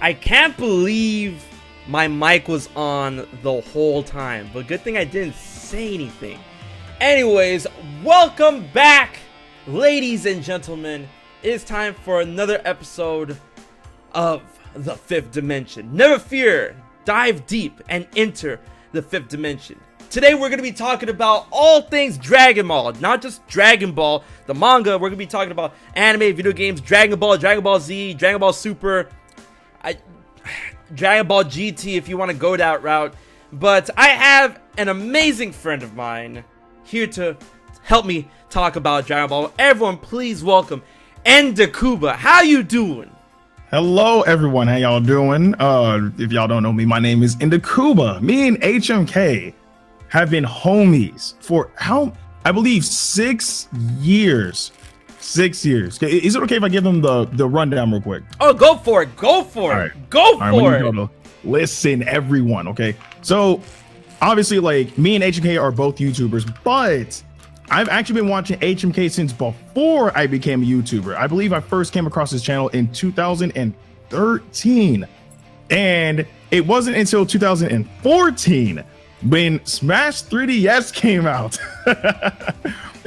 I can't believe my mic was on the whole time, but good thing I didn't say anything. Anyways, welcome back, ladies and gentlemen. It is time for another episode of the Fifth Dimension. Never fear, dive deep and enter the Fifth Dimension. Today we're going to be talking about all things Dragon Ball, not just Dragon Ball, the manga. We're going to be talking about anime, video games, Dragon Ball Z, Dragon Ball Super, Dragon Ball GT if you want to go that route. But I have an amazing friend of mine here to help me talk about Dragon Ball. Everyone, please welcome Ndukauba. How you doing? Hello, everyone. How y'all doing? If y'all don't know me, my name is Ndukauba. Me and HMK have been homies for I believe 6 years. 6 years. Is it okay if I give them the rundown real quick? Oh, go for it. Go for it. Right. Go for it. Listen, everyone. Okay. So obviously, like, me and HMK are both YouTubers, but I've actually been watching HMK since before I became a YouTuber. I believe I first came across his channel in 2013. And it wasn't until 2014 when Smash 3DS came out.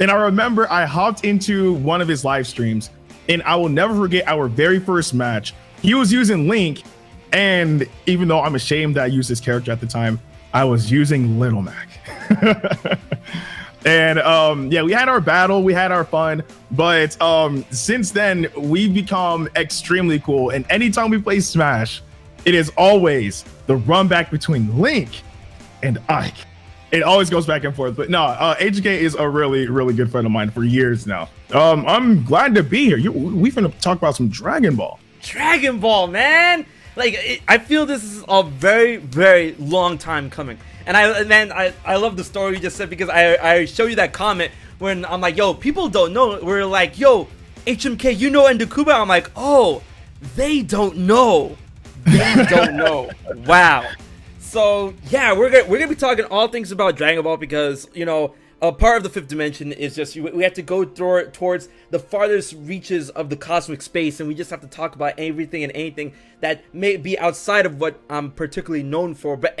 And I remember I hopped into one of his live streams, and I will never forget our very first match. He was using Link, and even though I'm ashamed that I used this character at the time, I was using Little Mac. And yeah, we had our battle, we had our fun, but since then we've become extremely cool. And anytime we play Smash, it is always the run back between Link and Ike. It always goes back and forth. But no, HK is a really, really good friend of mine for years now. I'm glad to be here. We finna talk about some Dragon Ball. Dragon Ball, man! Like, I feel this is a very, very long time coming. And I love the story you just said, because I show you that comment when I'm like, yo, people don't know. We're like, yo, HMK, you know Ndukauba? I'm like, oh, they don't know. They don't know. Wow. So yeah, we're gonna be talking all things about Dragon Ball, because, you know, a part of the Fifth Dimension is just we have to go towards the farthest reaches of the cosmic space, and we just have to talk about everything and anything that may be outside of what I'm particularly known for. But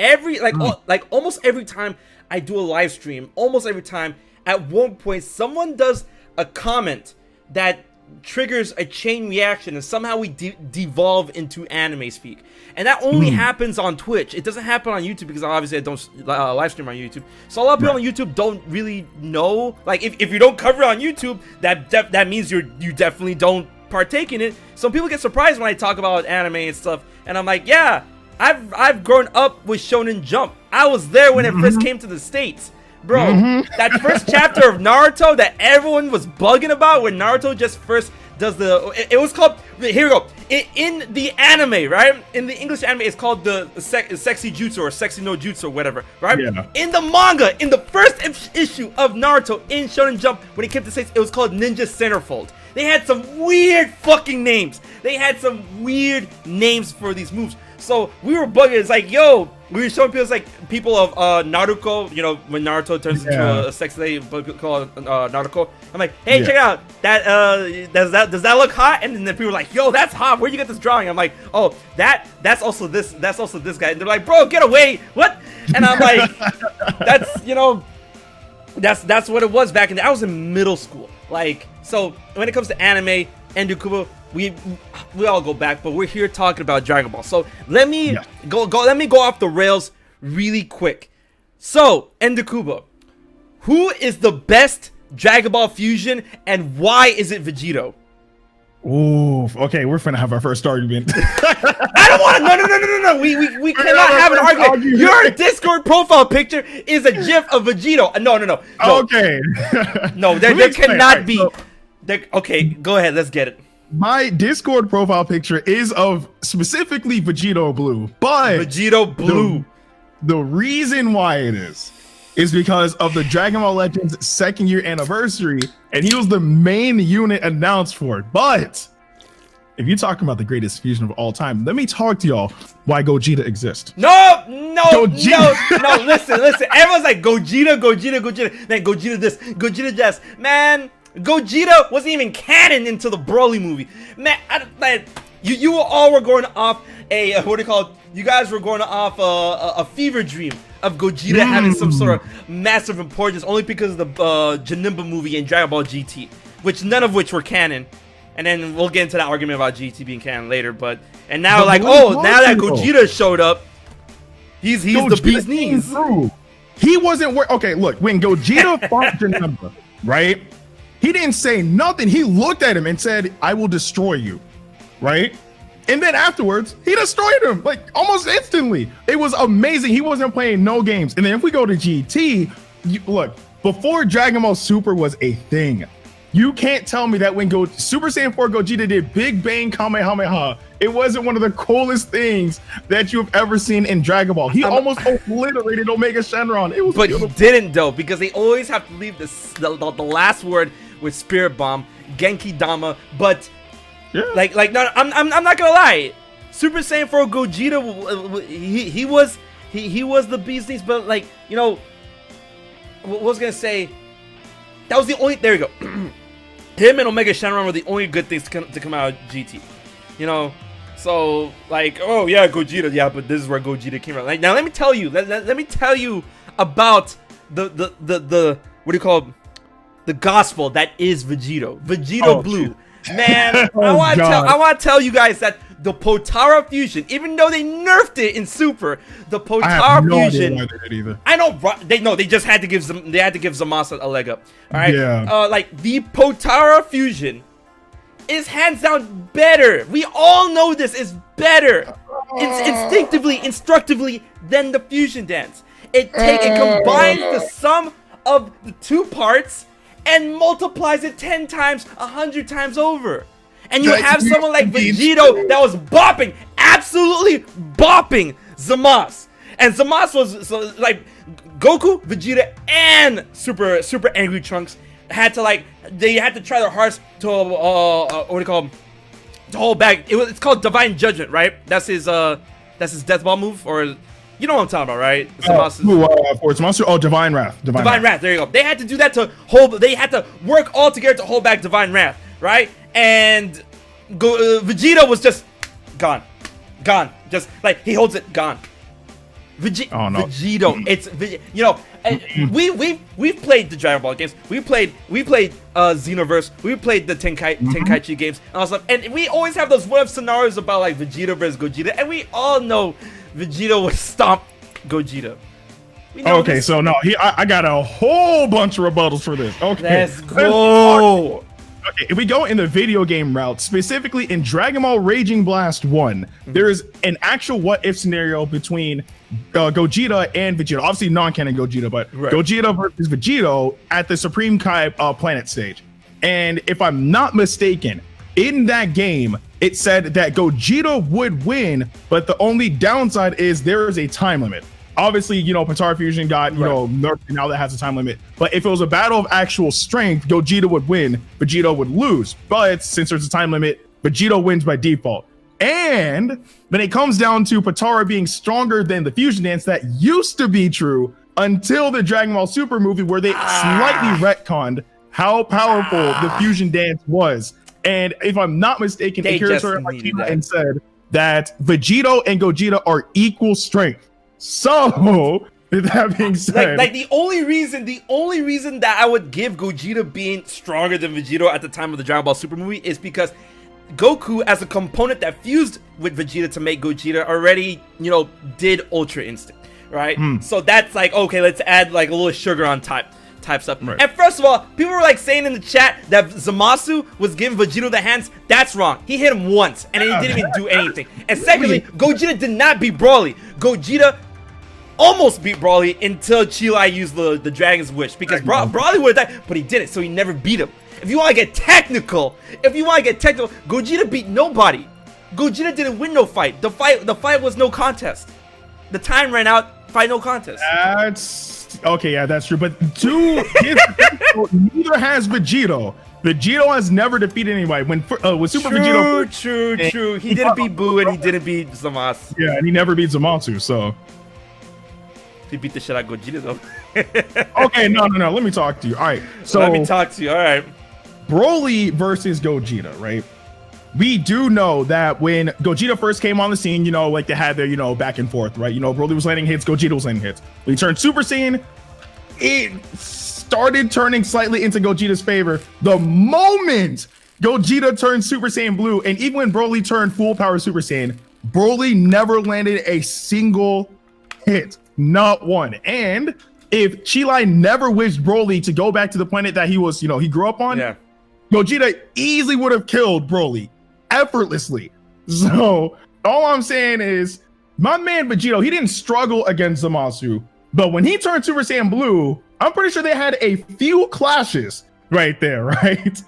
almost every time I do a live stream, almost every time, at one point someone does a comment that triggers a chain reaction, and somehow we devolve into anime speak. And that only happens on Twitch. It doesn't happen on YouTube, because obviously I don't live stream on YouTube. So a lot of people on YouTube don't really know. Like, if you don't cover it on YouTube, that means you definitely don't partake in it. Some people get surprised when I talk about anime and stuff, and I'm like, yeah, I've grown up with Shonen Jump. I was there when it first came to the States. Bro, that first chapter of Naruto that everyone was bugging about, when Naruto just first does it was called, here we go, in the anime, right? In the English anime, it's called the sexy jutsu, or sexy no jutsu, or whatever, right? Yeah. In the manga, in the first issue of Naruto in Shonen Jump, when it came to States, it was called Ninja Centerfold. They had some weird fucking names. They had some weird names for these moves. So we were bugging. It's like, yo, we were showing people, it's like people of Naruto, you know, when Naruto turns into a sex lady called Naruto. I'm like, hey, check out that. Does that look hot? And then people were like, yo, that's hot. Where'd you get this drawing? I'm like, oh, that's also this. That's also this guy. And they're like, bro, get away. What? And I'm like, that's, you know, that's what it was back in the, I was in middle school. Like, so when it comes to anime and Ndukauba, we all go back, but we're here talking about Dragon Ball. So let me go off the rails really quick. So, Ndukauba, who is the best Dragon Ball fusion, and why is it Vegito? Ooh, okay, we're finna have our first argument. I don't want to. No. We cannot have an argument. Your Discord profile picture is a GIF of Vegito. No. Okay. No, there cannot be. Okay, go ahead. Let's get it. My Discord profile picture is of specifically Vegito Blue, but Vegito Blue. The reason why it is because of the Dragon Ball Legends 2nd year anniversary, and he was the main unit announced for it. But if you're talking about the greatest fusion of all time, let me talk to y'all why Gogeta exists. No. Listen. Everyone's like Gogeta. Then Gogeta this, Gogeta that. Man, Gogeta wasn't even canon into the Broly movie. Man, you all were going off a what do you call it? You guys were going off a fever dream of Gogeta having some sort of massive importance only because of the Janemba movie and Dragon Ball GT, which none of which were canon. And then we'll get into that argument about GT being canon later. And now like, oh, now that Gogeta showed up, he's the bee's knees. He wasn't okay. Look, when Gogeta fought Janemba, right? He didn't say nothing. He looked at him and said, "I will destroy you," right? And then afterwards, he destroyed him like almost instantly. It was amazing. He wasn't playing no games. And then if we go to GT, look, before Dragon Ball Super was a thing, you can't tell me that when Super Saiyan 4 Gogeta did Big Bang Kamehameha, it wasn't one of the coolest things that you've ever seen in Dragon Ball. He almost obliterated Omega Shenron. It was beautiful. He didn't though, because they always have to leave the last word with Spirit Bomb, Genki Dama, but yeah. like no, I'm not gonna lie. Super Saiyan 4 Gogeta, he was the bee's knees, but like, you know, what was I gonna say? That was the only, there you go. Him and Omega Shenron were the only good things to come out of GT. You know? So, like, oh yeah, Gogeta, yeah, but this is where Gogeta came from. Like, now let me tell you, let me tell you about the what do you call it? The gospel that is Vegito. Vegito Blue. Man, I want to tell you guys that the Potara fusion, even though they nerfed it in Super, the Potara fusion. I know they just had to give Zamasu a leg up. All right, yeah. Like the Potara fusion is hands down better. We all know this is better, instinctively, instructively than the fusion dance. It combines the sum of the two parts and multiplies it 10 times, 100 times over. And you have someone like Vegito that was bopping, absolutely bopping Zamasu. And Zamasu was like Goku, Vegeta, and Super Angry Trunks had to try their hardest to what do you call them? To hold back. It's called Divine Judgment, right? That's his death ball move, or you know what I'm talking about, right? It's Monster. Oh, Divine Wrath. Divine Wrath. There you go. They had to do that to hold. They had to work all together to hold back Divine Wrath, right? And Vegeta was just gone. Just like he holds it, gone. Vegito. It's you know. We've played the Dragon Ball games. We played Xenoverse. We played the Tenkaichi games and all stuff. And we always have those what if scenarios about like Vegeta versus Gogeta, and we all know Vegeta would stomp Gogeta. Okay, so no, I got a whole bunch of rebuttals for this. Okay, let's go. Okay, if we go in the video game route, specifically in Dragon Ball Raging Blast 1, there's an actual what-if scenario between Gogeta and Vegito. Obviously non-canon Gogeta, but right. Gogeta versus Vegito at the Supreme Kai planet stage. And if I'm not mistaken, in that game, it said that Gogeta would win, but the only downside is there is a time limit. Obviously, you know, Potara Fusion got, you know, nerfed, now that has a time limit. But if it was a battle of actual strength, Gogeta would win, Vegito would lose. But since there's a time limit, Vegito wins by default. And when it comes down to Potara being stronger than the Fusion Dance, that used to be true until the Dragon Ball Super movie, where they slightly retconned how powerful the Fusion Dance was. And if I'm not mistaken, Akira came out and said that Vegito and Gogeta are equal strength. So, with that being said, like the only reason that I would give Gogeta being stronger than Vegito at the time of the Dragon Ball Super movie is because Goku, as a component that fused with Vegeta to make Gogeta, already, you know, did Ultra Instinct, right? So that's like, okay, let's add like a little sugar on type stuff. Right. And first of all, people were like saying in the chat that Zamasu was giving Vegito the hands. That's wrong. He hit him once, and he didn't even do anything. And secondly, Gogeta did not beat Broly. Gogeta almost beat Broly until Chilai used the Dragon's Wish, because Broly would have died, but he didn't, so he never beat him. If you want to get technical, Gogeta beat nobody. Gogeta didn't win no fight. The fight was no contest. The time ran out. Fight no contest. That's okay. Yeah, that's true. But neither has Vegito. Vegito has never defeated anybody. With Super Vegito, true. He didn't beat Buu and he didn't beat Zamasu. Yeah, and he never beat Zamasu. So he beat the shit out of Gogeta though. Okay, no. Let me talk to you. All right. So let me talk to you. All right. Broly versus Gogeta, right? we do know that when Gogeta first came on the scene, you know, like they had their, you know, back and forth, right? You know, Broly was landing hits, Gogeta was landing hits. When he turned Super Saiyan, it started turning slightly into Gogeta's favor. The moment Gogeta turned Super Saiyan Blue, and even when Broly turned full power Super Saiyan, Broly never landed a single hit, not one. And if Chi-Lai never wished Broly to go back to the planet that he was, you know, he grew up on, Gogeta easily would have killed Broly effortlessly. So all I'm saying is, my man Vegito, he didn't struggle against Zamasu, but when he turned Super Saiyan Blue, I'm pretty sure they had a few clashes right there, right?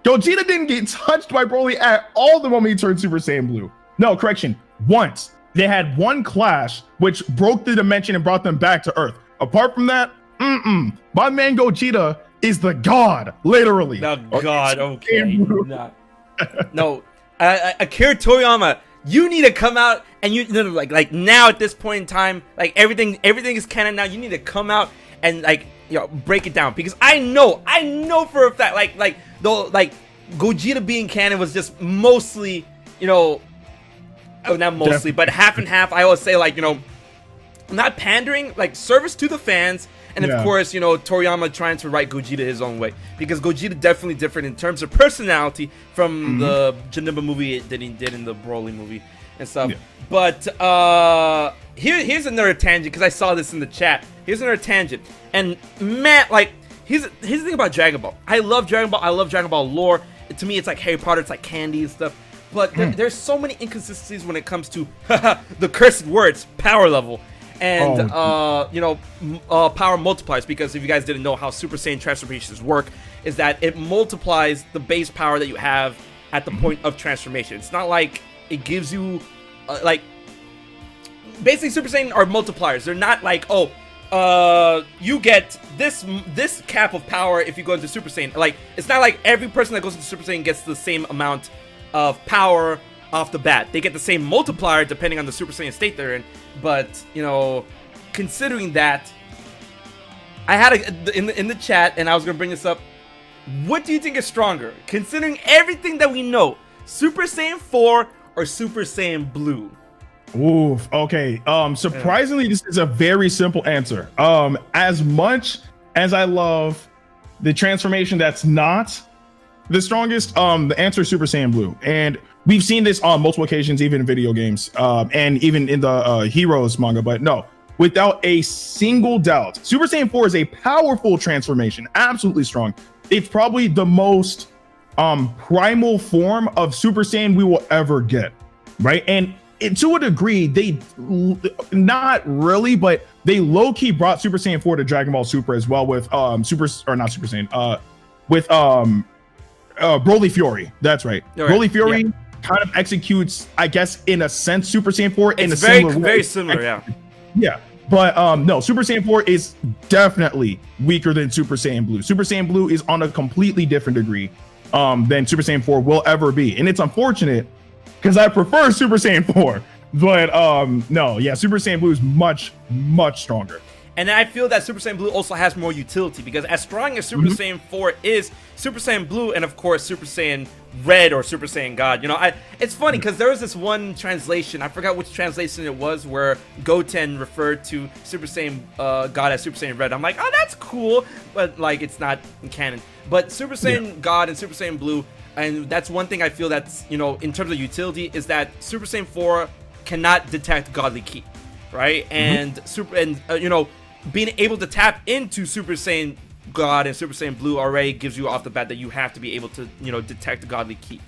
Gogeta didn't get touched by Broly at all the moment he turned Super Saiyan Blue. No, correction, once. They had one clash, which broke the dimension and brought them back to Earth. Apart from that, my man Gogeta is the god, literally. The god, okay. No, Akira Toriyama, you need to come out and you like now at this point in time, like everything is canon now. You need to come out and like, you know, break it down, because I know for a fact like Gogeta being canon was just mostly, you know, not mostly, but half and half. I always say, like, you know, not pandering, like service to the fans. And of course, you know, Toriyama trying to write Gogeta his own way, because Gogeta definitely different in terms of personality from the Janemba movie that he did in the Broly movie and stuff. But here's another tangent, because I saw this in the chat. Here's another tangent, and man, like here's the thing about Dragon Ball. I love Dragon Ball. I love Dragon Ball lore. To me, it's like Harry Potter. It's like candy and stuff. But there's so many inconsistencies when it comes to the cursed words, power level. And, you know, power multipliers, because if you guys didn't know how Super Saiyan transformations work, is that it multiplies the base power that you have at the point of transformation. It's not like it gives you, like, basically Super Saiyan are multipliers. They're not like, oh, you get this cap of power if you go into Super Saiyan. Like, it's not like every person that goes into Super Saiyan gets the same amount of power off the bat. They get the same multiplier depending on the Super Saiyan state they're in. But, you know, considering that, I had in the chat, and I was gonna bring this up. What do you think is stronger, considering everything that we know? Super Saiyan 4 or Super Saiyan Blue? Oof. Okay. Surprisingly, this is a very simple answer. As much as I love the transformation that's not the strongest, the answer is Super Saiyan Blue. And we've seen this on multiple occasions, even in video games, and even in the Heroes manga. But no, without a single doubt, Super Saiyan 4 is a powerful transformation, absolutely strong. It's probably the most primal form of Super Saiyan we will ever get, right? And to a degree, they not really, but they low-key brought Super Saiyan 4 to Dragon Ball Super as well with Broly Fury. That's right. Broly Fury kind of executes, I guess, in a sense, Super Saiyan 4 in a similar way. Very similar, yeah. But no, Super Saiyan 4 is definitely weaker than Super Saiyan Blue. Super Saiyan Blue is on a completely different degree than Super Saiyan 4 will ever be. And it's unfortunate, because I prefer Super Saiyan 4. But no, yeah, Super Saiyan Blue is much, much stronger. And I feel that Super Saiyan Blue also has more utility, because as strong as Super Saiyan 4 is, Super Saiyan Blue and of course Super Saiyan Red or Super Saiyan God, you know, it's funny because there was this one translation, I forgot which translation it was, where Goten referred to Super Saiyan God as Super Saiyan Red. I'm like, oh, that's cool, but like it's not in canon. But Super Saiyan God and Super Saiyan Blue, and that's one thing I feel that's, you know, in terms of utility, is that Super Saiyan 4 cannot detect Godly Ki, right? And you know, being able to tap into Super Saiyan God and Super Saiyan Blue already gives you off the bat that you have to be able to, you know, detect the Godly Ki,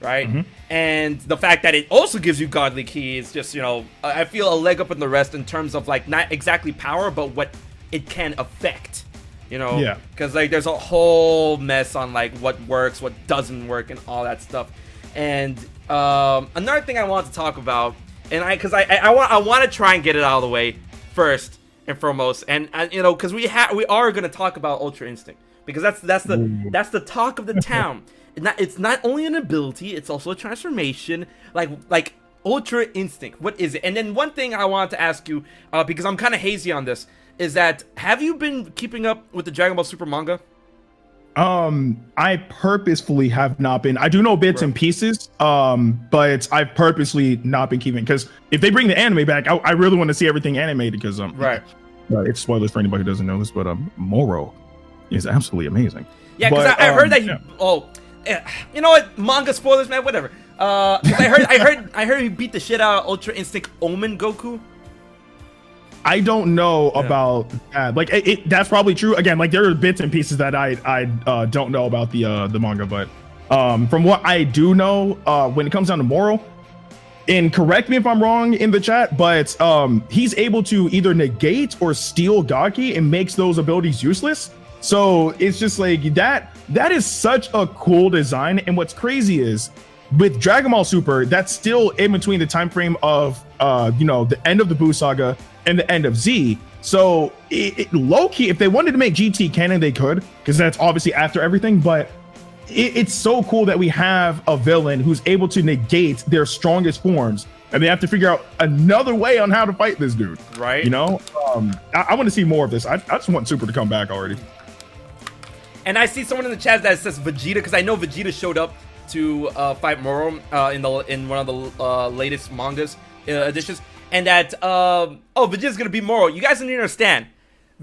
right? And the fact that it also gives you Godly Ki is just, you know, I feel a leg up in the rest in terms of like not exactly power, but what it can affect, you know? Because like there's a whole mess on like what works, what doesn't work, and all that stuff. And another thing I want to talk about, and I want to try and get it out of the way first and foremost, and you know, because we are going to talk about Ultra Instinct, because that's the talk of the town. It's not only an ability, it's also a transformation. Like Ultra Instinct, what is it? And then one thing I wanted to ask you, because I'm kind of hazy on this, is that have you been keeping up with the Dragon Ball Super manga? I purposefully have not been. I do know bits and pieces, but I've purposely not been keeping, because if they bring the anime back, I really want to see everything animated, because right. It's spoilers for anybody who doesn't know this, but Moro is absolutely amazing. Yeah, because I heard that he. Yeah. Oh, you know what? Manga spoilers, man. Whatever. I heard he beat the shit out of Ultra Instinct Omen Goku. I don't know about that. Like, that's probably true. Again, like, there are bits and pieces that I don't know about the manga, but from what I do know, when it comes down to Moro, and correct me if I'm wrong in the chat, but he's able to either negate or steal Gaki and makes those abilities useless. So it's just like that is such a cool design. And what's crazy is with Dragon Ball Super, that's still in between the time frame of the end of the Buu saga and the end of Z. So low-key, if they wanted to make GT canon, they could, because that's obviously after everything. But it's so cool that we have a villain who's able to negate their strongest forms, and they have to figure out another way on how to fight this dude. Right. You know, I want to see more of this. I just want Super to come back already. And I see someone in the chat that says Vegeta, because I know Vegeta showed up to fight Moro in one of the latest mangas editions. And that Vegeta's gonna be Moro. You guys need to understand,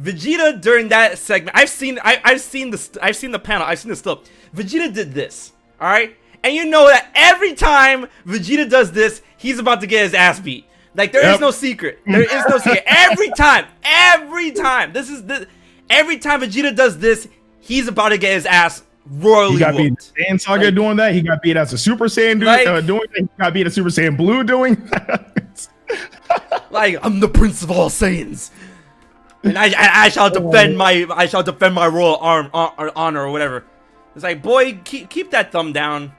Vegeta during that segment, I've seen the panel, I've seen the stuff. Vegeta did this, all right, and you know that every time Vegeta does this, he's about to get his ass beat. Like, there is no secret. There is no secret. Every time. Every time Vegeta does this, he's about to get his ass royally He got whooped. beat in Saiyan Saga doing that. He got beat as a Super Saiyan doing that. He got beat as Super Saiyan Blue doing that. Like, I'm the Prince of all Saiyans, and I shall defend my royal honor or whatever. It's like, boy, keep that thumb down.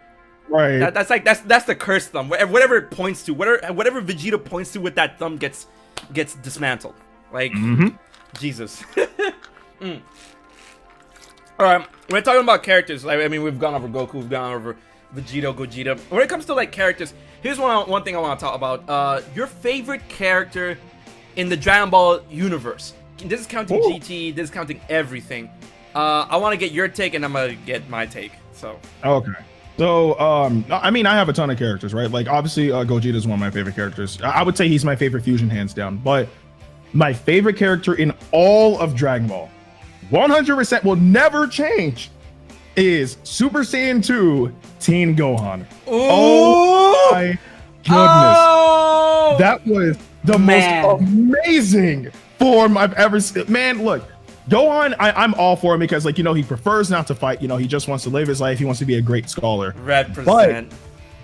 Right. That's the cursed thumb. Whatever it points to, whatever Vegeta points to with that thumb gets dismantled. Like, Jesus. All right, we're talking about characters. Like, I mean, we've gone over Goku, we've gone over Vegito, Gogeta. When it comes to like characters, here's one thing I want to talk about. Your favorite character in the Dragon Ball universe. This is counting GT. This is counting everything. I want to get your take, and I'm gonna get my take. So okay. So I mean, I have a ton of characters, right? Like, obviously, Gogeta is one of my favorite characters. I would say he's my favorite fusion, hands down. But my favorite character in all of Dragon Ball, 100% will never change, is Super Saiyan 2 Teen Gohan. Ooh. Oh my goodness. Oh, that was the most amazing form I've ever seen. Man, look, Gohan, I'm all for him because, like, you know, he prefers not to fight. You know, he just wants to live his life. He wants to be a great scholar. But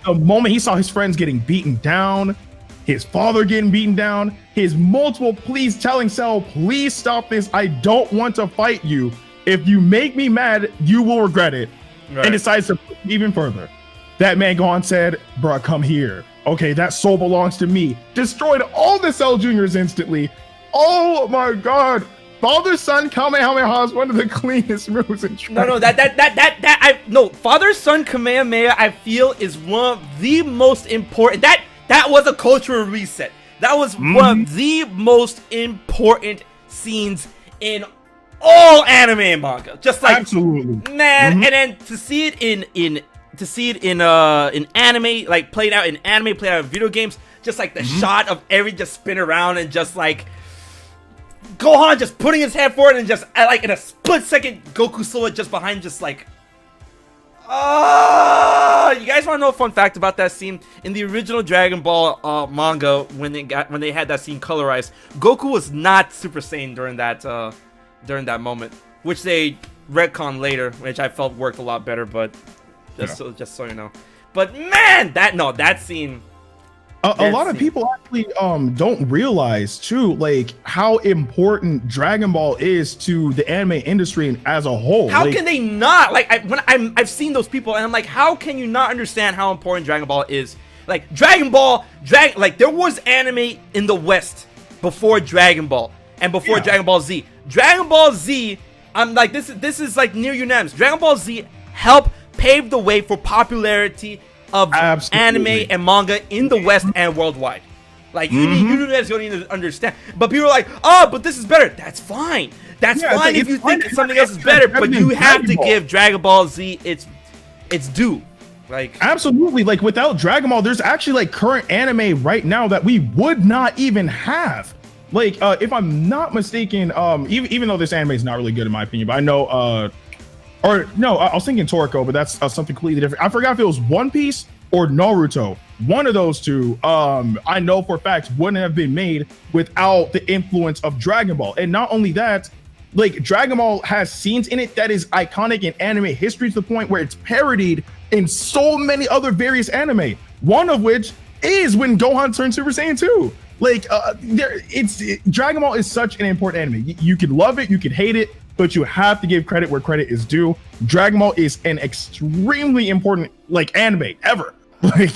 the moment he saw his friends getting beaten down, his father getting beaten down, his multiple pleas telling Cell, please stop this. I don't want to fight you. If you make me mad, you will regret it. Right. And decides to push even further. That man Gohan said, bruh, come here. Okay, that soul belongs to me. Destroyed all the Cell Juniors instantly. Oh my God. Father-son Kamehameha is one of the cleanest moves in Dragon Ball. No, Father-son Kamehameha, I feel, is one of the most important. That was a cultural reset. That was one of the most important scenes in all anime and manga. Just like, absolutely, man. And then to see it in anime, like played out in anime, played out in video games, just like the shot of Eri just spin around and just like Gohan just putting his hand forward and just like in a split second, Goku silhouette just behind, just like. You guys want to know a fun fact about that scene? In the original Dragon Ball manga, when they had that scene colorized, Goku was not Super Saiyan during that moment, which they retconned later, which I felt worked a lot better. But just so you know, but man, that scene. A lot of people actually don't realize too, like, how important Dragon Ball is to the anime industry and as a whole. How can they not? Like, I've seen those people, and I'm like, how can you not understand how important Dragon Ball is? Like, Dragon Ball, like, there was anime in the West before Dragon Ball and before Dragon Ball Z. Dragon Ball Z, I'm like, this is like near unanimous. Dragon Ball Z helped pave the way for popularity of anime and manga in the West and worldwide. Like, you guys don't need to understand. But people are like, oh, but this is better. That's fine. that's Yeah, fine if you think something else is better, but you have to give Dragon Ball Z its due. Like, absolutely, like without Dragon Ball, there's actually like current anime right now that we would not even have. Like, if I'm not mistaken, even though this anime is not really good in my opinion, but I know, or no, I was thinking Toriko, but that's something completely different. I forgot if it was One Piece or Naruto. One of those two, I know for a fact wouldn't have been made without the influence of Dragon Ball. And not only that, like Dragon Ball has scenes in it that is iconic in anime history to the point where it's parodied in so many other various anime. One of which is when Gohan turned Super Saiyan 2. Like, Dragon Ball is such an important anime. You can love it, you can hate it, but you have to give credit where credit is due. Dragon Ball is an extremely important like anime ever. Like,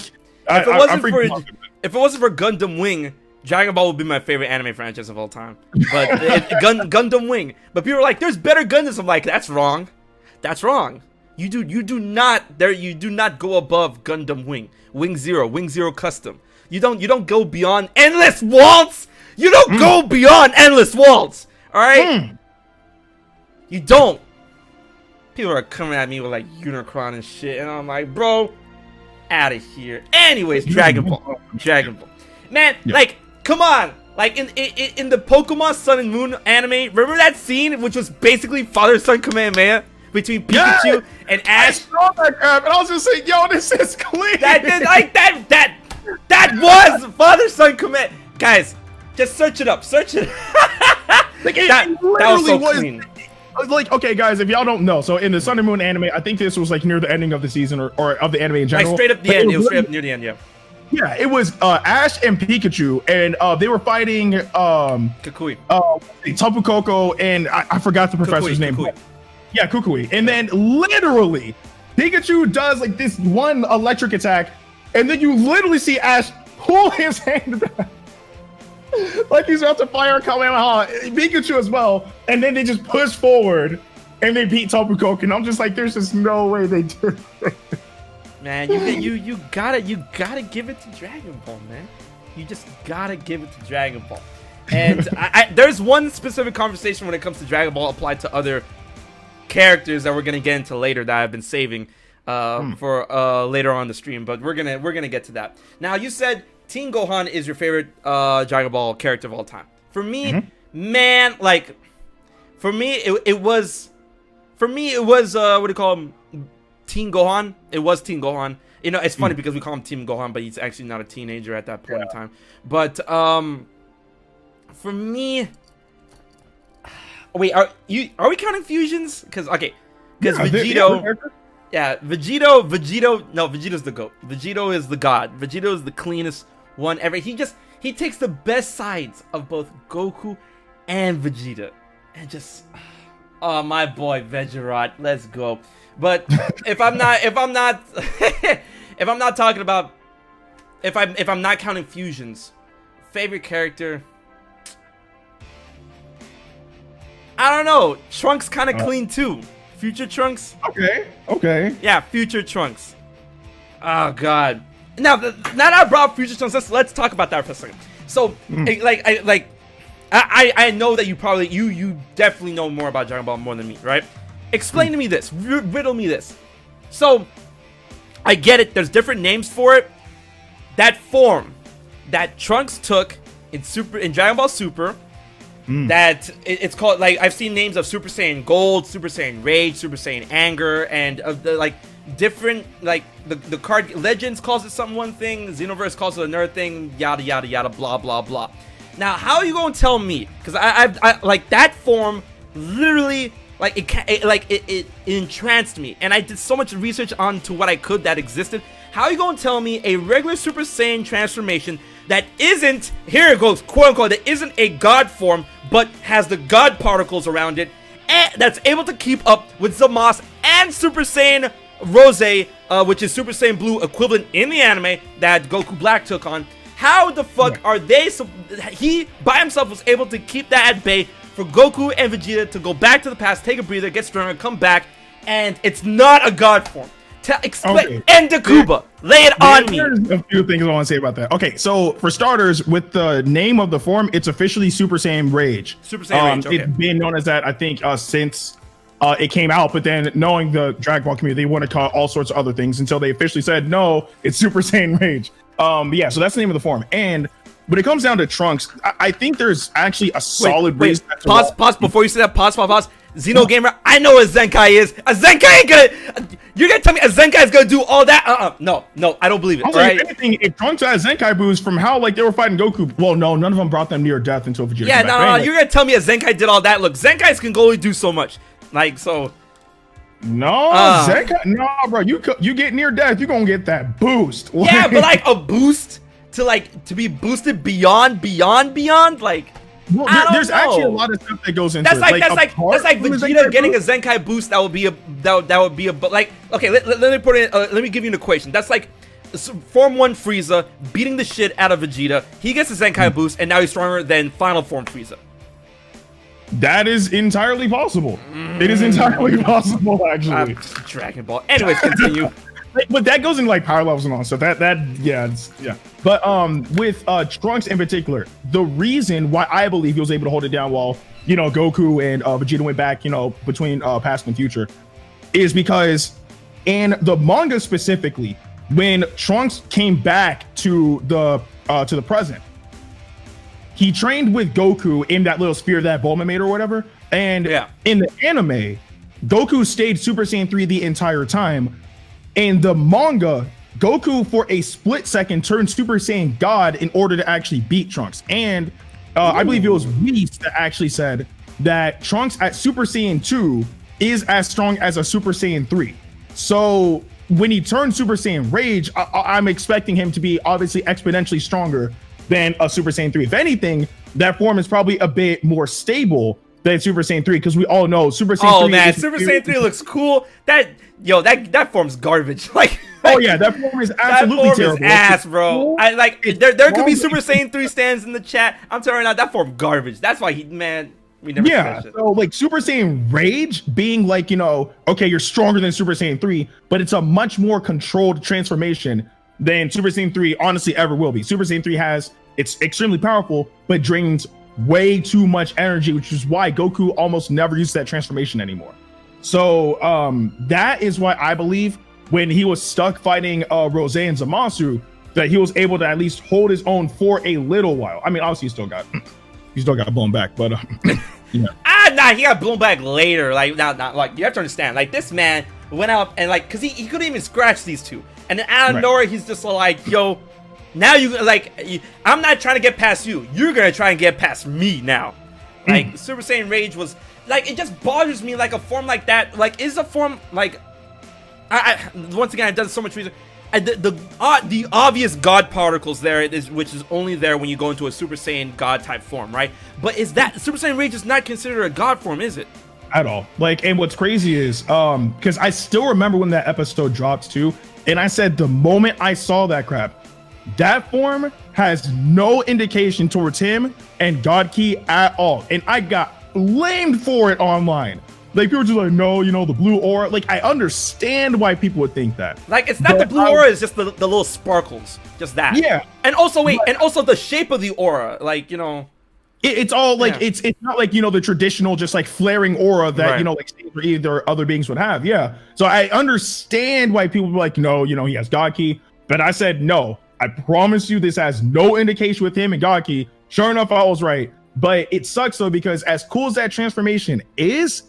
if it wasn't for Gundam Wing, Dragon Ball would be my favorite anime franchise of all time. But Gundam Wing. But people are like, "There's better Gundams." I'm like, "That's wrong. That's wrong. You do not go above Gundam Wing, Wing Zero Custom. You don't go beyond Endless Waltz. You don't go beyond Endless Waltz. All right? You don't." People are coming at me with like Unicron and shit, and I'm like, bro, out of here. Anyways, Dragon Ball. Man, like, come on. Like in the Pokemon Sun and Moon anime, remember that scene which was basically Father-Son Kamehameha between Pikachu and Ash? I saw that crap, and I was just saying, yo, this is clean. That was Father-Son Kamehameha. Guys, just search it up. Search it. Like, that was so clean. Like, okay, guys, if y'all don't know, so in the Sun and Moon anime, I think this was like near the ending of the season or of the anime in general. Like straight up the end. It was straight up near the end, yeah. Yeah, it was Ash and Pikachu, and they were fighting Kukui. Tapu Koko, and I forgot the professor's name. Kukui. Yeah, Kukui. And then literally, Pikachu does like this one electric attack, and then you literally see Ash pull his hand back. Like he's about to fire Kamehameha, Pikachu as well, and then they just push forward and they beat Tapu Koko, and I'm just like, there's just no way they did it. Man, you gotta give it to Dragon Ball, man. You just gotta give it to Dragon Ball. And there's one specific conversation when it comes to Dragon Ball applied to other characters that we're gonna get into later that I've been saving for later on the stream, but we're gonna get to that. Now, you said Teen Gohan is your favorite Dragon Ball character of all time. For me, man, like, for me it was what do you call him? Teen Gohan. It was Teen Gohan. You know, it's funny because we call him Teen Gohan, but he's actually not a teenager at that point in time. But for me, wait, are we counting fusions? Because Vegito. Yeah, Vegito. No, Vegito's the GOAT. Vegito is the god. Vegito is the cleanest one ever. He takes the best sides of both Goku and Vegeta, and just, oh, my boy Vegirot, let's go. But if I'm not talking about, if I'm not counting fusions, favorite character, I don't know. Trunks kind of clean too. Future Trunks. Okay. Yeah, Future Trunks. Oh god. Now that I brought Future Trunks, let's talk about that for a second. So, I know that you definitely know more about Dragon Ball more than me, right? Explain to me this. Riddle me this. So, I get it. There's different names for it. That form that Trunks took in Dragon Ball Super, that it's called, like, I've seen names of Super Saiyan Gold, Super Saiyan Rage, Super Saiyan Anger, and of the, like, different, like, the card Legends calls it one thing, Xenoverse calls it another thing, yada yada yada, blah blah blah. Now, how are you gonna tell me? Because I like that form literally, like, it entranced me, and I did so much research onto what I could that existed. How are you gonna tell me a regular Super Saiyan transformation that isn't, here it goes, quote unquote, that isn't a god form, but has the god particles around it, and that's able to keep up with Zamasu and Super Saiyan Rose, which is Super Saiyan Blue equivalent in the anime that Goku Black took on? How the fuck are they, he by himself was able to keep that at bay for Goku and Vegeta to go back to the past, take a breather, get stronger, come back, and it's not a god form. Explain Ndukauba. Lay it on me. There's a few things I want to say about that. Okay, so for starters, with the name of the form, it's officially Super Saiyan Rage. Super Saiyan Rage. Okay. It's been known as that, I think, since it came out. But then, knowing the Dragon Ball community, they want to call it all sorts of other things until they officially said no, it's Super Saiyan Rage. Yeah, so that's the name of the form. And when it comes down to Trunks, I think there's actually a solid reason. Pause before you say that. Pause. Xenogamer, I know what Zenkai is. A Zenkai ain't gonna. You're gonna tell me a Zenkai is gonna do all that? No, I don't believe it. Also, if anything, if Trunks had Zenkai boost from how like they were fighting Goku, well, no, none of them brought them near death until Vegeta. Yeah, no, you're gonna tell me a Zenkai did all that? Look, Zenkais can only do so much. Like so. No, Zenkai, no, bro. You get near death, you're gonna get that boost. Yeah, but like a boost to be boosted beyond, like. Well, there's actually a lot of stuff that goes into that's like Vegeta getting a Zenkai boost. That would be a like. Okay, let me put it. Let me give you an equation. That's like Form 1 Frieza beating the shit out of Vegeta. He gets a Zenkai boost, and now he's stronger than Final Form Frieza. That is entirely possible. It is entirely possible, actually. Dragon Ball. Anyways, continue. But that goes in like power levels and all. So yeah. But with Trunks in particular, the reason why I believe he was able to hold it down while Goku and Vegeta went back, between past and future, is because in the manga specifically, when Trunks came back to the present, he trained with Goku in that little spear that Bulma made or whatever. And in the anime, Goku stayed Super Saiyan 3 the entire time. In the manga, Goku for a split second turned Super Saiyan God in order to actually beat Trunks. And I believe it was Whis that actually said that Trunks at Super Saiyan 2 is as strong as a Super Saiyan 3. So when he turned Super Saiyan Rage, I'm expecting him to be obviously exponentially stronger than a Super Saiyan 3. If anything, that form is probably a bit more stable than Super Saiyan 3, because we all know Super Saiyan 3. Oh man, Super Saiyan 3 looks cool. That form's garbage. Like, oh yeah, that form is absolutely terrible. Is ass, bro. I like there could be Super Saiyan 3 stands in the chat. I'm telling you now, that form garbage. That's why we never. Yeah, so like Super Saiyan Rage being like, okay, you're stronger than Super Saiyan 3, but it's a much more controlled transformation than Super Saiyan 3 honestly ever will be. Super Saiyan 3 it's extremely powerful, but drains way too much energy, which is why Goku almost never uses that transformation anymore. So that is why I believe when he was stuck fighting Rose and Zamasu, that he was able to at least hold his own for a little while. I mean, obviously he still got blown back, but nah, he got blown back later. Like like you have to understand, like this man went out and like, cause he couldn't even scratch these two, and then out of nowhere he's just like, yo, now I'm not trying to get past you. You're gonna try and get past me now. Like Super Saiyan Rage was like, it just bothers me, like a form like that. Like, is a form like I once again, it does so much reason. The obvious God particles there which is only there when you go into a Super Saiyan God type form, right? But is that Super Saiyan Rage is not considered a God form, is it? At all. Like, and what's crazy is because I still remember when that episode dropped too, and I said the moment I saw that crap, that form has no indication towards him and God Ki at all, and I got blamed for it online. Like, people were just like, no, the blue aura. Like, I understand why people would think that. Like, it's not the blue aura, it's just the little sparkles. Just that. Yeah. And also, and also the shape of the aura. Like, it's all like, it's not like, the traditional just like flaring aura that, like Sage or either other beings would have. Yeah. So I understand why people were like, no, he has God Ki. But I said, no, I promise you this has no indication with him and God Ki. Sure enough, I was right. But it sucks though, because as cool as that transformation is,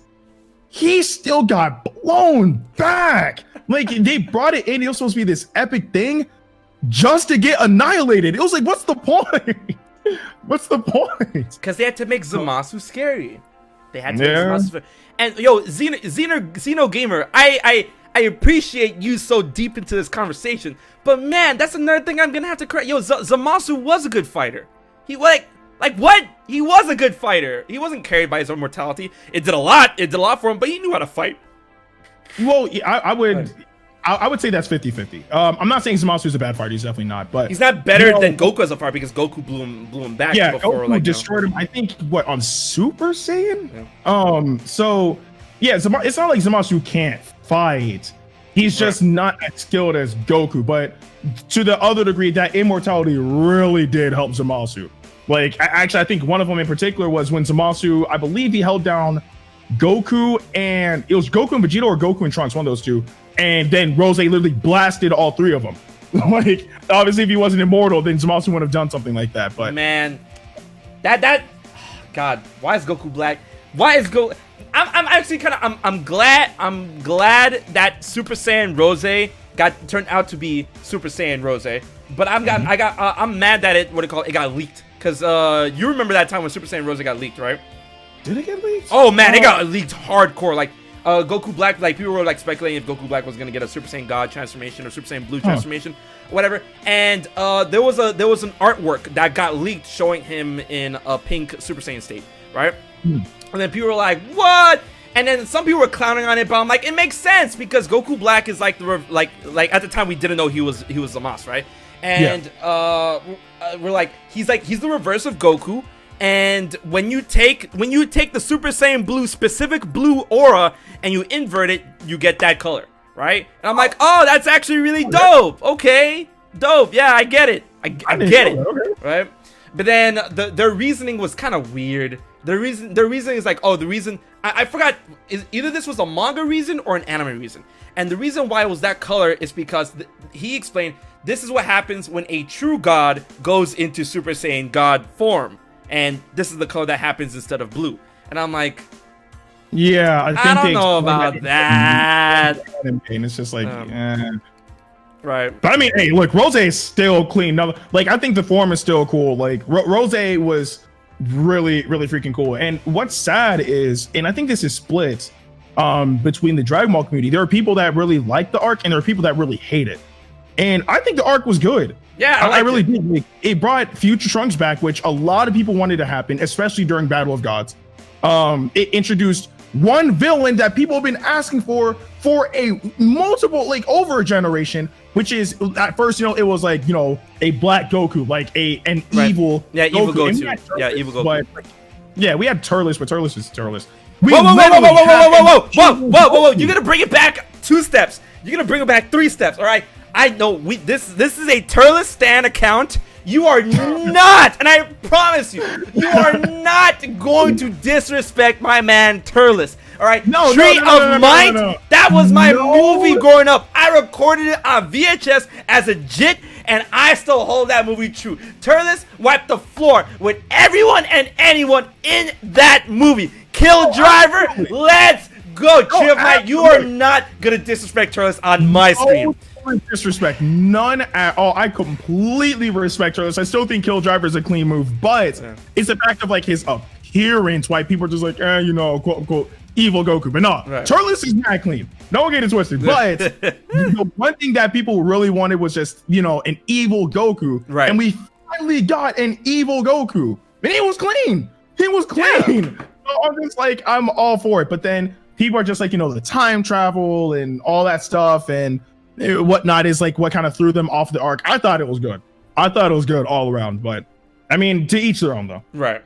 he still got blown back. Like, they brought it in. It was supposed to be this epic thing just to get annihilated. It was like, what's the point? What's the point? Because they had to make Zamasu scary. They had to make Zamasu scary. And yo, Xeno Gamer, I appreciate you so deep into this conversation. But man, that's another thing I'm gonna have to correct. Yo, Zamasu was a good fighter. He like what? He was a good fighter. He wasn't carried by his own mortality. It did a lot. It did a lot for him, but he knew how to fight. Well, I would say that's 50-50. I'm not saying Zamasu is a bad fighter. He's definitely not. But he's not better than Goku as a fighter, because Goku blew him back. Yeah, before, Goku destroyed him. I think on Super Saiyan. Yeah. So yeah, it's not like Zamasu can't fight. He's just not as skilled as Goku, but to the other degree, that immortality really did help Zamasu. Like, actually, I think one of them in particular was when Zamasu, I believe he held down Goku, and it was Goku and Vegito or Goku and Trunks, one of those two. And then Rose literally blasted all three of them. Like, obviously, if he wasn't immortal, then Zamasu would have done something like that. But man, God, why is Goku Black? Why is I'm actually kind of I'm glad that Super Saiyan Rose turned out to be Super Saiyan Rose. But I'm mad that it got leaked, because you remember that time when Super Saiyan Rose got leaked, right? Did it get leaked? Oh man, it got leaked hardcore. Like Goku Black, like people were like speculating if Goku Black was gonna get a Super Saiyan God transformation or Super Saiyan Blue transformation, whatever. And there was an artwork that got leaked showing him in a pink Super Saiyan state, right? And then people were like, "What?" And then some people were clowning on it, but I'm like, it makes sense, because Goku Black is like like at the time we didn't know he was Zamasu, right? And we're like, he's the reverse of Goku. And when you take the Super Saiyan Blue specific blue aura and you invert it, you get that color, right? And I'm like, oh, that's actually really dope. Okay, dope. Yeah, I get it. I get it, right? But then their reasoning was kind of weird. Their reasoning is like, oh, the reason I forgot, is either this was a manga reason or an anime reason. And the reason why it was that color is because he explained this is what happens when a true god goes into Super Saiyan God form. And this is the color that happens instead of blue. And I'm like, yeah, I don't know about that. And it's just like, right. But I mean, hey, look, Rose is still clean. No, like, I think the form is still cool. Like, Rose was really, really freaking cool. And what's sad is, and I think this is split between the Dragon Ball community. There are people that really like the arc, and there are people that really hate it. And I think the arc was good. Yeah, I really did. Like, it brought Future Trunks back, which a lot of people wanted to happen, especially during Battle of Gods. It introduced one villain that people have been asking for a multiple, like, over a generation, which is, at first, it was like, a black Goku, like an evil evil Goku. Evil Goku. But, yeah, we had Turles, but Turles is Turles. Whoa! You're gonna bring it back 2 steps. You're gonna bring it back 3 steps. All right. I know this is a Turles Stan account. You are not, and I promise you are not going to disrespect my man Turles. All right, Tree of Might. That was my movie growing up. I recorded it on VHS as a JIT, and I still hold that movie true. Turles wiped the floor with everyone and anyone in that movie. Kill Driver, let's go. Tree of Might, you are not gonna disrespect Turles on my stream. Disrespect, none at all. I completely respect Turles. I still think Kill Driver is a clean move, but it's the fact of, like, his appearance why people are just like, quote unquote evil Goku. But no, Turles is not clean. Don't get it twisted. But the one thing that people really wanted was just an evil Goku, and we finally got an evil Goku, and he was clean. He was clean. So I'm just like, I'm all for it. But then people are just like, the time travel and all that stuff and whatnot is like what kind of threw them off the arc. I thought it was good. I thought it was good all around, but I mean, to each their own, though. Right.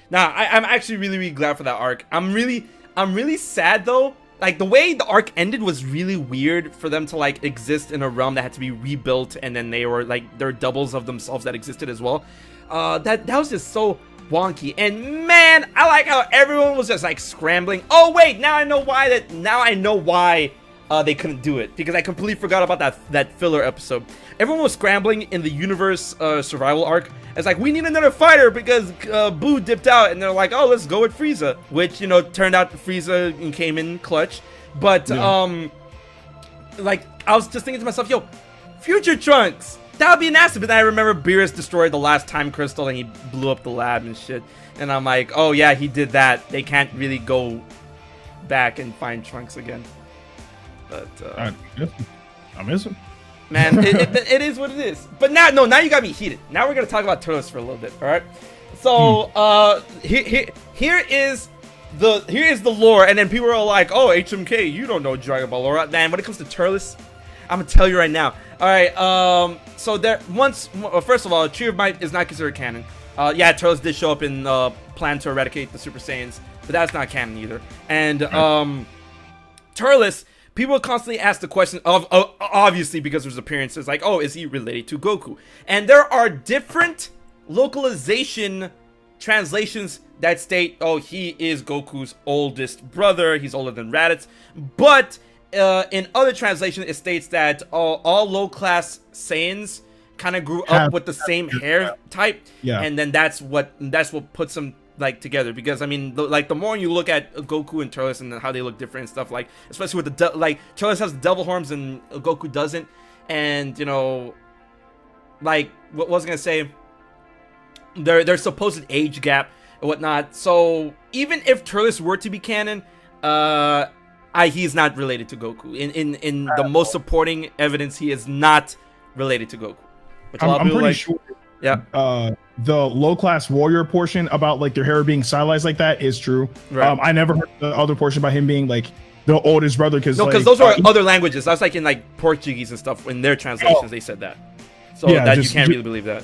Now, I'm actually really, really glad for that arc. I'm really sad though. Like, the way the arc ended was really weird for them to, like, exist in a realm that had to be rebuilt, and then they were like, they're doubles of themselves that existed as well. That was just so wonky. And man, I like how everyone was just like scrambling. Oh wait, now I know why they couldn't do it, because I completely forgot about that filler episode. Everyone was scrambling in the universe survival arc. It's like, we need another fighter because Boo dipped out, and they're like, oh, let's go with Frieza, which turned out Frieza came in clutch. But like, I was just thinking to myself, yo, Future Trunks, that would be an asset. But then I remember Beerus destroyed the last time crystal and he blew up the lab and shit, and I'm like, oh yeah, he did that. They can't really go back and find Trunks again. But I miss him. Man, it is what it is. But now you got me heated. Now we're gonna talk about Turles for a little bit. All right. So here is the lore, and then people are like, oh, HMK, you don't know Dragon Ball lore. Man, when it comes to Turles, I'm gonna tell you right now. All right. So first of all, Tree of Might is not considered canon. Yeah, Turles did show up in Plan to Eradicate the Super Saiyans, but that's not canon either. And Turles people constantly ask the question of obviously because there's appearances like, oh, is he related to Goku? And there are different localization translations that state, oh, he is Goku's oldest brother. He's older than Raditz. But in other translations, it states that all low-class Saiyans kind of grew up with the same hair type. Yeah. And then that's what puts them like together, because I mean, the more you look at Goku and Turles and how they look different and stuff, like especially with the like Turles has the devil horns and Goku doesn't, and you know, like what was I gonna say, their supposed age gap and whatnot. So even if Turles were to be canon, he's not related to Goku. In the most supporting evidence, he is not related to Goku. Which I'm pretty sure. Yeah. The low class warrior portion about like their hair being stylized like that is true. Right. I never heard the other portion about him being like the oldest brother, because those are other languages. That's like in like Portuguese and stuff. In their translations, they said that. So yeah, you can't really believe that.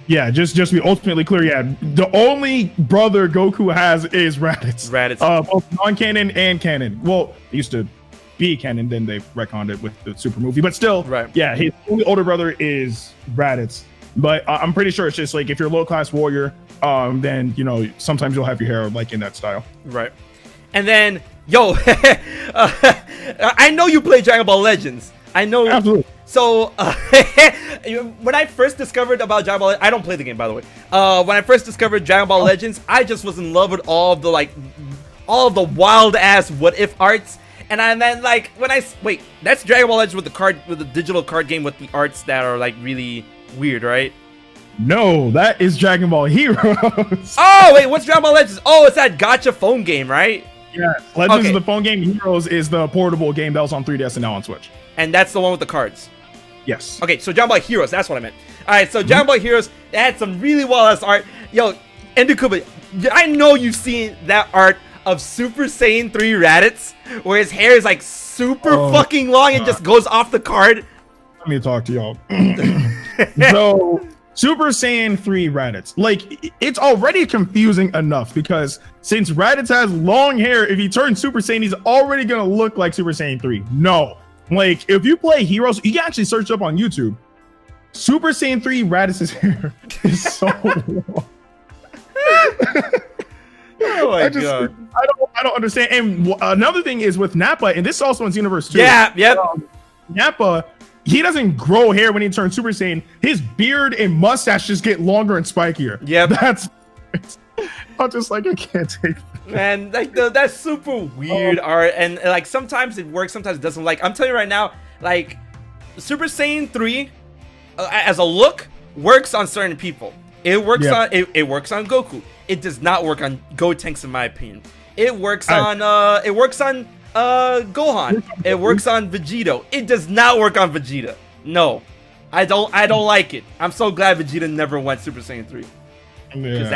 Yeah, just to be ultimately clear, yeah, the only brother Goku has is Raditz. Both non-canon and canon. Well, it used to be canon, then they retconned it with the Super movie. But still, right. Yeah, his only older brother is Raditz. But I'm pretty sure it's just like if you're a low-class warrior, then, you know, sometimes you'll have your hair like in that style. Right. And then, yo, I know you play Dragon Ball Legends. I know. Absolutely. So, when I first discovered about Dragon Ball, I don't play the game, by the way. When I first discovered Dragon Ball Legends, I just was in love with all of the wild-ass what-if arts. And then, like, wait, that's Dragon Ball Legends with the digital card game with the arts that are, like, really weird, right? No, that is Dragon Ball Heroes. Oh, wait, what's Dragon Ball Legends? Oh, it's that gacha phone game, right? Yeah, Legends is the phone game. Heroes is the portable game that was on 3DS and now on Switch. And that's the one with the cards. Yes. Okay, so Dragon Ball Heroes, that's what I meant. All right, so Dragon Ball Heroes, it had some really well-ass art. Yo, Ndukauba, I know you've seen that art of Super Saiyan 3 Raditz, where his hair is like super fucking long and just goes off the card. Let me talk to y'all. So, Super Saiyan 3 Raditz, like, it's already confusing enough because since Raditz has long hair, if he turns Super Saiyan, he's already gonna look like Super Saiyan 3. No. Like, if you play Heroes, you can actually search up on YouTube. Super Saiyan 3 Raditz's hair is so long. Oh my God. I don't understand. And another thing is with Nappa, and this also in Universe 2. Yeah, yep. Nappa, he doesn't grow hair when he turns Super Saiyan. His beard and mustache just get longer and spikier. Yeah, I'm just like, I can't take that. Man, like that's super weird art, and like sometimes it works, sometimes it doesn't. Like I'm telling you right now, like Super Saiyan 3 as a look works on certain people. It works on it works on Goku. It does not work on Gotenks, in my opinion. It works on Gohan. It works on Vegito. It does not work on Vegeta. No, I don't like it. I'm so glad Vegeta never went Super Saiyan 3. Because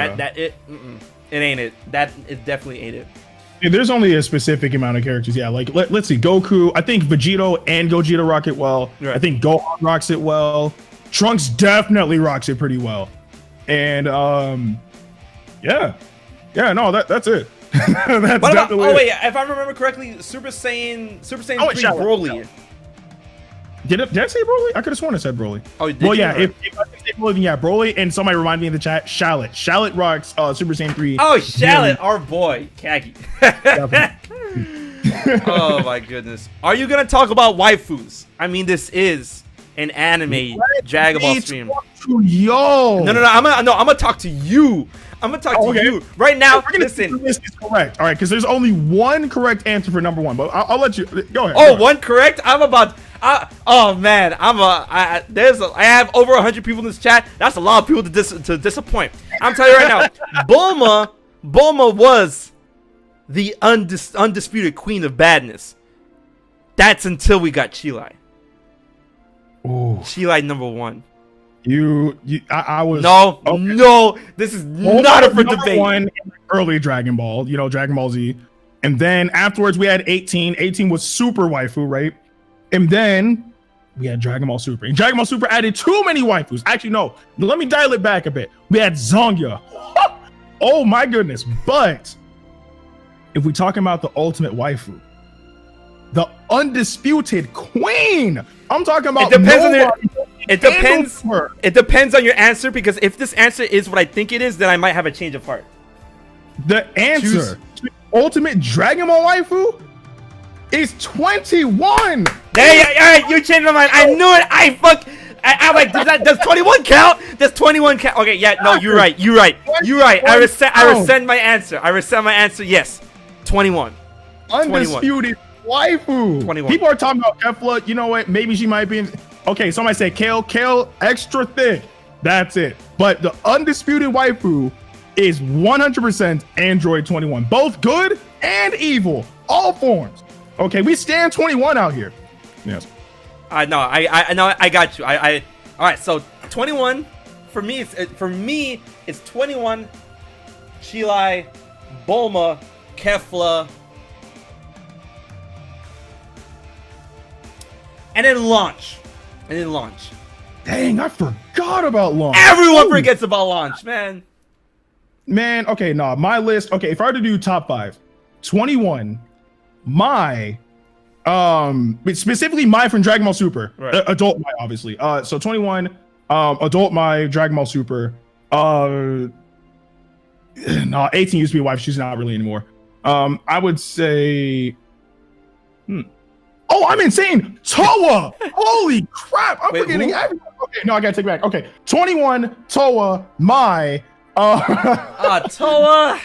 it ain't it. That it definitely ain't it. Yeah, there's only a specific amount of characters. Yeah, like let's see, Goku. I think Vegito and Gogeta rock it well. Right. I think Gohan rocks it well. Trunks definitely rocks it pretty well. And yeah, no, that's it. That's what about, definitely. Oh wait, if I remember correctly, Super Saiyan 3 Broly. Did I say Broly? I could have sworn I said Broly. Oh, did well, you? Yeah. If I say Broly, then yeah, Broly. And somebody remind me in the chat, Shallot. Shallot rocks Super Saiyan 3. Oh, Shallot, our boy, Kagi. Oh my goodness. Are you gonna talk about waifus? I mean, this is an anime Dragon Ball stream. Yo. No. I'm gonna talk to you. I'm gonna talk to you right now. Listen, this is correct. All right, because there's only one correct answer for number one, but I'll let you go ahead. Oh, one correct. Oh man, I have over 100 people in this chat. That's a lot of people to disappoint. I'm telling you right now, Bulma was the undisputed queen of badness. That's until we got Chilai. Ooh. Chilai number 1. I was no. This is not up for debate. One early Dragon Ball, Dragon Ball Z, and then afterwards we had 18. 18 was super waifu, right? And then we had Dragon Ball Super. And Dragon Ball Super added too many waifus. Actually, no. Let me dial it back a bit. We had Zongia. Oh my goodness. But if we're talking about the ultimate waifu, the undisputed queen. I'm talking about. It depends on it depends on your answer, because if this answer is what I think it is, then I might have a change of heart. The answer to ultimate Dragon Ball waifu is 21. Hey, you changed my mind. I knew it. I'm like, does 21 count? Does 21 count? Okay, yeah, no, you're right. I rescind my answer. Yes, 21. Undisputed waifu. 21. People are talking about Kefla. You know what? Maybe she might be in. Okay, somebody say Kale extra thick. That's it. But the undisputed waifu is 100% Android 21. Both good and evil. All forms. Okay, we stand 21 out here. Yes. I got you. All right, so 21 for me it's 21 Chilai, Bulma, Kefla, and then launch. Dang, I forgot about launch. Everyone forgets about launch, man. Man, okay, nah, my list. Okay, if I were to do top 5, 21, my specifically my from Dragon Ball Super, right. Adult my obviously. So 21, Adult my Dragon Ball Super. Nah, 18 used to be a wife. She's not really anymore. I would say. Oh, I'm insane. Toa. Holy crap! I'm forgetting everything. Okay, no, I gotta take it back. Okay, 21, Toa, my. Toa.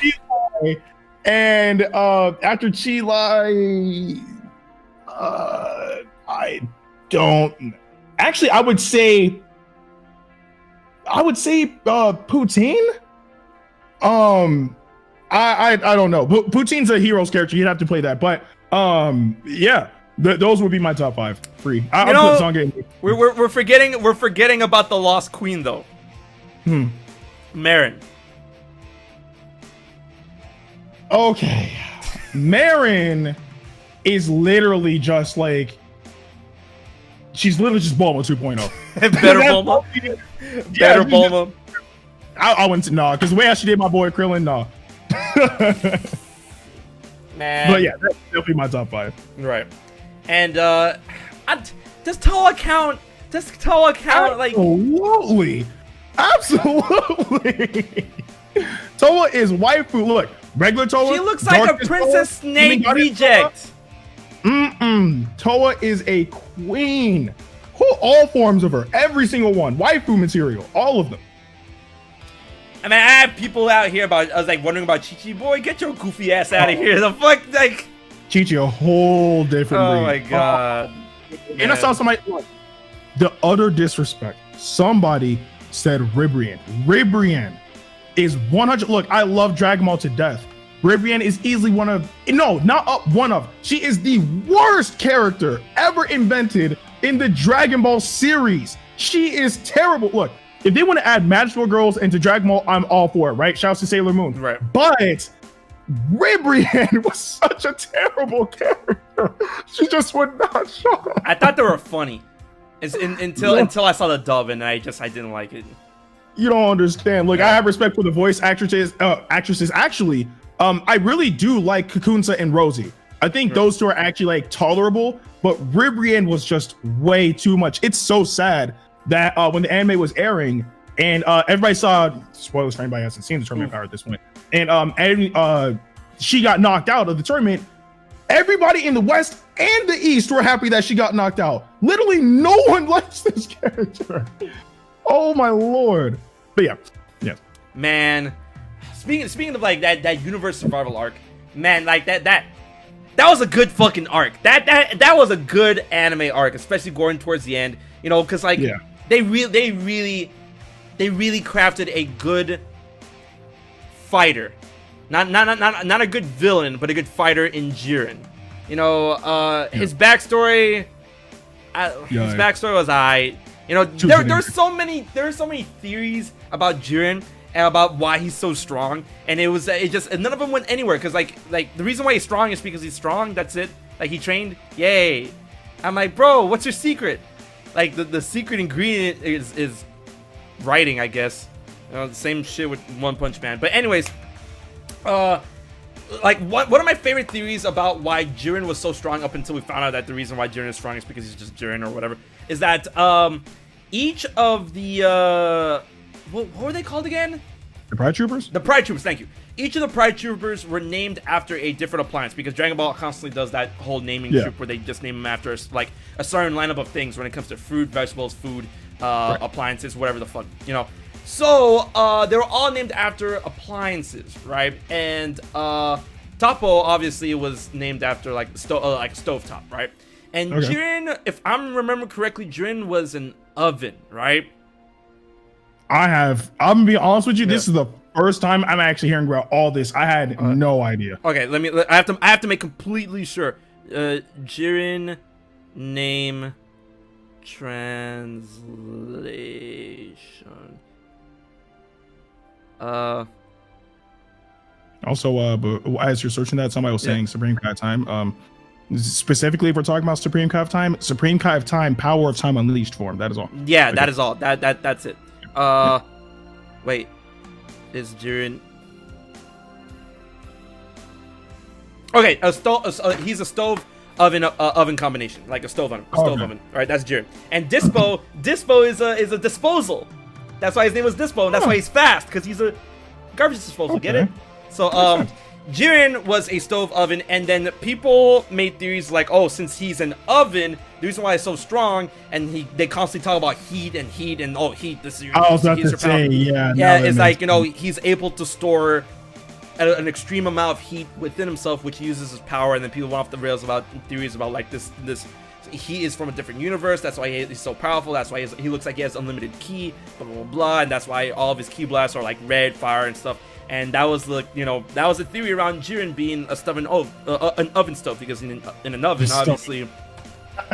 And after Chilai, I don't actually. I would say Poutine. I don't know. Poutine's a hero's character. You'd have to play that, but yeah, those would be my top 5. Free. I'll put Zonga in. We're forgetting about the Lost Queen though. Marin. Okay, Marin is literally just like she's literally just Bulma 2.0. Better Bulma. Better Bulma. I wouldn't say because the way she did my boy Krillin, no. Man. But yeah, that's definitely my top 5. Right. And does Toa count? Absolutely. Toa is waifu. Look, regular Toa. She looks like a Princess Snake reject. Toa is a queen. All forms of her, every single one, waifu material, all of them. I mean, I have people out here wondering about Chi-Chi. Boy, get your goofy ass out of here. The fuck, like. Chi-Chi, a whole different breed. Oh my god. And I saw somebody. The utter disrespect. Somebody said Ribrian. Ribrian is 100. Look, I love Dragon Ball to death. Ribrian is easily she is the worst character ever invented in the Dragon Ball series. She is terrible. Look, if they want to add magical girls into Dragon Ball, I'm all for it, right? Shouts to Sailor Moon. Right. But Ribrian was such a terrible character. She just would not show up. I thought they were funny. Until I saw the dub, and I didn't like it. You don't understand. Look, I have respect for the voice actresses. Actually, I really do like Kakunsa and Rosie. I think those two are actually like tolerable, but Ribrian was just way too much. It's so sad that when the anime was airing and everybody saw, spoilers for anybody who hasn't seen the tournament at this point, and she got knocked out of the tournament. Everybody in the West and the East were happy that she got knocked out. Literally no one likes this character. Oh my lord. But yeah. Man, speaking of like that universe survival arc, man, like that was a good fucking arc. That was a good anime arc, especially going towards the end. You know, because like they really crafted a good fighter. Not a good villain, but a good fighter in Jiren. You know, his backstory. His backstory was You know, there's so many theories about Jiren and about why he's so strong, and none of them went anywhere. Cause like the reason why he's strong is because he's strong. That's it. Like he trained. Yay. I'm like, bro, what's your secret? Like the secret ingredient is writing, I guess. You know, the same shit with One Punch Man. But anyways, like one of my favorite theories about why Jiren was so strong up until we found out that the reason why Jiren is strong is because he's just Jiren or whatever, is that each of the what were they called again? The Pride Troopers? The Pride Troopers, thank you. Each of the Pride Troopers were named after a different appliance, because Dragon Ball constantly does that whole naming troop where they just name them after like a certain lineup of things when it comes to fruit, vegetables, food, appliances, whatever the fuck, you know. So they were all named after appliances, right? And Toppo obviously was named after like stovetop, right? And Jiren, if I'm remembering correctly, Jiren was an oven, right? I'm gonna be honest with you. This is the first time I'm actually hearing about all this. I had no idea. Okay, I have to make completely sure. Jiren name translation. Also, but as you're searching that, somebody was saying Supreme Kai of Time. Specifically, if we're talking about Supreme Kai of Time, Supreme Kai of Time, Power of Time Unleashed form. That is all. Yeah, that is all. That's it. Wait, is Jiren? Okay, he's a stove oven combination, like a stove oven. Stove oven. All right, that's Jiren. And Dispo is a disposal. That's why his name was Dispo, and that's why he's fast, because he's a garbage disposal. Get it? So Jiren was a stove oven, and then people made theories like, oh, since he's an oven, the reason why he's so strong, and they constantly talk about heat and heat. This is your I was about to say, it's like, you know, he's able to store an extreme amount of heat within himself, which he uses as power. And then people went off the rails about theories about like this he is from a different universe, that's why he's so powerful, that's why he looks like he has unlimited ki, blah blah blah, and that's why all of his ki blasts are like red fire and stuff. And that was the, you know, that was the theory around Jiren being a stove, an oven stove, because in an oven, obviously,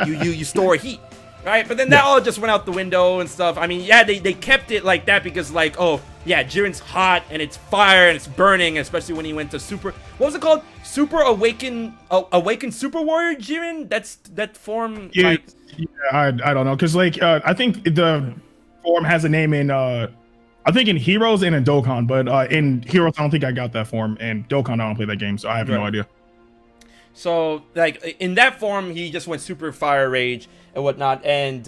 you store heat, right? But then that all just went out the window and stuff. I mean, yeah, they kept it like that because, like, oh yeah, Jiren's hot and it's fire and it's burning, especially when he went to Super. What was it called? Super Awakened Super Warrior Jiren. That form. Yeah, like, I don't know, because like I think the form has a name in I think in Heroes and in Dokkan, but in Heroes, I don't think I got that form, and Dokkan, I don't play that game, so I have no idea. So, like, in that form, he just went super fire rage and whatnot, and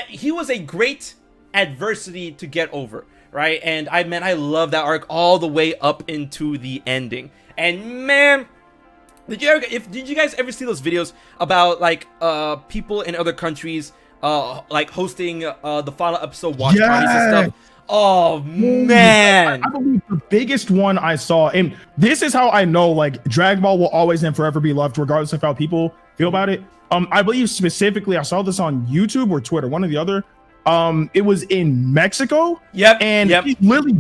he was a great adversity to get over, right? And I love that arc all the way up into the ending. And man, did you guys ever see those videos about like people in other countries like hosting the final episode watch parties and stuff? Oh man, I believe the biggest one I saw, and this is how I know like Dragon Ball will always and forever be loved regardless of how people feel about it. I believe specifically I saw this on YouTube or Twitter, one or the other. It was in Mexico. And it literally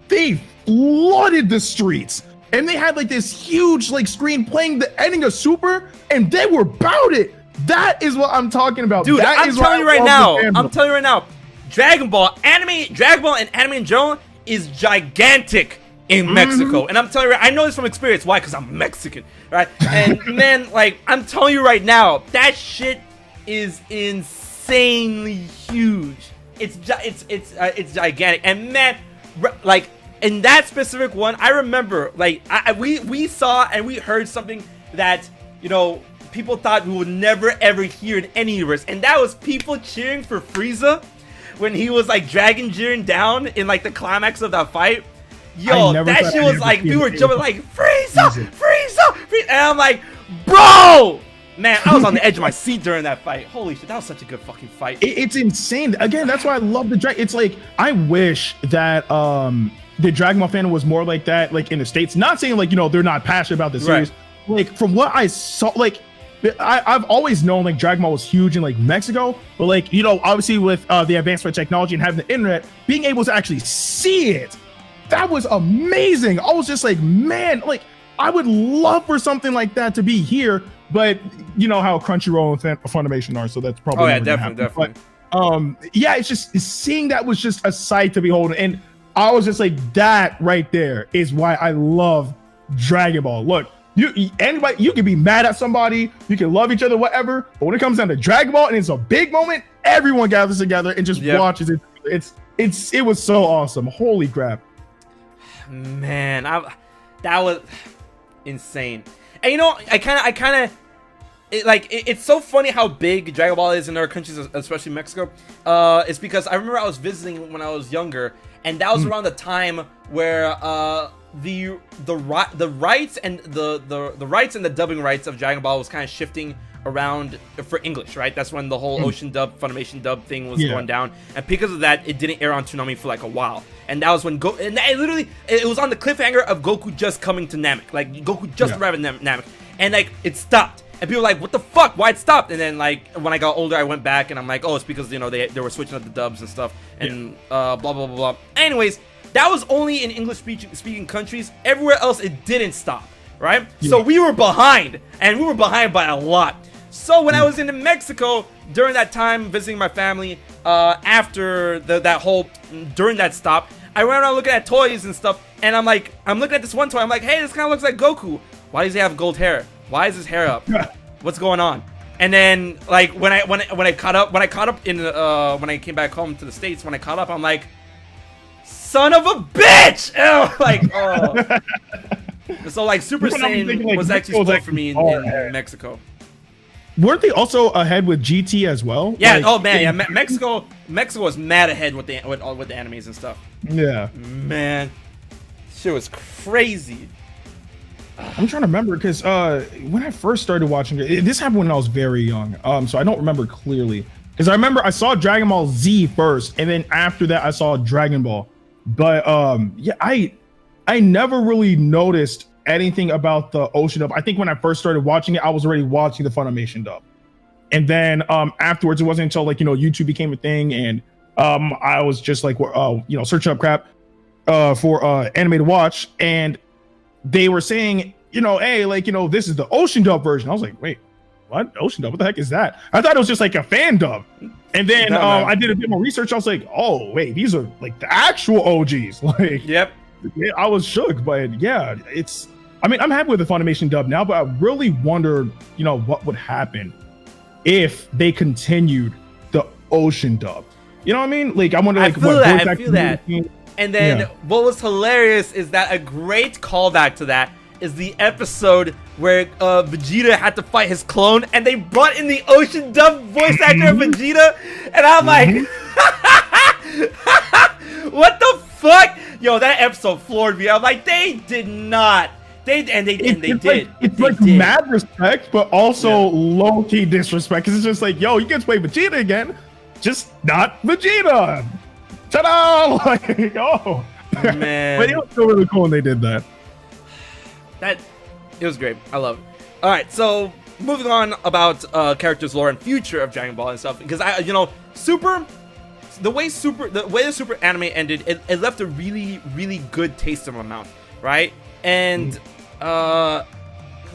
they flooded the streets, and they had like this huge like screen playing the ending of Super, and they were about it. That is what I'm talking about, dude. I'm telling you right now. Dragon Ball and anime in general is gigantic in Mexico, and I'm telling you, I know this from experience. Why? Because I'm Mexican, right? And man, like, I'm telling you right now, that shit is insanely huge. It's gigantic, and man, like in that specific one, I remember like we saw and we heard something that, you know, people thought we would never ever hear in any universe, and that was people cheering for Frieza when he was like dragging Jiren down in like the climax of that fight. Yo, that shit was like, we were jumping like, Frieza, and I'm like, bro, man, I was on the edge of my seat during that fight. Holy shit, that was such a good fucking fight. It's insane. Again, that's why I love the Dragon. It's like, I wish that the Dragon Ball fandom was more like that, like in the States. Not saying like, you know, they're not passionate about the series. Like from what I saw, like I've always known like Dragon Ball was huge in like Mexico, but like, you know, obviously with the advancement of technology and having the internet, being able to actually see it, that was amazing. I was just like, man, like I would love for something like that to be here, but you know how Crunchyroll and Funimation are, so that's probably definitely. But, yeah, it's just seeing that was just a sight to behold, and I was just like, that right there is why I love Dragon Ball. Look, anybody, you can be mad at somebody, you can love each other, whatever, but when it comes down to Dragon Ball and it's a big moment, everyone gathers together and just watches it. It was so awesome. Holy crap. Man, That was insane. And you know, it's so funny how big Dragon Ball is in other countries, especially Mexico. It's because I remember I was visiting when I was younger, and that was around the time where the rights and the rights and the dubbing rights of Dragon Ball was kind of shifting around for English, right? That's when the whole Ocean dub, Funimation dub thing was going down, and because of that, it didn't air on Toonami for like a while. And that was when it was on the cliffhanger of Goku just coming to Namek, like Goku just arrived at Namek, and like it stopped. And people were like, what the fuck? Why it stopped? And then like when I got older, I went back and I'm like, oh, it's because you know they were switching up the dubs and stuff and blah blah blah blah. Anyways, that was only in English speaking countries. Everywhere else, it didn't stop, right? Yeah. So we were behind, and we were behind by a lot. So when I was in Mexico during that time visiting my family, after during that stop, I went around looking at toys and stuff, and I'm looking at this one toy. I'm like, hey, this kind of looks like Goku. Why does he have gold hair? Why is his hair up? What's going on? And then like when I caught up in when I came back home to the States, when I caught up, I'm like, son of a bitch! So like Super Saiyan was actually spoiled for me in Mexico. Weren't they also ahead with GT as well? Yeah. Like, oh man, yeah. Mexico was mad ahead with the animes and stuff. Yeah. Man, shit was crazy. I'm trying to remember because when I first started watching it, this happened when I was very young. So I don't remember clearly because I remember I saw Dragon Ball Z first, and then after that I saw Dragon Ball. But yeah, I never really noticed anything about the Ocean dub. I think when I first started watching it, I was already watching the Funimation dub, and then afterwards, it wasn't until like YouTube became a thing, and I was just like searching up crap for anime to watch, and they were saying hey, like this is the Ocean dub version. I was like, wait, what? Ocean dub? What the heck is that? I thought it was just like a fan dub, and then I did a bit more research. I was like, oh wait, these are like the actual OGs. Like, yep. Yeah, I was shook, but yeah, I'm happy with the Funimation dub now, but I really wondered, what would happen if they continued the Ocean dub. You know what I mean? Like, I wonder, like, I feel that. And then what was hilarious is that a great callback to that is the episode where Vegeta had to fight his clone, and they brought in the Ocean dub voice actor of Vegeta, and I'm like, what the fuck? Yo, that episode floored me. I'm like, they did not. They did. It's like mad respect, but also low-key disrespect. Because it's just like, yo, you get to play Vegeta again, just not Vegeta. Ta-da! Like, oh. Man. But it was so really cool when they did that. It was great. I love it. All right, so moving on about characters, lore, and future of Dragon Ball and stuff. Because the way the Super anime ended, it left a really, really good taste in my mouth, right? And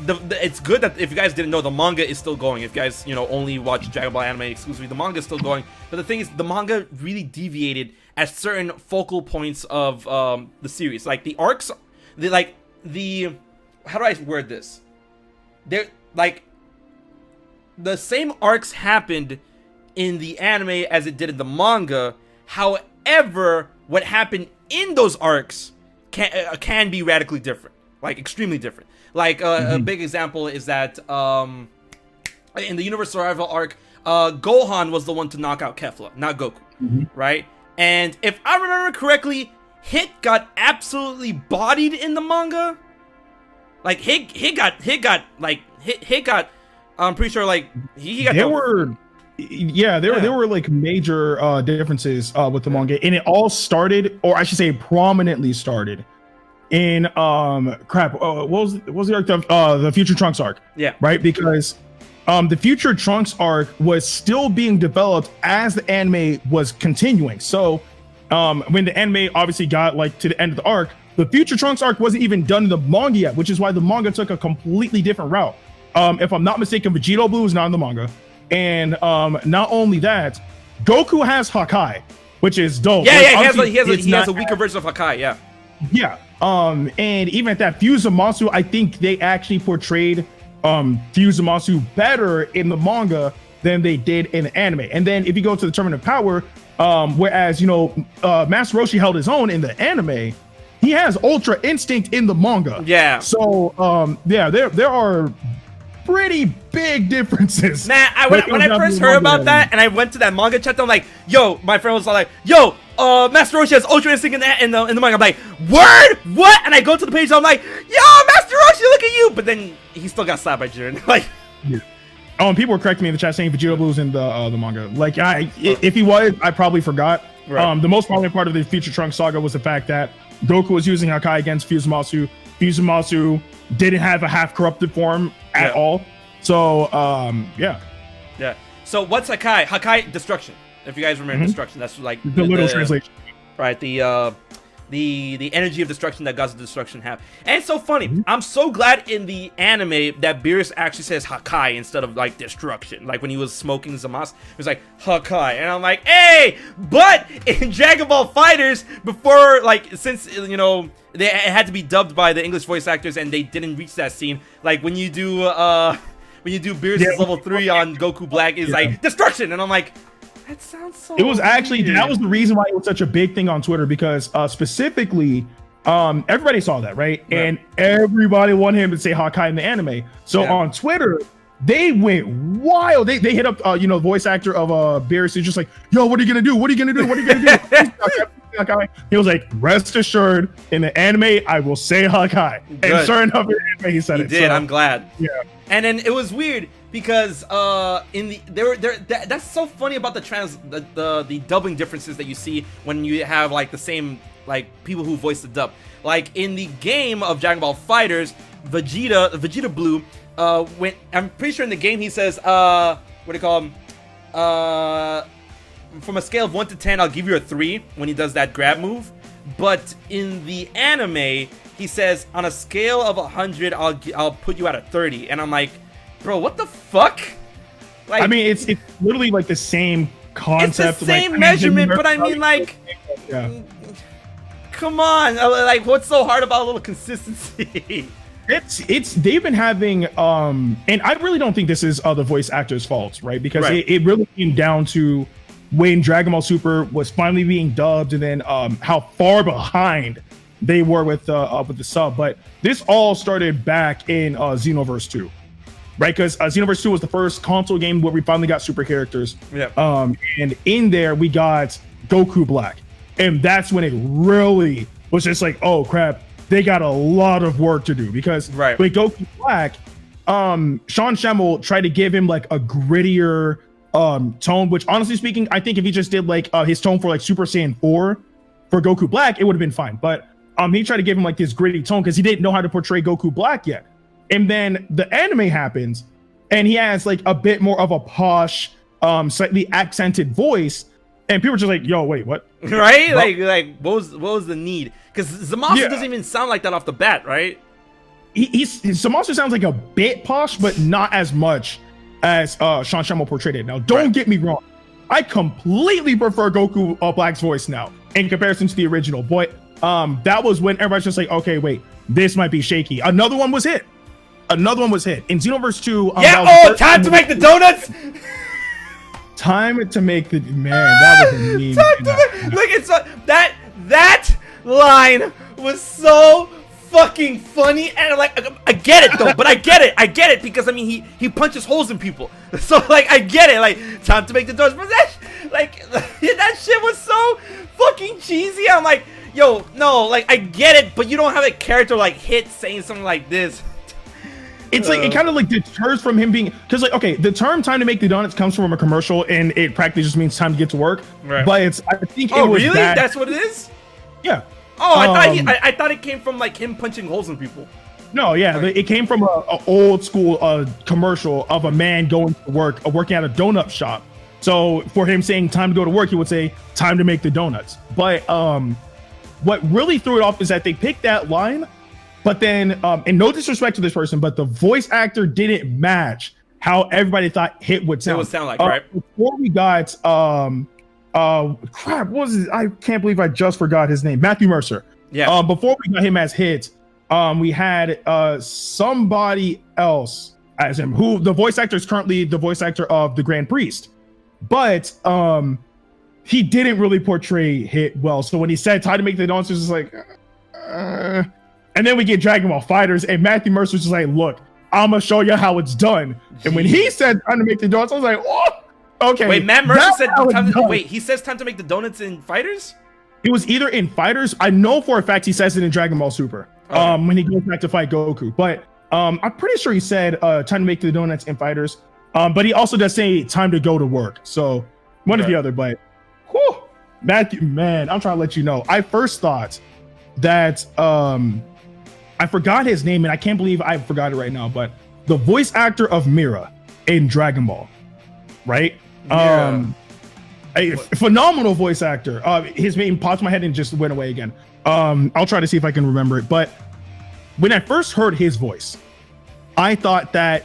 it's good that if you guys didn't know, the manga is still going. If you guys only watch Dragon Ball anime exclusively, the manga is still going. But the thing is, the manga really deviated at certain focal points of the series, like the arcs. How do I word this? They're like the same arcs happened in the anime as it did in the manga. However, what happened in those arcs can be radically different, like extremely different. Like a big example is that in the Universe Survival arc, Gohan was the one to knock out Kefla, not Goku, right? And if I remember correctly, Hit got absolutely bodied in the manga. Like Hit got. I'm pretty sure like he got. There were like major differences with the manga, and it all started, or I should say, prominently started in what was the arc of the Future Trunks arc? Yeah, right, because the Future Trunks arc was still being developed as the anime was continuing. So when the anime obviously got like to the end of the arc, the Future Trunks arc wasn't even done in the manga yet, which is why the manga took a completely different route. If I'm not mistaken, Vegito Blue is not in the manga. And not only that, Goku has Hakai, which is dope. Yeah, he has a weaker version of Hakai, yeah. Yeah. And even at that, Fuse-Zamasu, I think they actually portrayed Fuse-Zamasu better in the manga than they did in the anime. And then if you go to the Tournament of Power, whereas Master Roshi held his own in the anime, he has Ultra Instinct in the manga. Yeah. So yeah, there are pretty big differences. Man, when I first heard about that, and I went to that manga chat, I'm like, yo, my friend was like, yo, Master Roshi has Ultra Instinct in the manga. I'm like, word? What? And I go to the page, I'm like, yo, Master Roshi, look at you. But then he still got slapped by Jiren. Like, yeah. Oh, and people were correcting me in the chat saying Vegito Blue's in the manga. Like, if he was, I probably forgot. Right. The most prominent part of the Future Trunks saga was the fact that Goku was using Hakai against Fusamasu. Fusamasu didn't have a half-corrupted form at all. So, yeah. Yeah. So what's Hakai? Hakai, destruction. If you guys remember destruction, that's like the literal translation. Right. The energy of destruction that gods of destruction have. And it's so funny. I'm so glad in the anime that Beerus actually says Hakai instead of like destruction. Like when he was smoking Zamasu, it was like Hakai. And I'm like, hey! But in Dragon Ball Fighters, before, like, since, you know, it had to be dubbed by the English voice actors and they didn't reach that scene, like when you do Beerus' level 3 on Goku Black, is like destruction. And I'm like, that sounds so It was actually weird. That was the reason why it was such a big thing on Twitter, because specifically everybody saw that, right? And everybody wanted him to say Hakai in the anime. So on Twitter, they went wild. They hit up voice actor of Beerus. He's just like, yo, what are you gonna do? What are you gonna do? What are you gonna do? He was like, rest assured, in the anime, I will say Hakai. And sure enough, in the anime, he said it. He did. So, I'm glad. Yeah. And then it was weird because that's so funny about the dubbing differences that you see when you have like the same like people who voice the dub. Like in the game of Dragon Ball Fighters, Vegeta Blue, I'm pretty sure in the game he says what do you call him? From a scale of 1 to 10, I'll give you a 3 when he does that grab move. But in the anime, he says on a scale of 100, I'll put you at a 30, and I'm like, bro, what the fuck? Like, I mean, it's literally like the same concept. It's the same measurement, but I mean, like, come on, like, what's so hard about a little consistency? They've been having and I really don't think this is the voice actors' fault, right? Because it really came down to when Dragon Ball Super was finally being dubbed, and then how far behind they were with the sub. But this all started back in Xenoverse 2, right? Because Xenoverse 2 was the first console game where we finally got super characters. Yeah. And in there we got Goku Black, and that's when it really was just like, oh crap, they got a lot of work to do. Because with Goku Black, Sean Schemmel tried to give him like a grittier tone, which honestly speaking, I think if he just did like his tone for like Super Saiyan 4 for Goku Black, it would have been fine. But he tried to give him like this gritty tone because he didn't know how to portray Goku Black yet. And then the anime happens, and he has like a bit more of a posh, slightly accented voice, and people are just like, "Yo, wait, what?" Right? Like, what was the need? Because Zamasu doesn't even sound like that off the bat, right? Zamasu sounds like a bit posh, but not as much as Sean Schemmel portrayed it. Now, don't get me wrong, I completely prefer Goku Black's voice now in comparison to the original. But that was when everybody's just like, okay, wait, this might be shaky. Another one was hit. In Xenoverse 2. Time to make the donuts. Time to make the that was a meme. Look, it's that line was so fucking funny, and like I get it though, but I get it because I mean he punches holes in people, so like I get it, like time to make the doors, but that that shit was so fucking cheesy. I'm like, yo, no, like I get it, but you don't have a character like Hit saying something like this. It's like it kind of like deters from him being, because like, okay, the term "time to make the donuts" comes from a commercial, and it practically just means time to get to work. Right. But I think it was really that's what it is. Yeah. Oh, I thought it came from like him punching holes in people. No, yeah, it came from a old school commercial of a man going to work, working at a donut shop. So for him saying time to go to work, he would say time to make the donuts. But what really threw it off is that they picked that line, but then, and no disrespect to this person, but the voice actor didn't match how everybody thought Hit would sound. It would sound like, right? Before we got crap, what was it? I can't believe I just forgot his name. Matthew Mercer. Yeah. Before we got him as Hit, we had somebody else as him, who the voice actor is currently the voice actor of the Grand Priest, but he didn't really portray Hit well. So when he said time to make the donuts, it's like And then we get Dragon Ball Fighters, and Matthew Mercer's just like, look, I'm gonna show you how it's done. And when he said time to make the donuts, I was like, oh, okay. Wait, Matt Mercer said wait, he says time to make the donuts in Fighters? It was either in Fighters. I know for a fact he says it in Dragon Ball Super. Okay. When he goes back to fight Goku. But I'm pretty sure he said time to make the donuts in Fighters. But he also does say time to go to work. So one or the other. But whew, Matthew, man, I'm trying to let you know. I first thought that I forgot his name, and I can't believe I forgot it right now, but the voice actor of Mira in Dragon Ball, right? Yeah. A phenomenal voice actor. His name popped in my head and just went away again. I'll try to see if I can remember it. But when I first heard his voice, I thought that,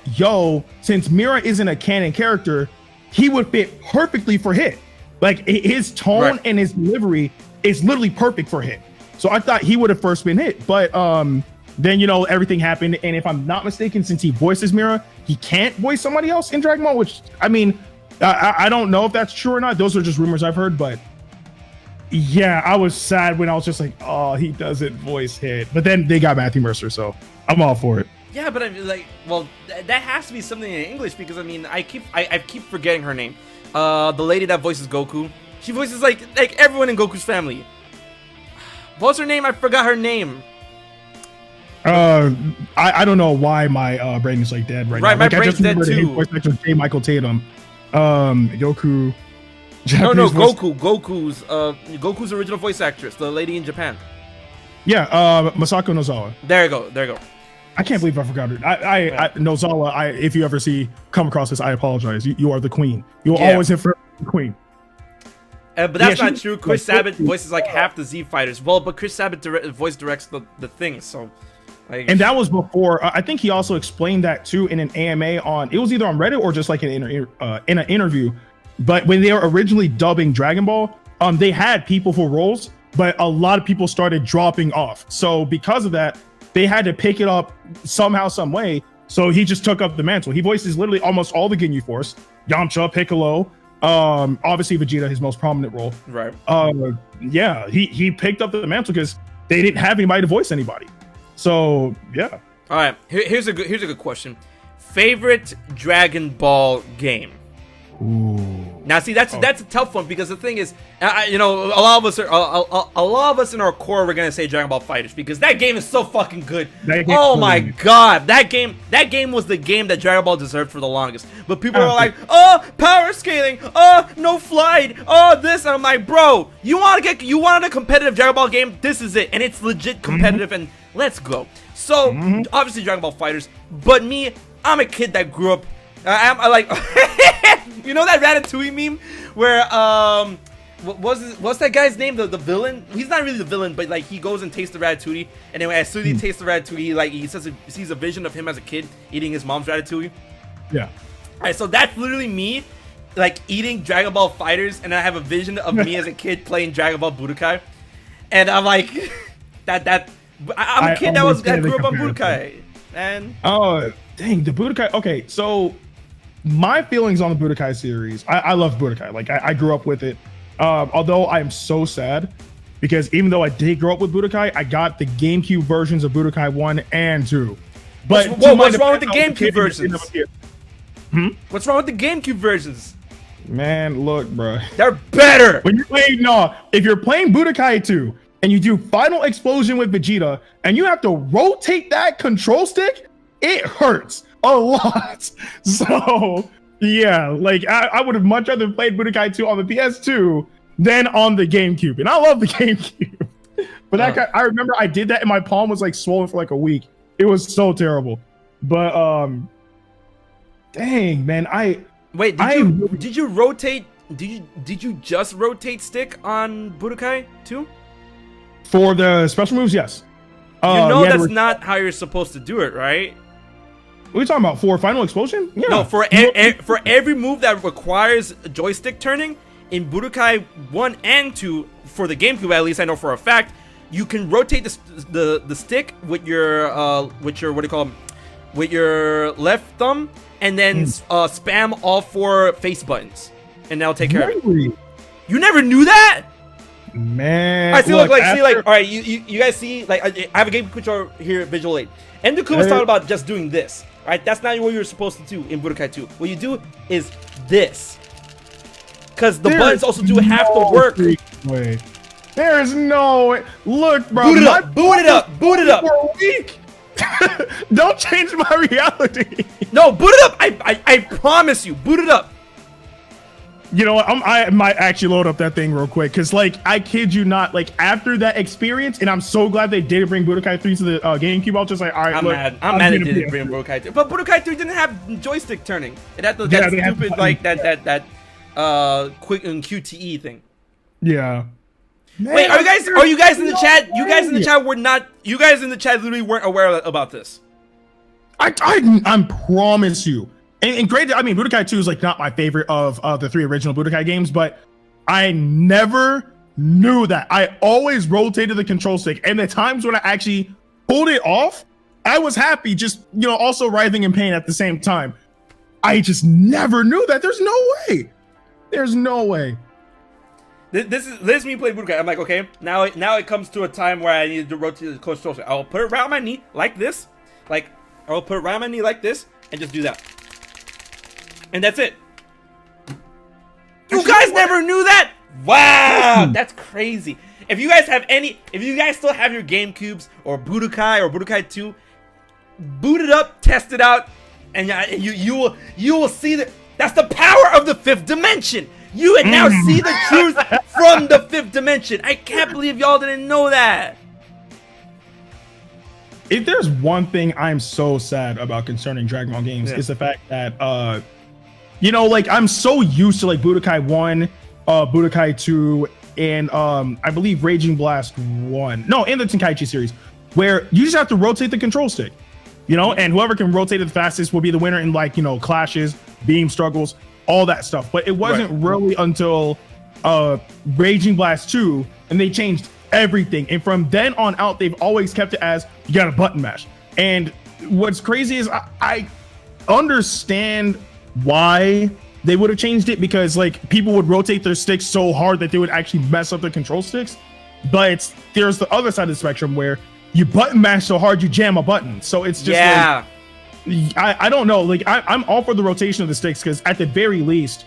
since Mira isn't a canon character, he would fit perfectly for Hit. Like, his tone and his delivery is literally perfect for Hit. So I thought he would have first been Hit. But then, everything happened. And if I'm not mistaken, since he voices Mira, he can't voice somebody else in Dragon Ball, which, I mean, I don't know if that's true or not. Those are just rumors I've heard. But yeah, I was sad when I was just like, oh, he doesn't voice Hit. But then they got Matthew Mercer, so I'm all for it. Yeah, but I mean, like, well, that has to be something in English, because I mean, I keep forgetting her name. The lady that voices Goku, she voices like everyone in Goku's family. What's her name? I forgot her name. I don't know why my brain is like dead right now. My brain's dead too. Voice actor J. Michael Tatum. Goku. Japanese Goku's original voice actress, the lady in Japan. Yeah, Masako Nozawa. There you go. I can't believe I forgot her. Nozawa, if you ever come across this, I apologize. You are the queen. You'll always have forever the queen. But that's not true. Chris Sabat voices like half the Z fighters. Well, but Chris Sabat voice directs the thing, so. Like, and that was before. I think he also explained that too in an AMA it was either on Reddit or just like in an interview. But when they were originally dubbing Dragon Ball, they had people for roles, but a lot of people started dropping off. So because of that, they had to pick it up somehow, some way. So he just took up the mantle. He voices literally almost all the Ginyu Force, Yamcha, Piccolo, obviously Vegeta, his most prominent role. Right. Yeah, he picked up the mantle because they didn't have anybody to voice anybody. So yeah. All right. Here's a good question. Favorite Dragon Ball game? Ooh. Now, see, that's a tough one, because the thing is, a lot of us in our core, we're gonna say Dragon Ball Fighters, because that game is so fucking good. Oh my god, that game was the game that Dragon Ball deserved for the longest. But people are like, oh, power scaling, oh, no flight, oh, this, and I'm like, bro, you want a competitive Dragon Ball game? This is it, and it's legit competitive, and let's go. So obviously Dragon Ball Fighters, but me, I'm a kid that grew up. I like, you know that Ratatouille meme where what's that guy's name? The villain? He's not really the villain, but like he goes and tastes the ratatouille, and then as soon as he tastes the ratatouille, like he sees a vision of him as a kid eating his mom's ratatouille. Yeah. Alright, so that's literally me, like eating Dragon Ball Fighters, and I have a vision of me as a kid playing Dragon Ball Budokai, and I'm like, I'm a kid that grew up on Budokai, and oh dang, the Budokai. Okay, so my feelings on the Budokai series, I love Budokai. Like I grew up with it. Although I'm so sad because even though I did grow up with Budokai, I got the GameCube versions of Budokai 1 and 2. But what's wrong with the GameCube versions? What's wrong with the GameCube versions? Man, look, bro. They're better. When you're playing, if you're playing Budokai 2 and you do Final Explosion with Vegeta and you have to rotate that control stick, it hurts a lot. So yeah, like I would have much rather played Budokai 2 on the PS2 than on the GameCube, and I love the GameCube. But I remember I did that, and my palm was like swollen for like a week. It was so terrible. But dang man, did you rotate? Did you just rotate stick on Budokai 2? For the special moves, yes. That's not how you're supposed to do it, right? What are you talking about? For Final Explosion? Yeah. No, for every move that requires joystick turning in Budokai 1 and 2, for the GameCube at least, I know for a fact, you can rotate the stick with your with your left thumb, and then spam all 4 face buttons, and that'll take care of it. You never knew that? Man, I see. Look, like, see, like, all right, you guys see, like, I have a game controller here at Visual 8. And Ndukauba was talking about just doing this. All right, that's not what you're supposed to do in Budokai 2. What you do is this, because the buttons also do half the work. Wait, there is no way. Look, bro, boot it up, boot it up, boot it up. For a week. Don't change my reality. No, boot it up. I promise you, boot it up. You know what? I might actually load up that thing real quick, because, like, I kid you not, like, after that experience, and I'm so glad they didn't bring Budokai 3 to the GameCube. I was just like, all right, I'm mad they didn't bring Budokai 3, but Budokai 3 didn't have joystick turning. It had that stupid, like, that quick and QTE thing. Yeah. Man, wait, are you guys in the chat? You guys in the chat were not. You guys in the chat literally weren't aware about this. I promise you. And great, I mean, Budokai 2 is, like, not my favorite of the 3 original Budokai games, but I never knew that. I always rotated the control stick, and the times when I actually pulled it off, I was happy, just, you know, also writhing in pain at the same time. I just never knew that. There's no way. There's no way. This is me playing Budokai. I'm like, okay, now it comes to a time where I need to rotate the control stick. I'll put it around my knee like this, like I'll put it around my knee like this, and just do that. And that's it. You guys never knew that? Wow, that's crazy. If you guys still have your GameCubes or Budokai 2, boot it up, test it out, and you will see that that's the power of the 5th dimension. You would now see the truth from the 5th dimension. I can't believe y'all didn't know that. If there's one thing I'm so sad about concerning Dragon Ball games, is the fact that you know, like, I'm so used to, like, Budokai 1, Budokai 2, and I believe Raging Blast 1. No, in the Tenkaichi series, where you just have to rotate the control stick, you know, and whoever can rotate it the fastest will be the winner in, like, you know, clashes, beam struggles, all that stuff. But it wasn't really until Raging Blast 2, and they changed everything. And from then on out, they've always kept it as you got a button mash. And what's crazy is I understand why they would have changed it, because, like, people would rotate their sticks so hard that they would actually mess up their control sticks. But there's the other side of the spectrum where you button mash so hard you jam a button. So it's just like, I don't know, like, I'm all for the rotation of the sticks, because at the very least,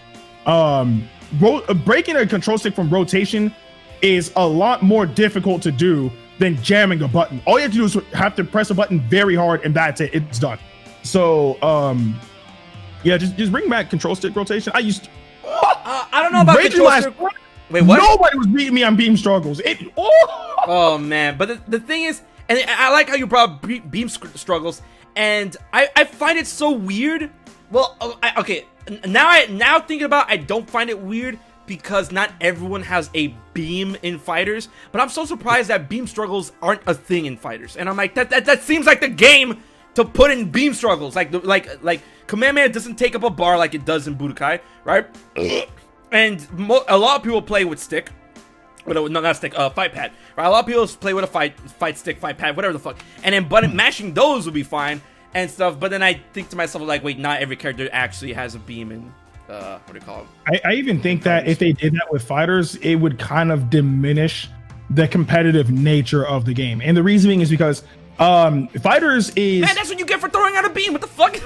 breaking a control stick from rotation is a lot more difficult to do than jamming a button. All you have to do is have to press a button very hard, and that's it. It's done. So yeah, just bring back control stick rotation. I used to, I don't know about control stick. Wait, what? Nobody was beating me on beam struggles. Oh man, but the thing is, and I like how you brought up beam struggles, and I find it so weird. Well, okay, now thinking about it, I don't find it weird, because not everyone has a beam in fighters. But I'm so surprised that beam struggles aren't a thing in fighters, and I'm like, that seems like the game to put in beam struggles, like Kamehameha doesn't take up a bar like it does in Budokai, right? And a lot of people play with stick, no, not stick, fight pad, right? A lot of people play with a fight stick, fight pad, whatever the fuck, and then button mashing those would be fine and stuff. But then I think to myself, like, wait, not every character actually has a beam in what do you call it? I even think that if they did that with fighters, it would kind of diminish the competitive nature of the game. And the reason being is because fighters is, man, that's what you get for throwing out a beam. What the fuck?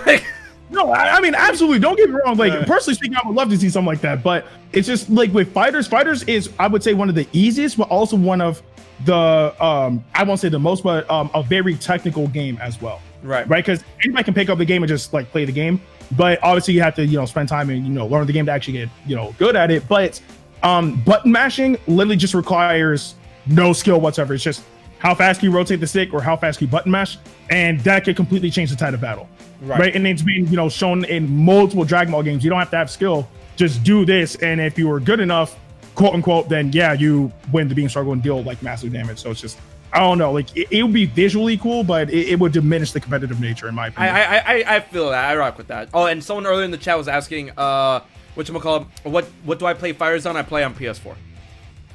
No, I mean, absolutely. Don't get me wrong. Like, personally speaking, I would love to see something like that. But it's just like with fighters is, I would say, one of the easiest, but also one of the, I won't say the most, but a very technical game as well. Right. Because anybody can pick up the game and just, like, play the game. But obviously you have to, you know, spend time and, you know, learn the game to actually get, you know, good at it. But button mashing literally just requires no skill whatsoever. It's just how fast can you rotate the stick or how fast can you button mash. And that could completely change the tide of battle. Right. And it's been, you know, shown in multiple Dragon Ball games. You don't have to have skill. Just do this. And if you were good enough, quote unquote, then yeah, you win the beam struggle and deal, like, massive damage. So it's just, I don't know, like, it would be visually cool, but it would diminish the competitive nature, in my opinion. I feel that. I rock with that. Oh, and someone earlier in the chat was asking, whatchamacallit, what do I play fighters on? I play on PS4.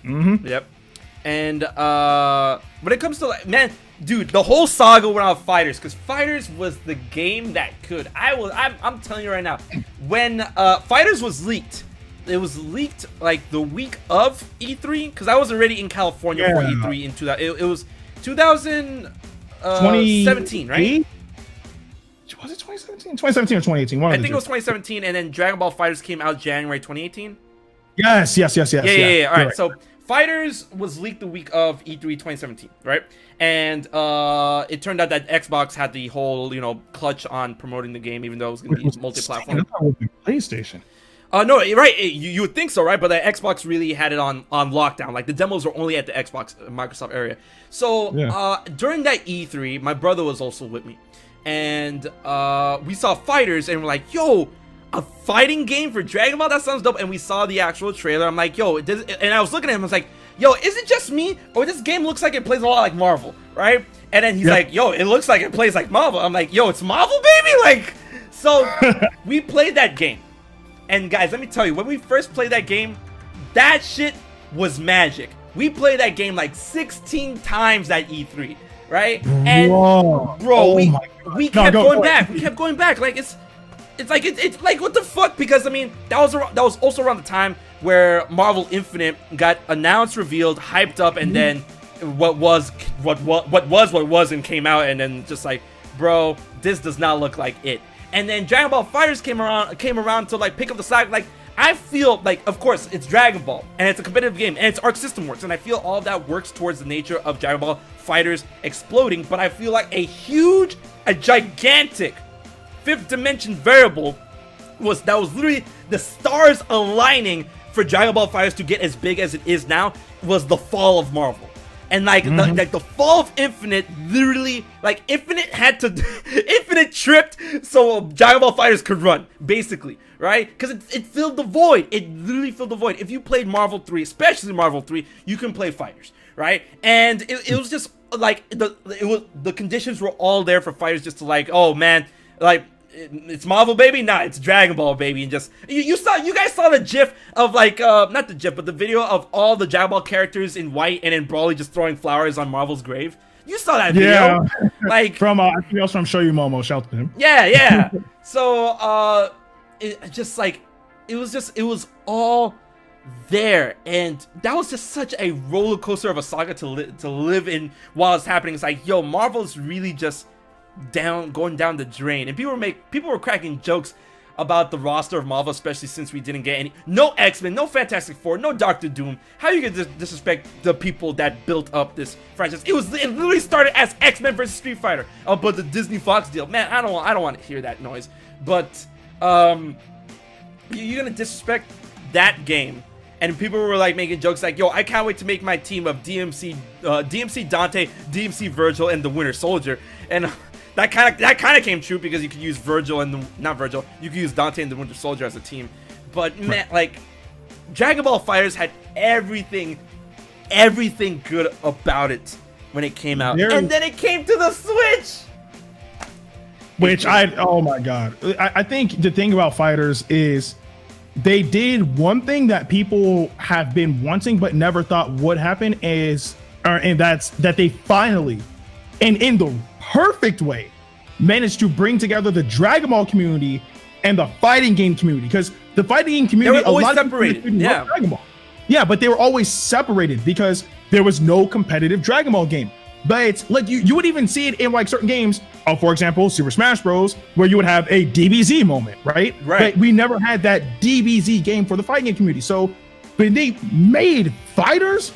Mm-hmm. Yep. And when it comes to, like, man, dude, the whole saga went on fighters, because fighters was the game that could. I'm telling you right now, when fighters was leaked, it was leaked like the week of E3 because I was already in California for E3 in 2000. It was 2017, right? Was it 2017? 2017 or 2018? I think it was 2017, and then Dragon Ball FighterZ came out January 2018. Yes. Yeah. All right, so FighterZ was leaked the week of E3 2017, right? And it turned out that Xbox had the whole, clutch on promoting the game, even though it was going to be multi-platform. I thought it was PlayStation. No, right. You would think so, right? But the Xbox really had it on lockdown. Like the demos were only at the Xbox Microsoft area. So during that E3, my brother was also with me, and we saw FighterZ, and we're like, "Yo, a fighting game for Dragon Ball? That sounds dope." And we saw the actual trailer. I'm like, "Yo," and I was looking at him. I was like, "Yo, is it just me, or this game looks like it plays a lot like Marvel, right?" And then he's like, "Yo, it looks like it plays like Marvel." I'm like, "Yo, it's Marvel, baby!" Like, so we played that game. And guys, let me tell you, when we first played that game, that shit was magic. We played that game like 16 times at E3, right? And we kept going back. We kept going back. Like it's like what the fuck? Because I mean, that was also around the time where Marvel Infinite got announced, revealed, hyped up, and then what was and came out, and then just like, bro, this does not look like it. And then Dragon Ball FighterZ came around to like pick up the slack. Like I feel like, of course, it's Dragon Ball and it's a competitive game and its arc system works, and I feel all of that works towards the nature of Dragon Ball FighterZ exploding. But I feel like a gigantic fifth dimension variable was literally the stars aligning for Dragon Ball FighterZ to get as big as it is now was the fall of Marvel. And like the fall of Infinite, literally, like Infinite tripped so Dragon Ball FighterZ could run, basically, right? Because it filled the void. It literally filled the void. If you played Marvel 3, especially Marvel 3, you can play FighterZ, right? And it was just like the conditions were all there for FighterZ just to like, oh man, like, it's Marvel, baby. Nah, it's Dragon Ball, baby. And just you guys saw the GIF of like not the GIF, but the video of all the Dragon Ball characters in white and then Broly just throwing flowers on Marvel's grave. You saw that video, like from I think else from Show You Momo. Shout out to him. Yeah. So it was all there, and that was just such a roller coaster of a saga to live in while it's happening. It's like, yo, Marvel's really just going down the drain, and people were cracking jokes about the roster of Marvel, especially since we didn't get no X-Men, no Fantastic Four, no Doctor Doom. How you gonna disrespect the people that built up this franchise? It literally started as X-Men versus Street Fighter, but the Disney Fox deal, man, I don't want to hear that noise. But you're gonna disrespect that game, and people were like making jokes like, yo, I can't wait to make my team of DMC Dante, DMC Virgil, and the Winter Soldier. And that kind of came true, because you could use you could use Dante and the Winter Soldier as a team. But man, like, Dragon Ball FighterZ had everything good about it when it came out, and then it came to the Switch. Oh my god, I think the thing about FighterZ is they did one thing that people have been wanting but never thought would happen, and that's that they finally, and in the perfect way, managed to bring together the Dragon Ball community and the fighting game community. Because the fighting game community, they were always separated. Dragon Ball. Yeah, but they were always separated because there was no competitive Dragon Ball game. But like you would even see it in like certain games, for example, Super Smash Bros, where you would have a DBZ moment, right? But we never had that DBZ game for the fighting game community. So when they made FighterZ,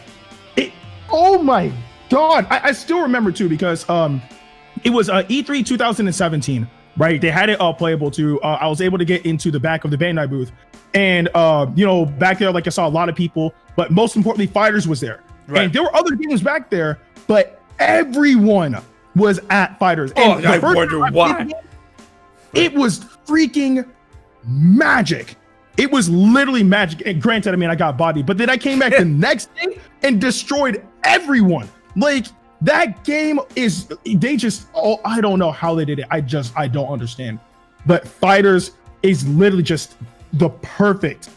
oh my god, I still remember too, because it was E3 2017, right? They had it playable too. I was able to get into the back of the Bandai booth, and back there, like, I saw a lot of people, but most importantly, FighterZ was there, and there were other games back there, but everyone was at FighterZ. And I wonder why. It was freaking magic. It was literally magic. And granted, I mean, I got bodied, but then I came back the next day and destroyed everyone. Like, that game is, I don't know how they did it. I don't understand. But FighterZ is literally just the perfect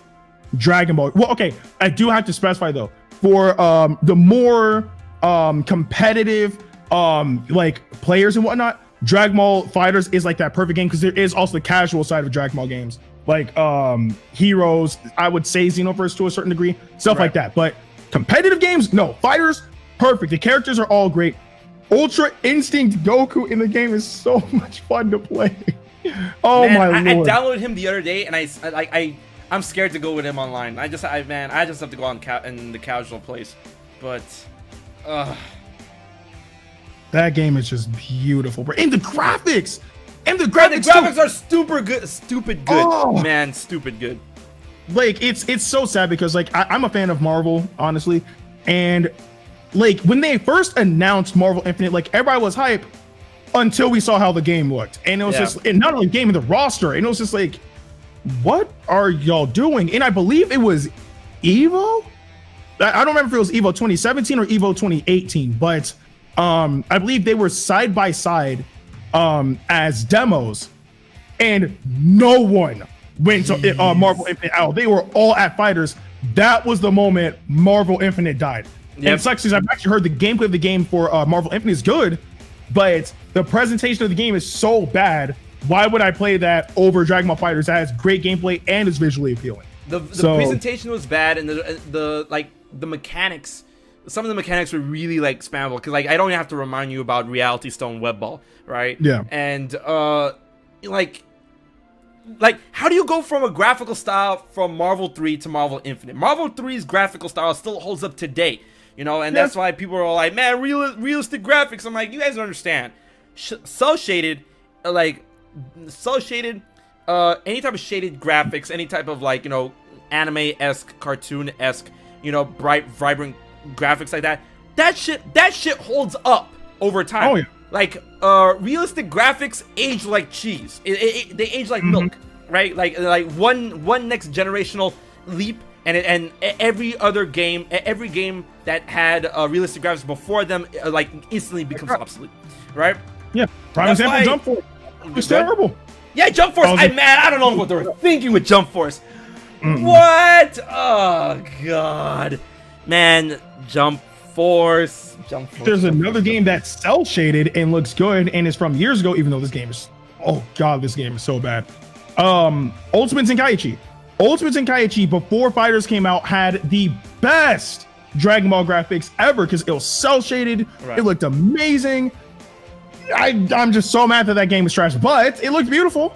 Dragon Ball. Well, okay, I do have to specify though, for the more competitive like players and whatnot, Dragon Ball FighterZ is like that perfect game, because there is also the casual side of Dragon Ball games like heroes. I would say Xenoverse to a certain degree, stuff like that. But competitive games, no. Fighters, perfect. The characters are all great. Ultra Instinct Goku in the game is so much fun to play. Oh man, my lord! I downloaded him the other day, and I'm scared to go with him online. I just have to go on in the casual place. But that game is just beautiful, bro. And the graphics, are stupid good, man, stupid good. Like it's so sad because like I'm a fan of Marvel, honestly, and like when they first announced Marvel Infinite, like everybody was hype until we saw how the game looked, and it was just, and not only the game, the roster, and it was just like, what are y'all doing? And I believe it was Evo. I don't remember if it was Evo 2017 or Evo 2018, but I believe they were side by side as demos, and no one went to Marvel Infinite out. They were all at Fighters. That was the moment Marvel Infinite died. Yep. And it sucks because I've actually heard the gameplay of the game for Marvel Infinite is good, but the presentation of the game is so bad. Why would I play that over Dragon Ball FighterZ that has great gameplay and is visually appealing? The presentation was bad, and the mechanics, some of the mechanics were really like spammable, because like I don't have to remind you about Reality Stone Web Ball, right? Yeah. And like how do you go from a graphical style from Marvel 3 to Marvel Infinite? Marvel 3's graphical style still holds up today, you know, and that's why people are all like, man, realistic graphics. I'm like, you guys don't understand. Cell shaded, any type of shaded graphics, any type of like, you know, anime-esque, cartoon-esque, you know, bright, vibrant graphics like that. That shit holds up over time. Oh yeah. Like realistic graphics age like cheese. They age like milk, right? Like one next generational leap, and every other game, every game that had realistic graphics before them, like instantly becomes obsolete, right? Yeah. Prime example, Jump Force. It was terrible. Yeah, Jump Force. I don't know what they were thinking with Jump Force. What? Oh god, man, Jump Force. There's another game that's cell shaded and looks good and is from years ago, even though this game is, oh god, this game is so bad. Ultimate Tenkaichi. Ultimate Tenkaichi before Fighters came out had the best Dragon Ball graphics ever because it was cell shaded. Right. It looked amazing. I'm just so mad that game was trash, but it looked beautiful.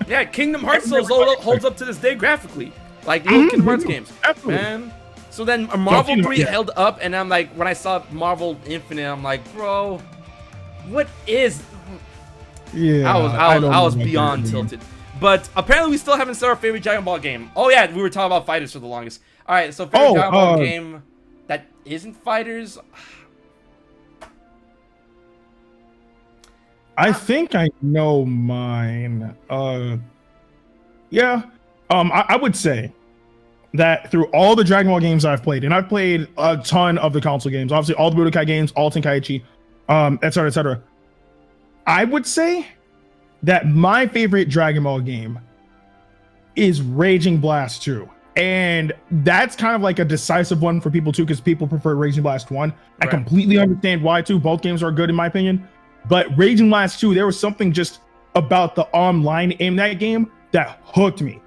Yeah, Kingdom Hearts holds up to this day graphically, like the old Kingdom Hearts games. Absolutely. Man. So then Marvel 3 held up, and I'm like, when I saw Marvel Infinite, I'm like, bro, what is? Yeah, I was beyond tilted. But apparently, we still haven't said our favorite Dragon Ball game. Oh yeah, we were talking about Fighters for the longest. All right, so favorite Dragon Ball game that isn't Fighters. I think I know mine. I would say that through all the Dragon Ball games I've played, and I've played a ton of the console games, obviously all the Budokai games, all Tenkaichi, etc., etc. I would say that my favorite Dragon Ball game is Raging Blast 2. And that's kind of like a decisive one for people too, because people prefer Raging Blast 1. Right. I completely understand why too. Both games are good in my opinion. But Raging Blast 2, there was something just about the online in that game that hooked me.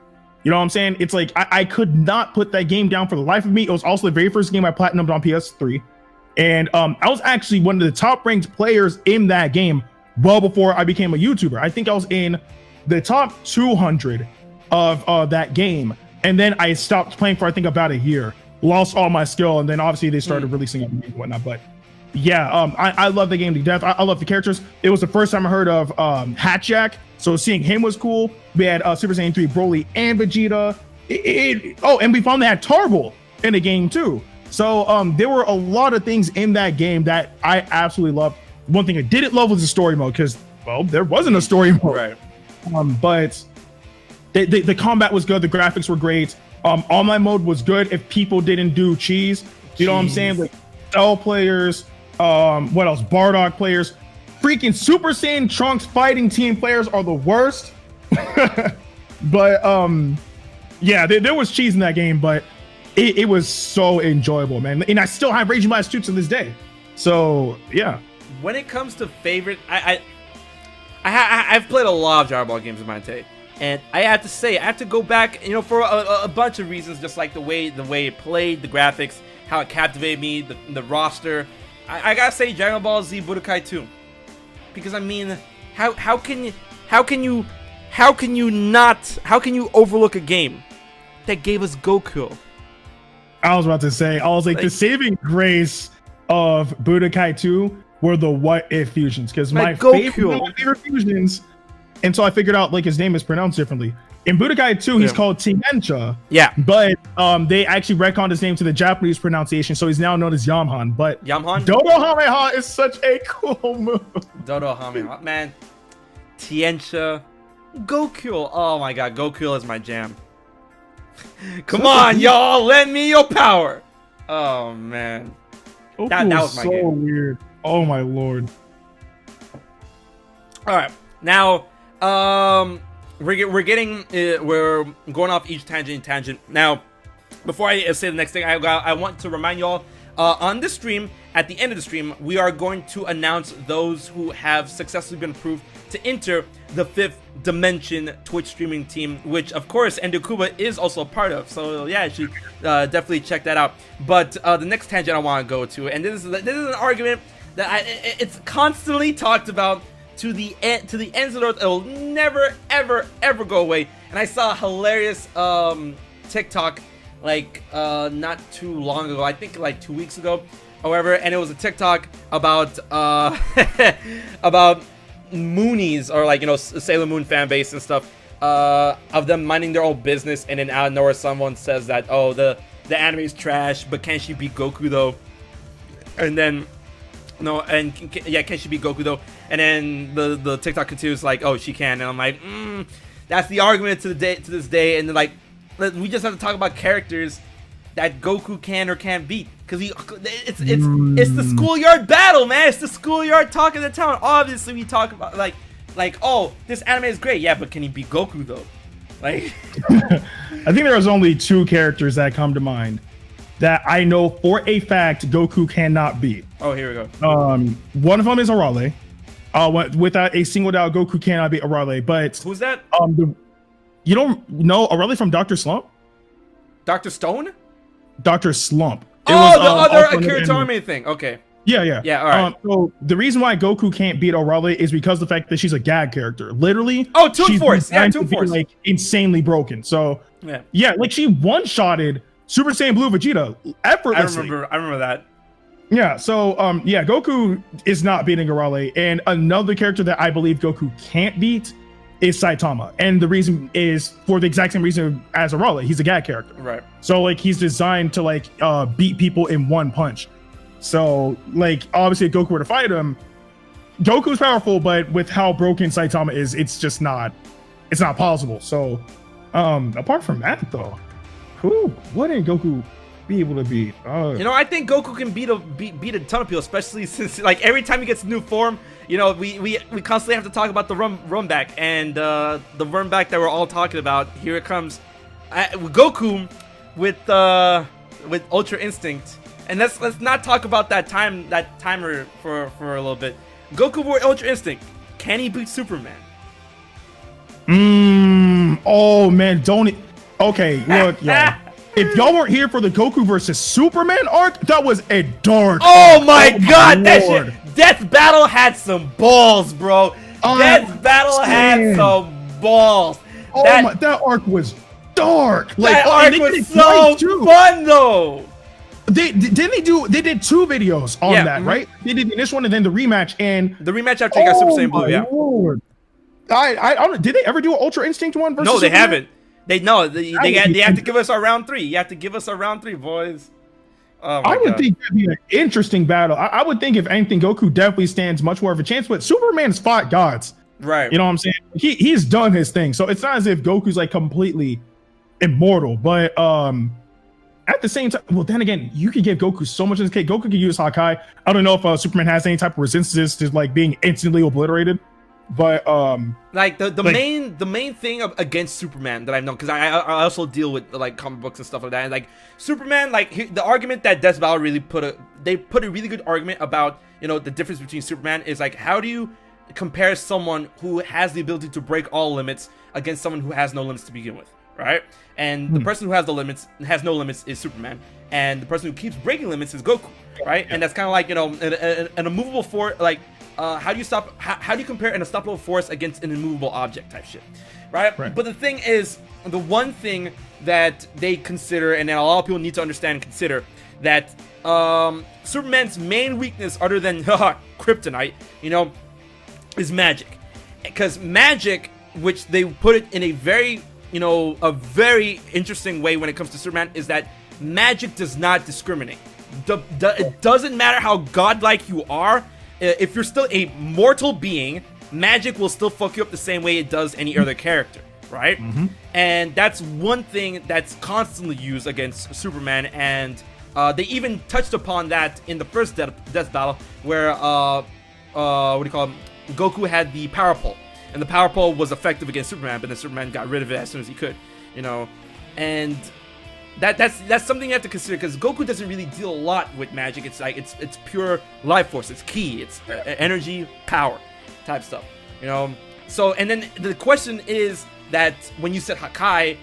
You know what I'm saying? It's like I could not put that game down for the life of me. It was also the very first game I platinumed on PS3. And I was actually one of the top ranked players in that game well before I became a YouTuber. I think I was in the top 200 of that game. And then I stopped playing for I think about a year. Lost all my skill, and then obviously they started releasing it and whatnot. But yeah, I love the game to death. I love the characters. It was the first time I heard of Hatjack, so seeing him was cool. We had Super Saiyan 3 Broly and Vegeta. And we finally had TARawson in the game too. So there were a lot of things in that game that I absolutely loved. One thing I didn't love was the story mode because, well, there wasn't a story mode. Right. But the combat was good. The graphics were great. Online mode was good if people didn't do cheese. You know what I'm saying? Like Cell players, what else? Bardock players. Freaking Super Saiyan Trunks fighting team players are the worst. But yeah, there was cheese in that game, but it was so enjoyable, man. And I still have Raging Blast 2 to this day. So yeah. When it comes to favorite, I've played a lot of Dragon Ball games in my day. And I have to say, I have to go back, you know, for a bunch of reasons, just like the way it played, the graphics, how it captivated me, the roster. I gotta say Dragon Ball Z Budokai 2, because I mean, how can you overlook a game that gave us Goku? I was about to say, the saving grace of Budokai 2 were the what if fusions, because my favorite fusions, until I figured out like his name is pronounced differently. In Budokai 2, he's called Tiencha. Yeah. But they actually retconned his name to the Japanese pronunciation, so he's now known as Yamhan. But Yamhan? Dodo Hameha is such a cool move. Dodo Hameha, man. Tiencha. Goku. Oh my god, Goku is my jam. Come on, y'all, lend me your power. Oh man. That was my so game. Weird. Oh my lord. Alright, now we're going off each tangent. Now, before I say the next thing, I want to remind y'all, on the stream, at the end of the stream, we are going to announce those who have successfully been approved to enter the 5th Dimension Twitch streaming team, which of course Ndukauba is also a part of. So yeah, you should definitely check that out. But the next tangent I want to go to, and this is an argument that it's constantly talked about to the ends of the earth. It will never ever go away. And I saw a hilarious TikTok like not too long ago, I think like 2 weeks ago, however, and it was a TikTok about about Moonies, or like, you know, Sailor Moon fan base and stuff, of them minding their own business, and then out of nowhere someone says that, oh, the anime is trash, but can she beat Goku though? And then can she beat Goku though? And then the TikTok continues like, oh, she can. And I'm like, that's the argument to this day. And then, like, we just have to talk about characters that Goku can or can't beat, because it's the schoolyard battle, man. It's the schoolyard talk of the town. Obviously, we talk about like, oh, this anime is great, yeah, but can he beat Goku though? Like, I think there's only 2 characters that come to mind that I know for a fact Goku cannot beat. Oh, here we go. One of them is Arale. Without a single doubt, Goku cannot beat Arale. But who's that? You don't know Arale from Dr. Slump? Dr. Stone? Dr. Slump. The other Akira Toriyama thing. Okay. Yeah. All right. So the reason why Goku can't beat Arale is because of the fact that she's a gag character. Literally. Oh, Toon Force. Yeah, Toon Force. Like insanely broken. So yeah, like she one-shotted Super Saiyan Blue Vegeta effortlessly. I remember that. Yeah. So Goku is not beating Arale, and another character that I believe Goku can't beat is Saitama, and the reason is for the exact same reason as Arale. He's a gag character, right? So like he's designed to like beat people in one punch. So like obviously if Goku were to fight him, Goku's powerful, but with how broken Saitama is, it's just not possible. So apart from that though, who wouldn't Goku be able to beat? You know, I think Goku can beat a ton of people, especially since like every time he gets a new form, you know, we constantly have to talk about the run back, and the run back that we're all talking about. Here it comes, Goku with Ultra Instinct, and let's not talk about that timer for a little bit. Goku with Ultra Instinct, can he beat Superman? Oh man, don't it? Okay, look, yeah. If y'all weren't here for the Goku versus Superman arc, that was a dark. Oh my god, that shit! Death Battle had some balls, bro. Death Battle had some balls. Oh that arc was dark. Like, that arc was so fun though. They did 2 videos on that, right? They did the initial one and then the rematch, and the rematch after they got Super Saiyan Blue. Yeah. Lord. I don't. Did they ever do an Ultra Instinct one versus? No, they Superman? haven't. They have to give us our round 3. You have to give us our round 3, boys. Oh my I would God. think that'd be an interesting battle. I would think if anything, Goku definitely stands much more of a chance. But Superman's fought gods, right? You know what I'm saying? He's done his thing, so it's not as if Goku's like completely immortal. But at the same time, well, then again, you could give Goku so much in this case. Goku could use Hakai. I don't know if Superman has any type of resistance to like being instantly obliterated. But like the main thing against Superman that I've known, because I also deal with like comic books and stuff like that, and like Superman, like the argument that Death Battle really put a really good argument about, you know, the difference between Superman is like, how do you compare someone who has the ability to break all limits against someone who has no limits to begin with, right? And the person who has no limits is Superman, and the person who keeps breaking limits is Goku, right? And that's kind of like, you know, an immovable force. Like, how do you compare an unstoppable force against an immovable object type shit, right? But the thing is, the one thing that they consider, and a lot of people need to understand and consider, that Superman's main weakness, other than kryptonite, you know, is magic. Because magic, which they put it in a very, you know, a very interesting way when it comes to Superman, is that magic does not discriminate. It doesn't matter how godlike you are. If you're still a mortal being, magic will still fuck you up the same way it does any other character, right? And that's one thing that's constantly used against Superman, and they even touched upon that in the first death battle, where what do you call him? Goku had the power pole, and the power pole was effective against Superman, but then Superman got rid of it as soon as he could, you know. And that's something you have to consider, because Goku doesn't really deal a lot with magic. It's like it's pure life force, it's ki, it's energy, power type stuff, you know. So, and then the question is that when you said Hakai,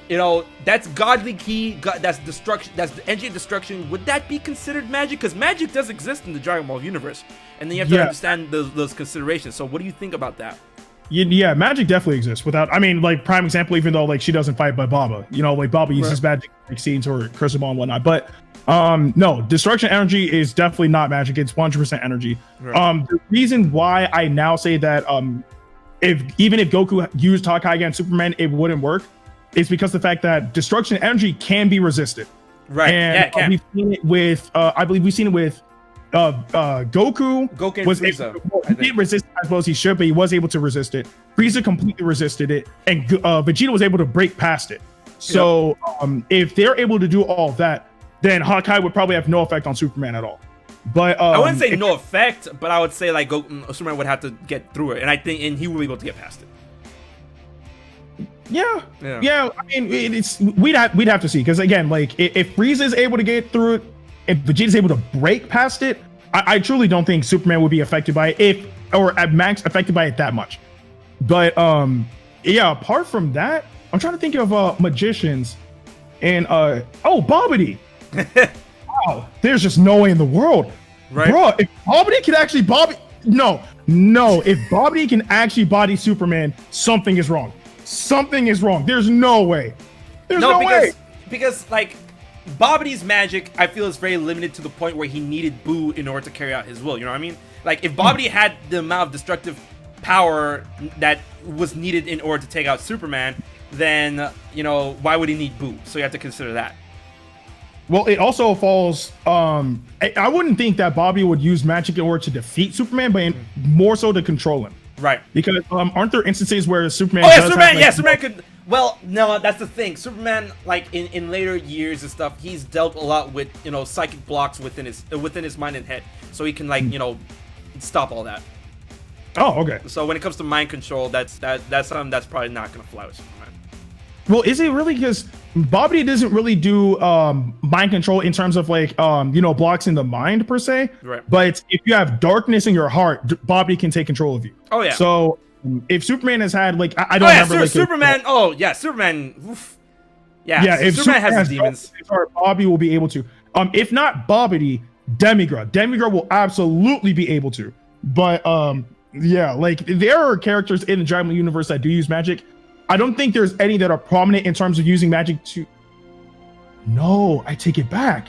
you know, that's godly ki, that's destruction, that's the energy of destruction. Would that be considered magic? Because magic does exist in the Dragon Ball universe, and then you have to understand those considerations. So what do you think about that? Yeah, magic definitely exists. Without, I mean, like, prime example, even though like she doesn't fight by Baba, you know, like Baba uses magic like scenes or curse him on and whatnot. But no, destruction energy is definitely not magic. It's 100% energy. The reason why I now say that even if Goku used Hakai against Superman, it wouldn't work, is because the fact that destruction energy can be resisted. And we've seen it with I believe we've seen it with Goku was Frieza, he didn't resist as well as he should, but he was able to resist it. Frieza completely resisted it, and Vegeta was able to break past it. So if they're able to do all of that, then Hakai would probably have no effect on Superman at all. But I wouldn't say no effect, but I would say like Superman would have to get through it, and and he would be able to get past it. Yeah. I mean, we'd have to see, because again, like if Frieza is able to get through it, if Vegeta's able to break past it, I truly don't think Superman would be affected by it, or at max affected by it that much. But yeah, apart from that, I'm trying to think of magicians, and Babidi. Wow, there's just no way in the world, bro. If Babidi can actually if Babidi can actually body Superman, something is wrong. Something is wrong. There's no way. There's no way. Because like Babidi's magic, I feel, is very limited to the point where he needed Boo in order to carry out his will. You know what I mean? Like if Babidi had the amount of destructive power that was needed in order to take out Superman, then you know, why would he need Boo? So you have to consider that. Well, it also falls. I wouldn't think that Babidi would use magic in order to defeat Superman, but more so to control him. Right. Because aren't there instances where Superman? Superman could. Well, no, that's the thing. Superman, like in later years and stuff, he's dealt a lot with, you know, psychic blocks within his mind and head, so he can like you know stop all that. Oh, okay. So when it comes to mind control, that's something that's probably not gonna fly with Superman. Well, is it really? Because Babidi doesn't really do mind control in terms of like you know, blocks in the mind per se. Right. But if you have darkness in your heart, Babidi can take control of you. Oh yeah. So if Superman has had like I don't remember like Superman. Superman. Oof. Yeah. If Superman has demons, Babidi will be able to. If not Babidi, Demigod will absolutely be able to. But yeah, like there are characters in the Dragon Ball universe that do use magic. I don't think there's any that are prominent in terms of using magic to. No, I take it back.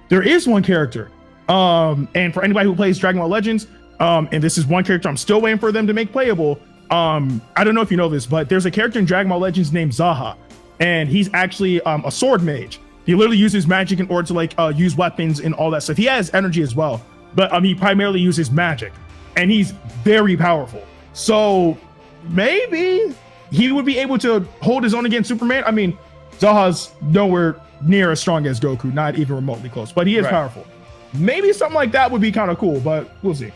There is one character. And for anybody who plays Dragon Ball Legends, and this is one character I'm still waiting for them to make playable. I don't know if you know this, but there's a character in Dragon Ball Legends named Zaha, and he's actually a sword mage. He literally uses magic in order to like use weapons and all that stuff. He has energy as well, but he primarily uses magic, and he's very powerful. So maybe he would be able to hold his own against Superman. I mean, Zaha's nowhere near as strong as Goku, not even remotely close, but he is powerful. Maybe something like that would be kind of cool, but we'll see.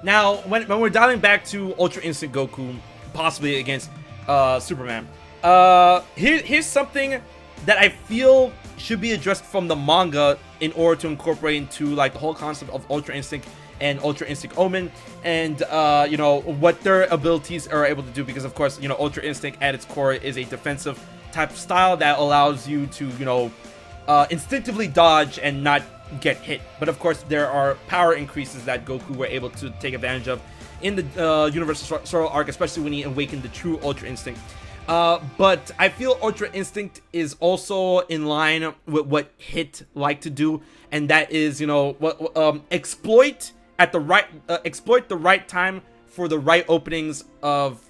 Now, when we're dialing back to Ultra Instinct Goku, possibly against Superman, here's something that I feel should be addressed from the manga in order to incorporate into like the whole concept of Ultra Instinct and Ultra Instinct Omen, and you know, what their abilities are able to do, because of course, you know, Ultra Instinct at its core is a defensive type of style that allows you to, you know, instinctively dodge and not get hit. But of course, there are power increases that Goku were able to take advantage of in the Universal Sorrow arc, especially when he awakened the true Ultra Instinct. But I feel Ultra Instinct is also in line with what Hit like to do, and that is, you know, what exploit the right time for the right openings of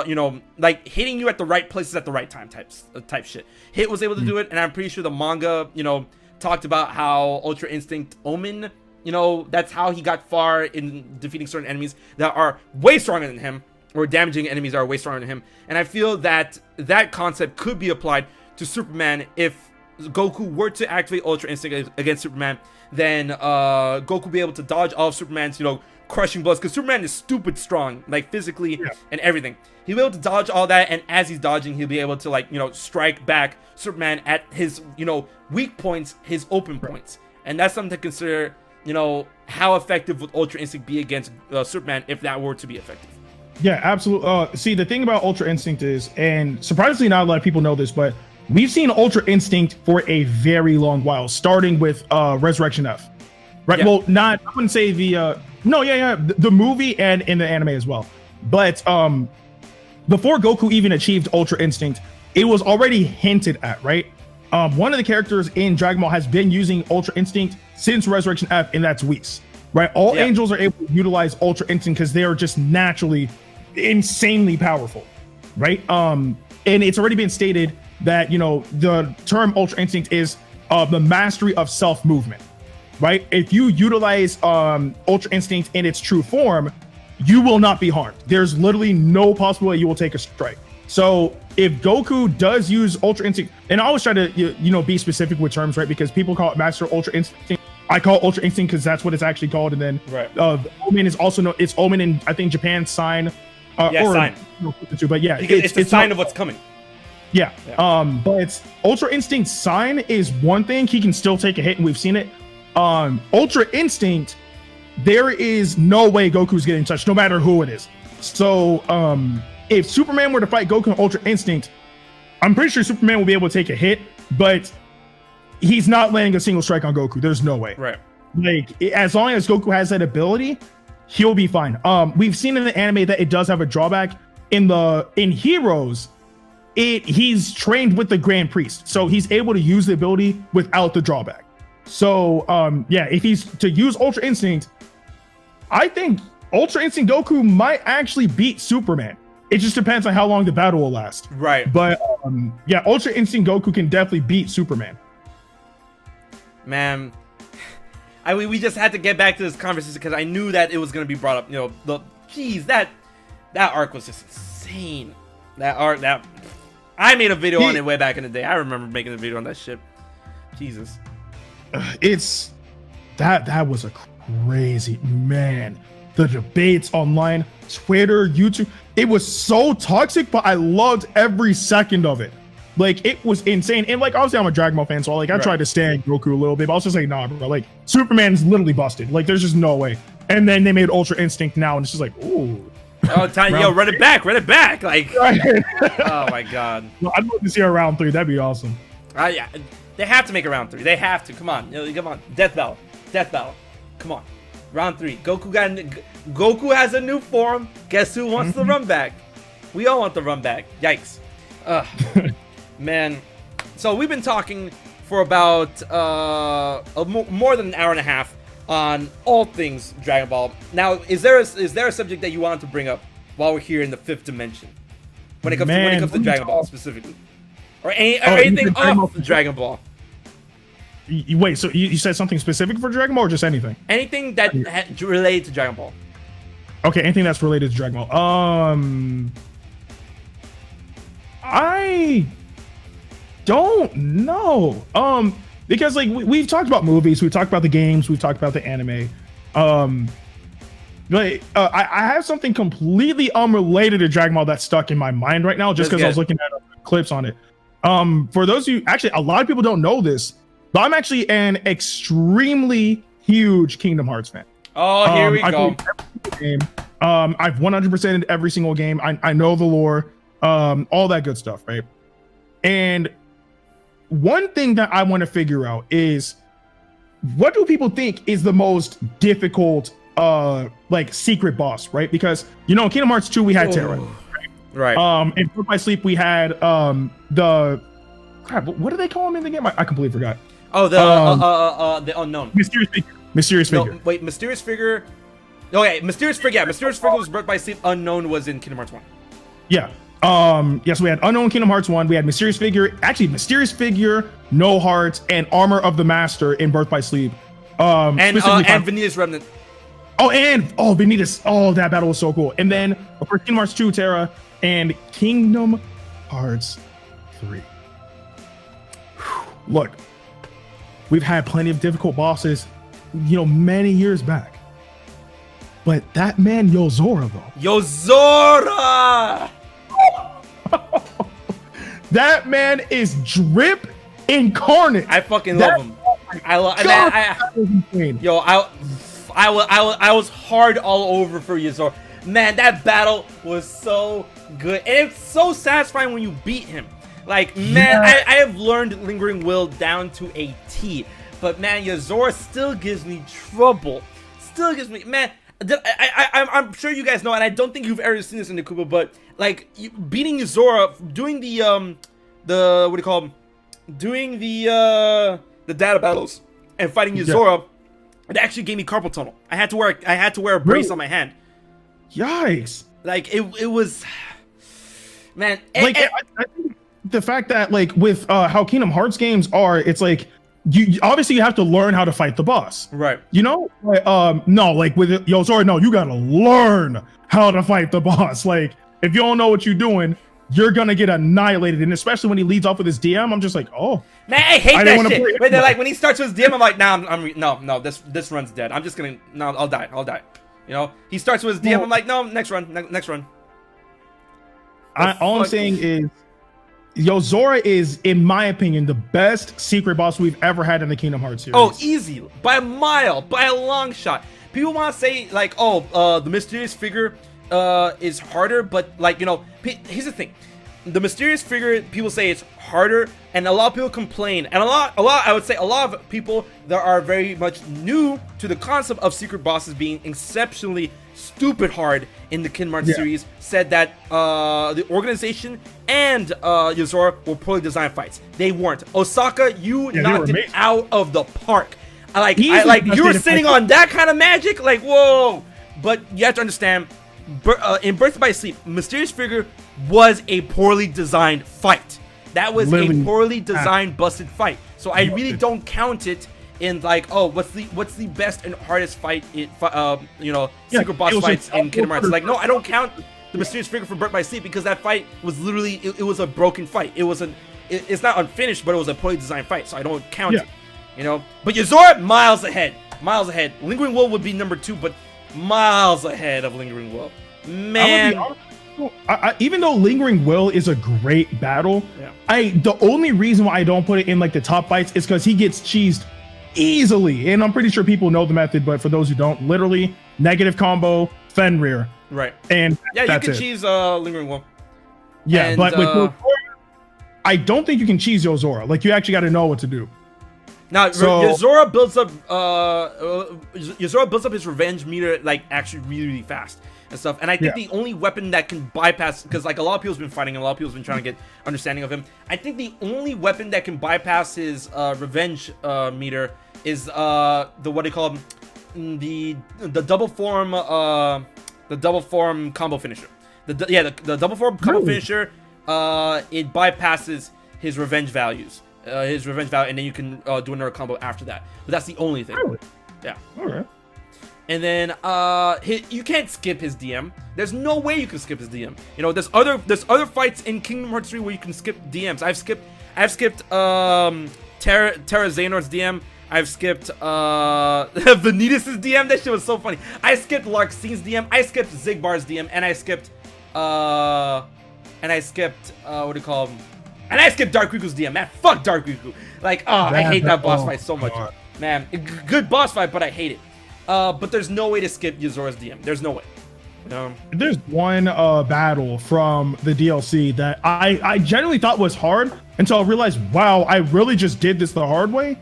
you know, like hitting you at the right places at the right time type shit. Hit was able to do it, and I'm pretty sure the manga, you know, talked about how Ultra Instinct Omen, you know, that's how he got far in defeating certain enemies that are way stronger than him, or damaging enemies that are way stronger than him. And I feel that that concept could be applied to Superman. If Goku were to activate Ultra Instinct against Superman, then Goku would be able to dodge all of Superman's, you know, crushing blows, because Superman is stupid strong, like physically and everything. He'll be able to dodge all that, and as he's dodging, he'll be able to, like, you know, strike back Superman at his, you know, weak points, his open points. And that's something to consider, you know, how effective would Ultra Instinct be against Superman if that were to be effective. Yeah, absolutely. See, the thing about Ultra Instinct is, and surprisingly not a lot of people know this, but we've seen Ultra Instinct for a very long while, starting with Resurrection F. Right? Yeah. Well, I wouldn't say the the movie and in the anime as well. But before Goku even achieved Ultra Instinct, it was already hinted at, right? One of the characters in Dragon Ball has been using Ultra Instinct since Resurrection F, and that's Whis. Right? All angels are able to utilize Ultra Instinct because they are just naturally insanely powerful, right? And it's already been stated that, you know, the term Ultra Instinct is the mastery of self-movement, right? If you utilize Ultra Instinct in its true form, you will not be harmed. There's literally no possible way you will take a strike. So if Goku does use Ultra Instinct, and I always try to, you know, be specific with terms, right? Because people call it Master Ultra Instinct. I call it Ultra Instinct because that's what it's actually called. And then Omen is also known, it's Omen in, I think, Japan, sign. Sign. But yeah, it's the sign of what's coming. Yeah. But Ultra Instinct sign is one thing. He can still take a hit, and we've seen it. Ultra Instinct, there is no way Goku's getting touched, no matter who it is. So if Superman were to fight Goku in Ultra Instinct, I'm pretty sure Superman will be able to take a hit, but he's not landing a single strike on Goku. There's no way. Right. Like, as long as Goku has that ability, he'll be fine. We've seen in the anime that it does have a drawback. In Heroes, he's trained with the Grand Priest, so he's able to use the ability without the drawback. So if he's to use Ultra Instinct, I think Ultra Instinct Goku might actually beat Superman. It just depends on how long the battle will last. Right. But Ultra Instinct Goku can definitely beat Superman. Man, we just had to get back to this conversation because I knew that it was going to be brought up. You know, that arc was just insane. That arc, I made a video on it way back in the day. I remember making a video on that shit. Jesus. That was a crazy, man. The debates online, Twitter, YouTube, it was so toxic, but I loved every second of it. Like, it was insane. And like, obviously I'm a Dragon Ball fan, so like I tried to stand Goku a little bit, but I was just like, nah, bro, like Superman's literally busted. Like, there's just no way. And then they made Ultra Instinct now, and it's just like, ooh. Oh, run it back. Like, oh my god. Well, I'd love to see a round 3. That'd be awesome. Yeah, they have to make a round 3. They have to. Come on. Death battle. Come on. Round 3. Goku has a new form. Guess who wants the run back? We all want the run back. Yikes. Man. So we've been talking for about more than an hour and a half on all things Dragon Ball. Now, is there a subject that you wanted to bring up while we're here in the 5th dimension? When it comes to Dragon Ball specifically, or anything off Dragon Ball. Wait, so you said something specific for Dragon Ball, or just anything? Anything that related to Dragon Ball. Okay, anything that's related to Dragon Ball. I don't know. Because like we've talked about movies, we've talked about the games, we've talked about the anime. But I have something completely unrelated to Dragon Ball that's stuck in my mind right now, just because I was looking at clips on it. For those of you, actually, a lot of people don't know this, but I'm actually an extremely huge Kingdom Hearts fan. Oh, here we I go. played every single game. I've 100%ed every single game. I know the lore, all that good stuff, right? And one thing that I want to figure out is, what do people think is the most difficult like secret boss, right? Because in Kingdom Hearts 2 we had Terra, right? In Birth by Sleep we had the crap. What do they call him in the game? I completely forgot. Oh, the unknown. Mysterious figure. No, wait, mysterious figure. Okay, mysterious figure. Yeah, mysterious figure was Birth by Sleep. Unknown was in Kingdom Hearts 1. Yeah. Yes, we had Unknown Kingdom Hearts 1. We had Mysterious Figure, No Hearts, and Armor of the Master in Birth by Sleep. And Vanitas Remnant. Vanitas. Oh, that battle was so cool. And then, of course, Kingdom Hearts 2, Terra, and Kingdom Hearts 3. Look, we've had plenty of difficult bosses, many years back. But that man, Yozora, though. Yozora! That man is drip incarnate. I fucking love him. I was hard all over for Yozora. Man, that battle was so good. And it's so satisfying when you beat him. Like, man, I have learned Lingering Will down to a T. But man, Yozora still gives me trouble. Man, I'm sure you guys know, and I don't think you've ever seen this in Ndukauba, but like beating Yozora, doing the what do you call them? Doing the data battles and fighting Yozora, it actually gave me carpal tunnel. I had to wear a brace on my hand. Yikes! Like it was, man. I think the fact that like with how Kingdom Hearts games are, it's like. You obviously have to learn how to fight the boss, right? No, like with Yozora, no, you gotta learn how to fight the boss. Like if you don't know what you're doing, you're gonna get annihilated. And especially when he leads off with his DM, I'm just like, oh man, I hate that shit. When they're like, when he starts with his DM, I'm like, nah, this run's dead. I'm just gonna, I'll die. He starts with his DM, I'm like, no, next run. All I'm saying is. Yozora is, in my opinion, the best secret boss we've ever had in the Kingdom Hearts series. Oh, easy. By a mile. By a long shot. People want to say, like, the mysterious figure is harder, but, like, here's the thing. The mysterious figure, people say it's harder, and a lot of people complain. And I would say a lot of people that are very much new to the concept of secret bosses being exceptionally stupid hard in the Kingdom Hearts series said that the organization and Yozora were poorly designed fights. They weren't. Osaka, you knocked it out of the park. You were sitting on that kind of magic, like whoa. But you have to understand, in Birth by Sleep, mysterious figure was a poorly designed fight. That was a poorly designed, busted fight. So I really don't count it in like, what's the best and hardest fight secret boss fights in Kingdom Hearts. Like, no, I don't count the mysterious figure from Birth by Sleep because that fight was literally it was a broken fight. It's not unfinished, but it was a poorly designed fight, so I don't count it. But Yozora, miles ahead. Lingering Will would be number 2, but miles ahead of Lingering Will. Man, even though Lingering Will is a great battle, the only reason why I don't put it in like the top fights is because he gets cheesed easily, and I'm pretty sure people know the method, but for those who don't, literally negative combo Fenrir, right? And you can cheese Lingering Will. But with Yozora, I don't think you can cheese Yozora. Like, you actually got to know what to do. Now, Yozora builds up his revenge meter like actually really, really fast and stuff. And I think the only weapon that can bypass, because like a lot of people's been fighting, and a lot of people's been trying to get understanding of him. I think the only weapon that can bypass his revenge meter is the what do you call him? The double form combo finisher. The double form combo finisher. It bypasses his revenge values. And then you can do another combo after that. But that's the only thing. Really? Yeah. All right. And then you can't skip his DM. There's no way you can skip his DM. There's other fights in Kingdom Hearts 3 where you can skip DMs. I've skipped Terra Xehanort's DM. I've skipped Vanitas' DM. That shit was so funny. I skipped Larxine's DM. I skipped Zigbar's DM, and I skipped what do you call him? And I skipped Dark Riku's DM. Man, fuck Dark Riku. Like, I hate that boss fight so much. Man, good boss fight, but I hate it. but there's no way to skip Yazora's DM. There's no way. There's one battle from the DLC that I genuinely thought was hard until I realized, wow, I really just did this the hard way.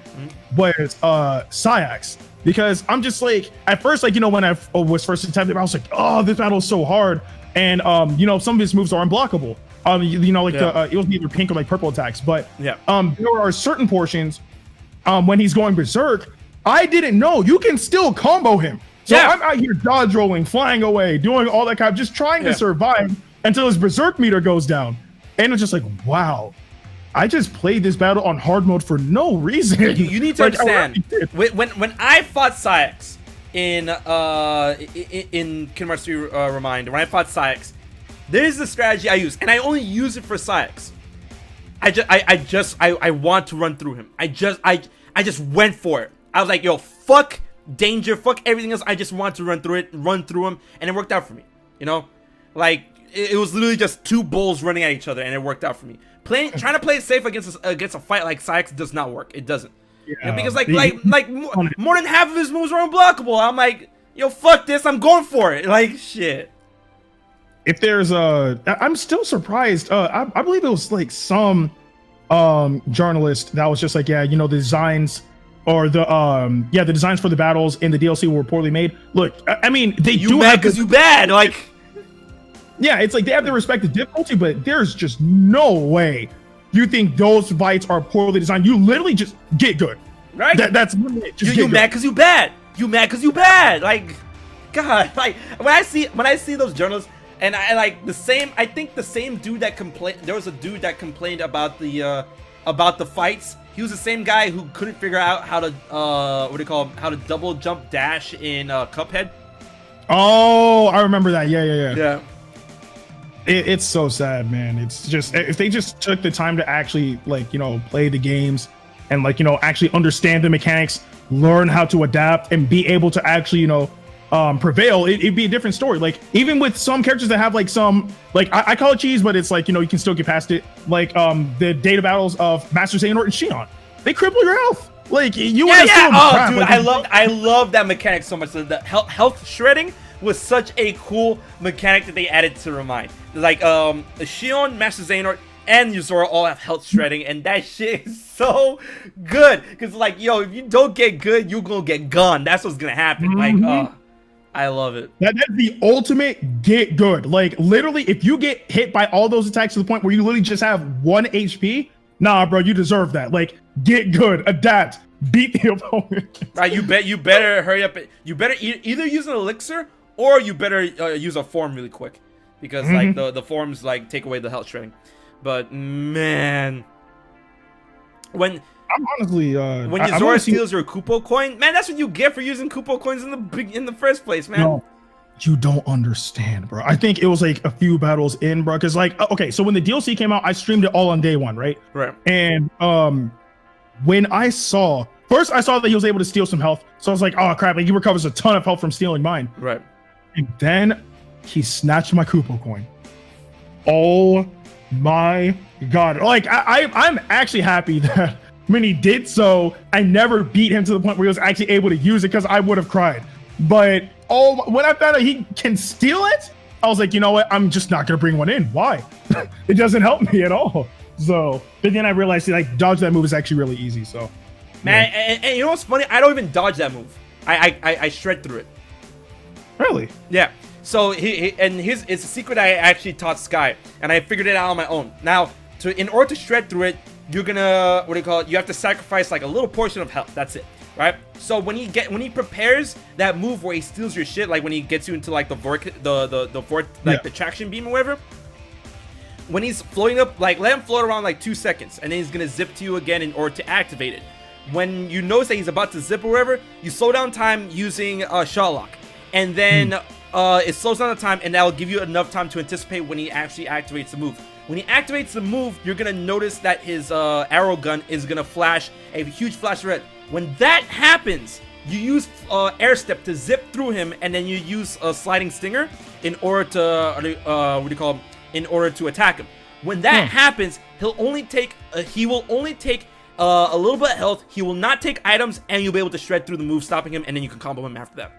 Was Sayax. Because I'm just like, at first, like, you know, when I was first attempted, I was like, oh, this battle is so hard. And, you know, some of his moves are unblockable. You know, like it was either pink or like purple attacks. But there are certain portions when he's going berserk, I didn't know you can still combo him. So I'm out here dodge rolling, flying away, doing all that kind of just trying to survive until his berserk meter goes down. And it's just like, wow, I just played this battle on hard mode for no reason. You need to understand. When I fought Sayax in Kingdom Hearts 3 Remind, when I fought Sayax, there's the strategy I use, and I only use it for Sayax. I want to run through him. I just went for it. I was like, yo, fuck danger, fuck everything else. I just want to run through him, and it worked out for me. You know, like it was literally just two bulls running at each other, and it worked out for me. Trying to play it safe against a fight like Sayax does not work. It doesn't. You know, because like more than half of his moves are unblockable. I'm like, yo, fuck this. I'm going for it. Like shit. If there's I'm still surprised. I believe it was like some journalist that was just like, yeah, you know, the designs or the designs for the battles in the DLC were poorly made. Look, I mean, they you do have because you bad. Like, yeah, it's like they have the respective difficulty, but there's just no way you think those fights are poorly designed. You literally just get good, right? That's literally just you mad because you bad. You mad because you bad. Like, God, like when I see those journalists. And I like the same. I think the same dude that complained. There was a dude that complained about the fights. He was the same guy who couldn't figure out how to how to double jump dash in Cuphead. Oh, I remember that. Yeah. It's so sad, man. It's just if they just took the time to actually like, you know, play the games and like, you know, actually understand the mechanics, learn how to adapt, and be able to actually, you know, prevail, it'd be a different story. Like even with some characters that have like some like I call it cheese, but it's like, you know, you can still get past it. Like the data battles of Master Xehanort and Shion, they cripple your health. Like you would have oh dude, like, I love that mechanic so much. The health shredding was such a cool mechanic that they added to Remind. Like Shion, Master Xehanort, and Yuzora all have health shredding, and that shit is so good. Cause like, yo, if you don't get good, you gonna get gone. That's what's gonna happen. Like I love it. That's the ultimate get good. Like literally, if you get hit by all those attacks to the point where you literally just have 1 HP, nah, bro, you deserve that. Like get good, adapt, beat the opponent. Right, you better hurry up. You better either use an elixir or you better use a form really quick, because like the forms like take away the health shredding. But man, when I'm honestly when Yuzora steals your Kupo coin, man, that's what you get for using Kupo coins in the first place, man. No, you don't understand, bro. I think it was like a few battles in, bro. Because like, okay, so when the DLC came out, I streamed it all on day one, right? Right. And when I saw that he was able to steal some health, so I was like, oh crap, like he recovers a ton of health from stealing mine. Right. And then he snatched my Kupo coin. Oh my god! Like I'm actually happy that when he did so, I never beat him to the point where he was actually able to use it, because I would have cried. But when I found out he can steal it, I was like, you know what? I'm just not gonna bring one in. Why? It doesn't help me at all. So, but then I realized like dodge that move is actually really easy. So, man, and you know what's funny? I don't even dodge that move. I shred through it. Really? Yeah. So it's a secret I actually taught Sky, and I figured it out on my own. Now, in order to shred through it, you're gonna you have to sacrifice like a little portion of health. That's it, right? So when he prepares that move where he steals your shit, like when he gets you into like the traction beam or whatever, when he's floating up, like let him float around like 2 seconds, and then he's gonna zip to you again in order to activate it. When you notice that he's about to zip or whatever, you slow down time using shot lock, and then it slows down the time, and that'll give you enough time to anticipate when he actually activates the move. When he activates the move, you're gonna notice that his arrow gun is gonna flash a huge flash of red. When that happens, you use air step to zip through him, and then you use a sliding stinger in order to in order to attack him. When that happens, he will only take a little bit of health. He will not take items, and you'll be able to shred through the move, stopping him, and then you can combo him after that.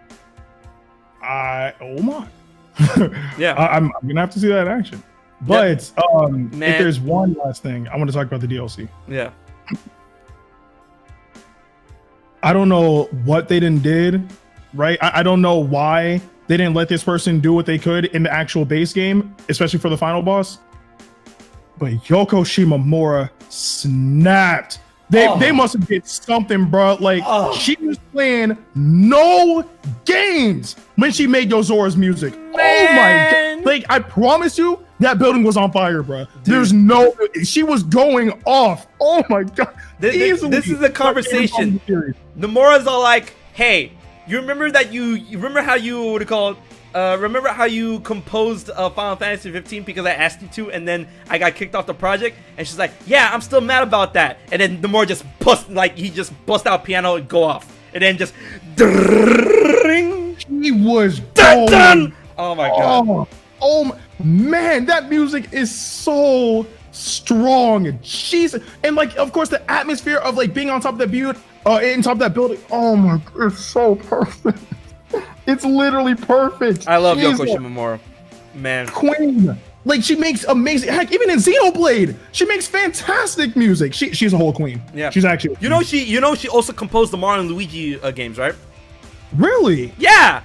Oh my. Yeah. I'm gonna have to see that in action. But if there's one last thing, I want to talk about the DLC. Yeah. I don't know what they did, right? I don't know why they didn't let this person do what they could in the actual base game, especially for the final boss. But Yoko Shimomura snapped. They must have did something, bro. Like, she was playing no games when she made Yozora's music. Man. Oh my god. Like, I promise you, that building was on fire, bro. Dude. She was going off. Oh my god. This is a conversation. Nomura's all like, hey, you remember that you remember how you, what do you call it? Remember how you composed Final Fantasy 15 because I asked you to, and then I got kicked off the project? And she's like, yeah, I'm still mad about that. And then Nomura just he just bust out piano and go off. And then just he was done. Oh my god. Oh man, that music is so strong. Jeez. And like, of course, the atmosphere of like being on top of that building, oh my god, it's so perfect. It's literally perfect. I love Yoko Shimomura, man. Queen. Like, she makes amazing. Heck, even in Xenoblade, she makes fantastic music. She's a whole queen. Yeah, she's actually. She also composed the Mario and Luigi games, right? Really? Yeah.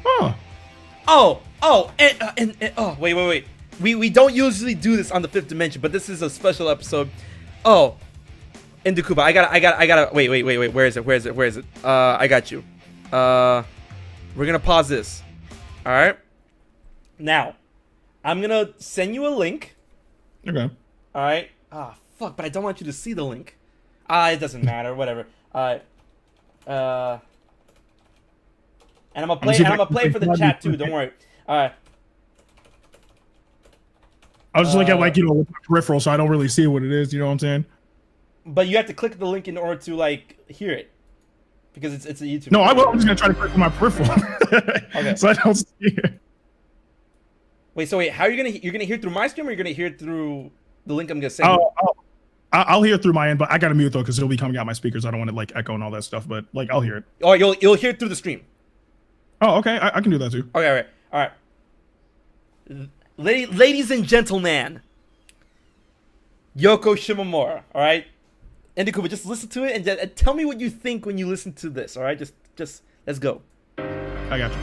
Huh. Wait. We don't usually do this on the Fifth Dimension, but this is a special episode. Oh, Ndukauba, I gotta. Wait. Where is it? I got you. We're gonna pause this. All right. Now, I'm gonna send you a link. Okay. All right. Fuck! But I don't want you to see the link. It doesn't matter. Whatever. All right. And I'm gonna play. For the chat too. Don't worry. All right. I was just looking at with my peripheral, so I don't really see what it is. You know what I'm saying? But you have to click the link in order to like hear it, because it's a YouTube. No, I'm just gonna try to click with my peripheral, okay. So I don't see it. Wait, how are you're gonna hear it through my stream, or you're gonna hear it through the link I'm gonna send? I'll hear it through my end, but I gotta mute though because it'll be coming out my speakers. I don't want it like echo and all that stuff, but like I'll hear it. Oh, you'll hear it through the stream. Oh, okay, I can do that too. Okay, all right. Ladies and gentlemen, Yoko Shimomura, all right? Ndukauba, just listen to it and tell me what you think when you listen to this, all right? Just let's go. I got you.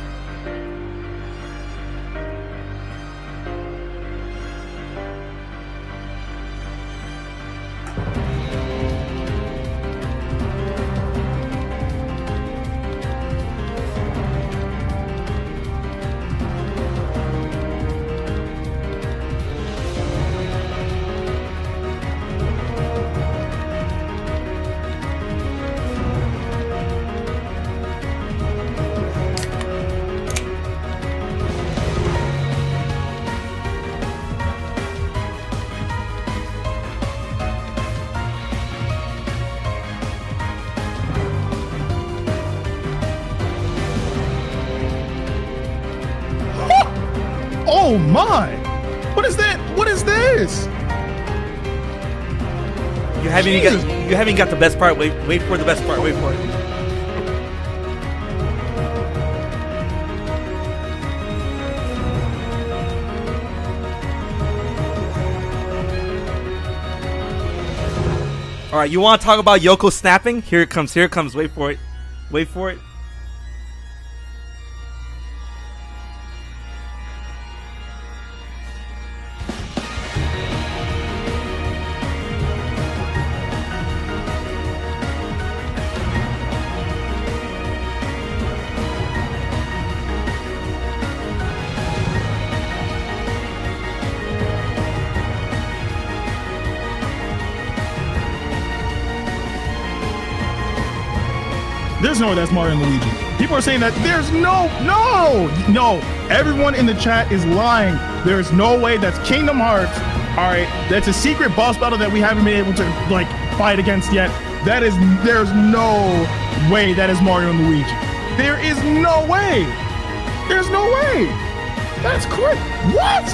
Oh my! What is that? What is this? You haven't got the best part. Wait for the best part. Wait for it. All right, you want to talk about Yoko snapping? Here it comes. Wait for it. There's no way that's Mario and Luigi. People are saying that there's no. Everyone in the chat is lying. There's no way that's Kingdom Hearts. All right, that's a secret boss battle that we haven't been able to like fight against yet. There's no way that is Mario and Luigi. There is no way. There's no way. That's correct. What?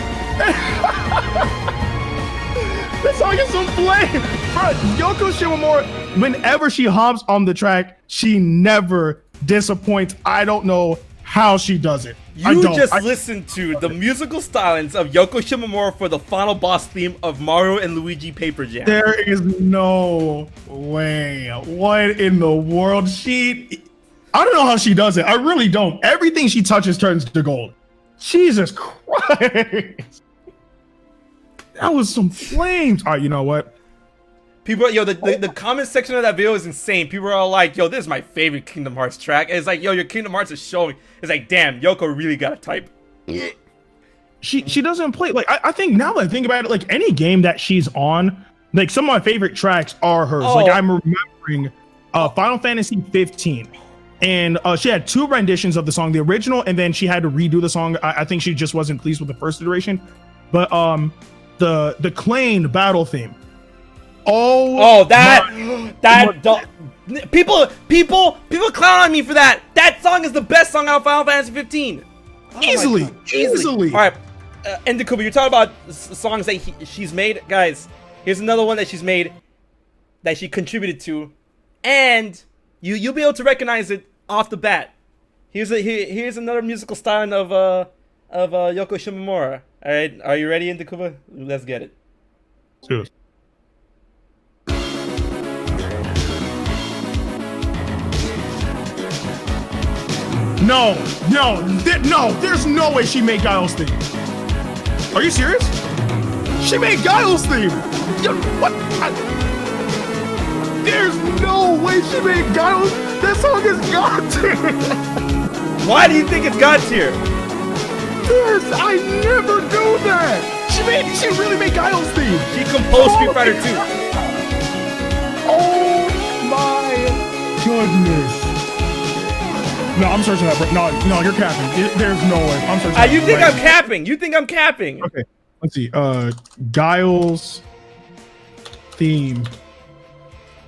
This song is so flame. Bro, Yoko Shimomura, whenever she hops on the track, she never disappoints. I don't know how she does it. You just listened to the musical stylings of Yoko Shimomura for the final boss theme of Mario and Luigi Paper Jam. There is no way. What in the world? I don't know how she does it. I really don't. Everything she touches turns to gold. Jesus Christ. That was some flames. All right, you know what? People, yo, the comment section of that video is insane. People are all like, yo, this is my favorite Kingdom Hearts track. And it's like, yo, your Kingdom Hearts is showing. It's like, damn, Yoko really got a type. She doesn't play, like, I think now that I think about it, like, any game that she's on, like, some of my favorite tracks are hers. Oh. Like, I'm remembering Final Fantasy 15. And she had 2 renditions of the song, the original, and then she had to redo the song. I think she just wasn't pleased with the first iteration. But the Klain battle theme. People clown on me for that. That song is the best song out of Final Fantasy 15. Easily. All right, Ndukauba, you're talking about songs that she's made, guys. Here's another one that she's made that she contributed to, and you'll be able to recognize it off the bat. Here's another musical styling of Yoko Shimomura. All right, are you ready, Ndukauba? Let's get it. Cheers. No, there's no way she made Guile's theme. Are you serious? She made Guile's theme. What? There's no way she made Guile's. That song is God tier. Why do you think it's God tier? I never knew that. She really made Guile's theme. She composed Street Fighter 2. Oh my goodness. No, I'm searching that. No, you're capping. There's no way. I'm searching. You think I'm capping? You think I'm capping? Okay, let's see. Guile's theme.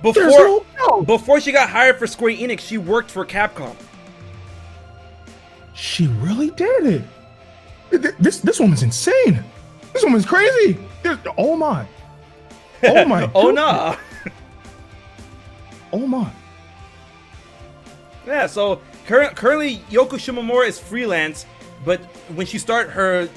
Before she got hired for Square Enix, she worked for Capcom. She really did it. This woman's insane. This woman's crazy. Oh my. Oh nah. Oh my. Yeah, so currently Yoko Shimomura is freelance, but when she started her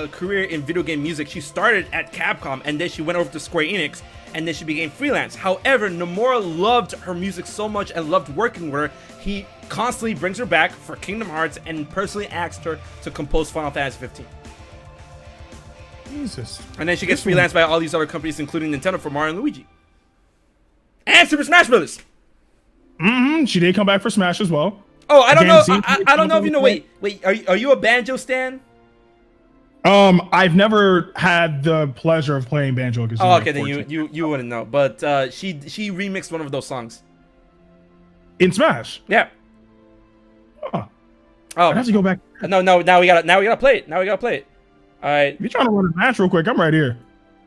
career in video game music, she started at Capcom, and then she went over to Square Enix, and then she became freelance. However, Nomura loved her music so much and loved working with her, he constantly brings her back for Kingdom Hearts and personally asked her to compose Final Fantasy 15. Jesus. And then she gets freelanced by all these other companies, including Nintendo for Mario and Luigi. And Super Smash Bros. She did come back for Smash as well. Oh, I don't know. I don't know if you know. Wait. Are you a Banjo stan? I've never had the pleasure of playing Banjo. Oh, okay, then you wouldn't know. But she remixed one of those songs in Smash. Yeah. Huh. Oh, I have to go back. No. Now we gotta play it. All right. If you're trying to run a match real quick, I'm right here.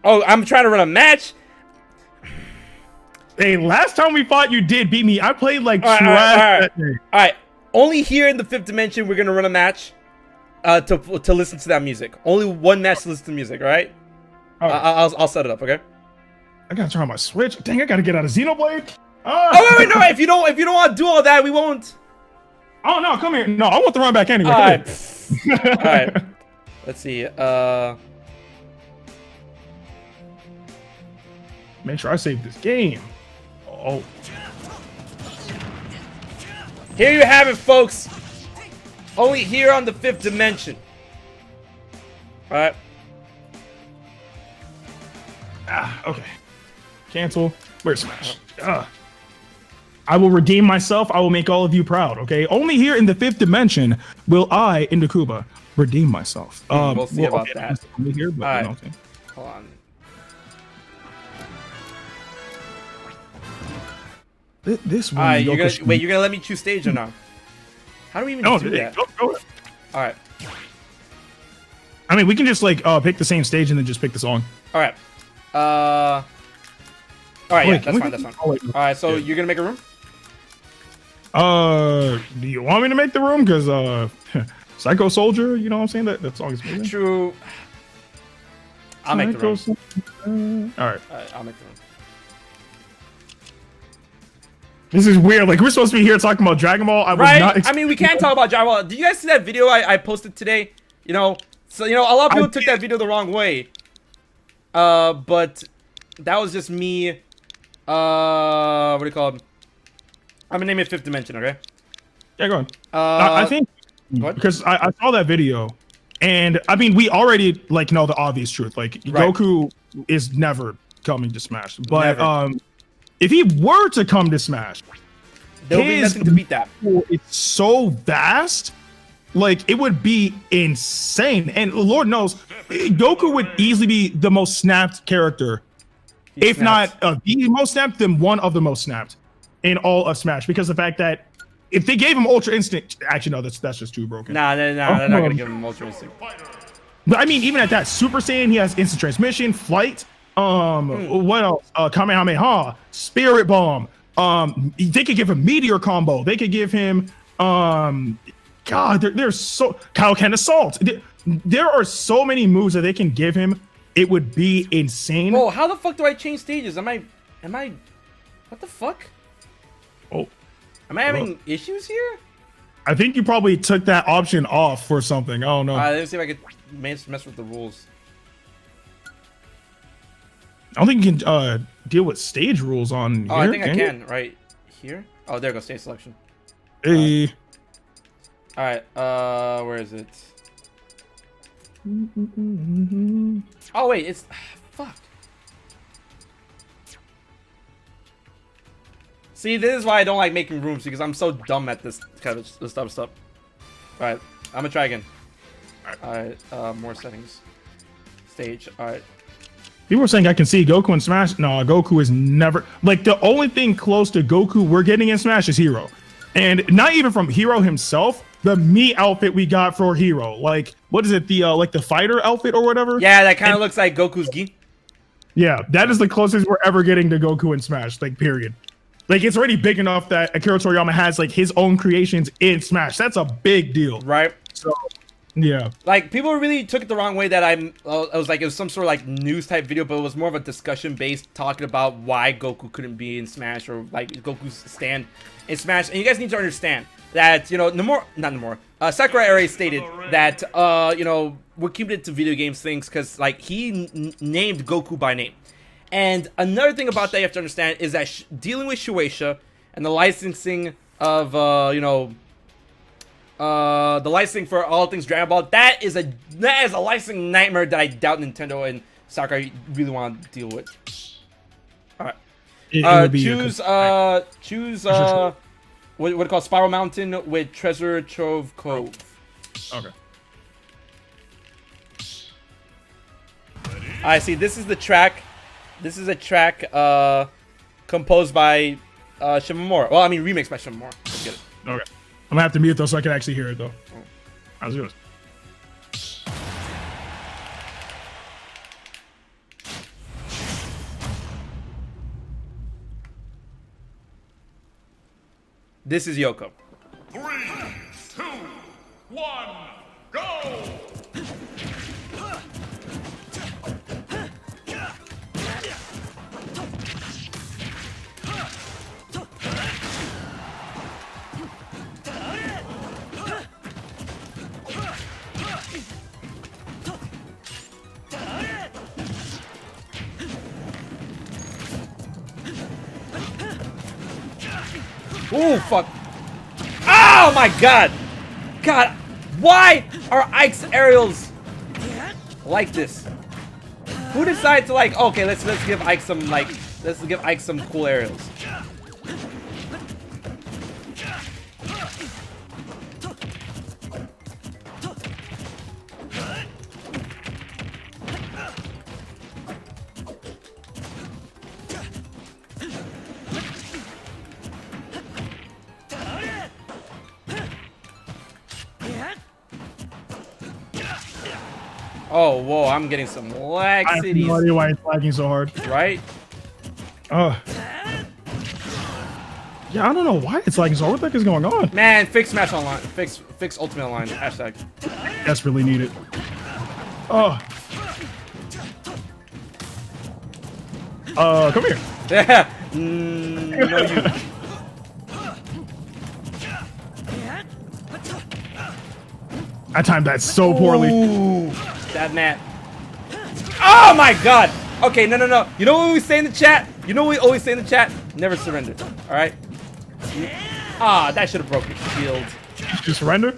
Oh, I'm trying to run a match. Hey, last time we fought, you did beat me. I played like trash that day. All right. Only here in the 5th dimension, we're gonna run a match to listen to that music. Only one match to listen to music. All right. I'll set it up. Okay. I gotta turn on my Switch. Dang, I gotta get out of Xenoblade. Oh wait, no. If you don't want to do all that, we won't. Oh no, come here. No, I want the run back anyway. All right. Let's see. Make sure I save this game. Oh. Here you have it, folks. Only here on the 5th dimension. All right. Okay. Cancel. Where's Smash? I will redeem myself. I will make all of you proud. Okay. Only here in the 5th dimension will I, Ndukauba, redeem myself. We'll see about that. Only here, but all right. Okay. Hold on. This one. Alright, you're gonna let me choose stage or not? How do we even do that? Go. Alright. I mean, we can just like pick the same stage and then just pick the song. Alright. Alright, yeah, that's fine. Alright, so you're gonna make a room? Do you want me to make the room? Because Psycho Soldier, you know what I'm saying? That song is amazing. True. I'll make the room. All right. I'll make the room. This is weird. Like, we're supposed to be here talking about Dragon Ball. I was not. I mean, we can't talk about Dragon Ball. Did you guys see that video I posted today? You know, so a lot of people took that video the wrong way. But that was just me. What do you call it? I'm gonna name it Fifth Dimension. Okay. Yeah, go on. I think because I saw that video, and I mean, we already like know the obvious truth. Like, Goku is never coming to Smash, but if he were to come to Smash, there would be nothing to beat that. It's so vast, like it would be insane. And Lord knows, Goku would easily be the most snapped character, if not the most snapped, then one of the most snapped in all of Smash, because the fact that if they gave him Ultra Instinct, actually no, that's just too broken. Nah, they're not gonna give him Ultra Instinct. But I mean, even at that, Super Saiyan, he has Instant Transmission, Flight. What else? Kamehameha, Spirit Bomb. They could give him Meteor Combo. They could give him God, there's so Kaioken Assault. There are so many moves that they can give him. It would be insane. Oh, how the fuck do I change stages? Am I what the fuck? Oh, am I having issues here? I think you probably took that option off for something. I don't know. Let me see if I could mess with the rules. I don't think you can deal with stage rules on here. I think I can. Right here? Oh, there goes stage selection. Hey. All right. Where is it? Oh wait, it's fuck. See, this is why I don't like making rooms, because I'm so dumb at this kind of stuff. All right, I'm gonna try again. All right, more settings. Stage. All right. People were saying I can see Goku in Smash. No, Goku is never like the only thing close to Goku we're getting in Smash is Hero, and not even from Hero himself. The Mii outfit we got for Hero, like what is it? The like the fighter outfit or whatever. Yeah, that kind of looks like Goku's gi. Yeah, that is the closest we're ever getting to Goku in Smash. Like period. Like it's already big enough that Akira Toriyama has like his own creations in Smash. That's a big deal, right? So. Yeah, like people really took it the wrong way that I was like it was some sort of like news type video, but it was more of a discussion based talking about why Goku couldn't be in Smash or like Goku's stand in Smash. And you guys need to understand that Sakurai already stated that we're keeping it to video games things because like he named Goku by name. And another thing about that you have to understand is that dealing with Shueisha and the licensing of the licensing for all things Dragon Ball, that is a licensing nightmare that I doubt Nintendo and Sakurai really want to deal with. All right, choose what do you call Spiral Mountain with Treasure Trove Cove. Okay. I see. This is the track. This is a track composed by Shimomura. Well, I mean remixed by Shimomura. Let's get it. Okay. I'm gonna have to mute though so I can actually hear it though. How's yours? This is Yoko. 3, 2, 1, go! Oh, fuck. Oh, my God. God, why are Ike's aerials like this? Who decided to, like, okay, let's give Ike some, like, let's give Ike some cool aerials. Oh, whoa, I'm getting some laxities. I have no idea why it's lagging so hard. Right? Oh. Yeah, I don't know why it's lagging so hard. What the heck is going on? Man, fix Smash Online. Fix Ultimate Online. Hashtag. Desperately need it. Oh. Come here. Yeah. No, you. I timed that so poorly. Ooh, that Matt. Oh my god. Okay, no. You know what we say in the chat? You know what we always say in the chat? Never surrender. All right. Ah, that should have broken the shield. Just surrender?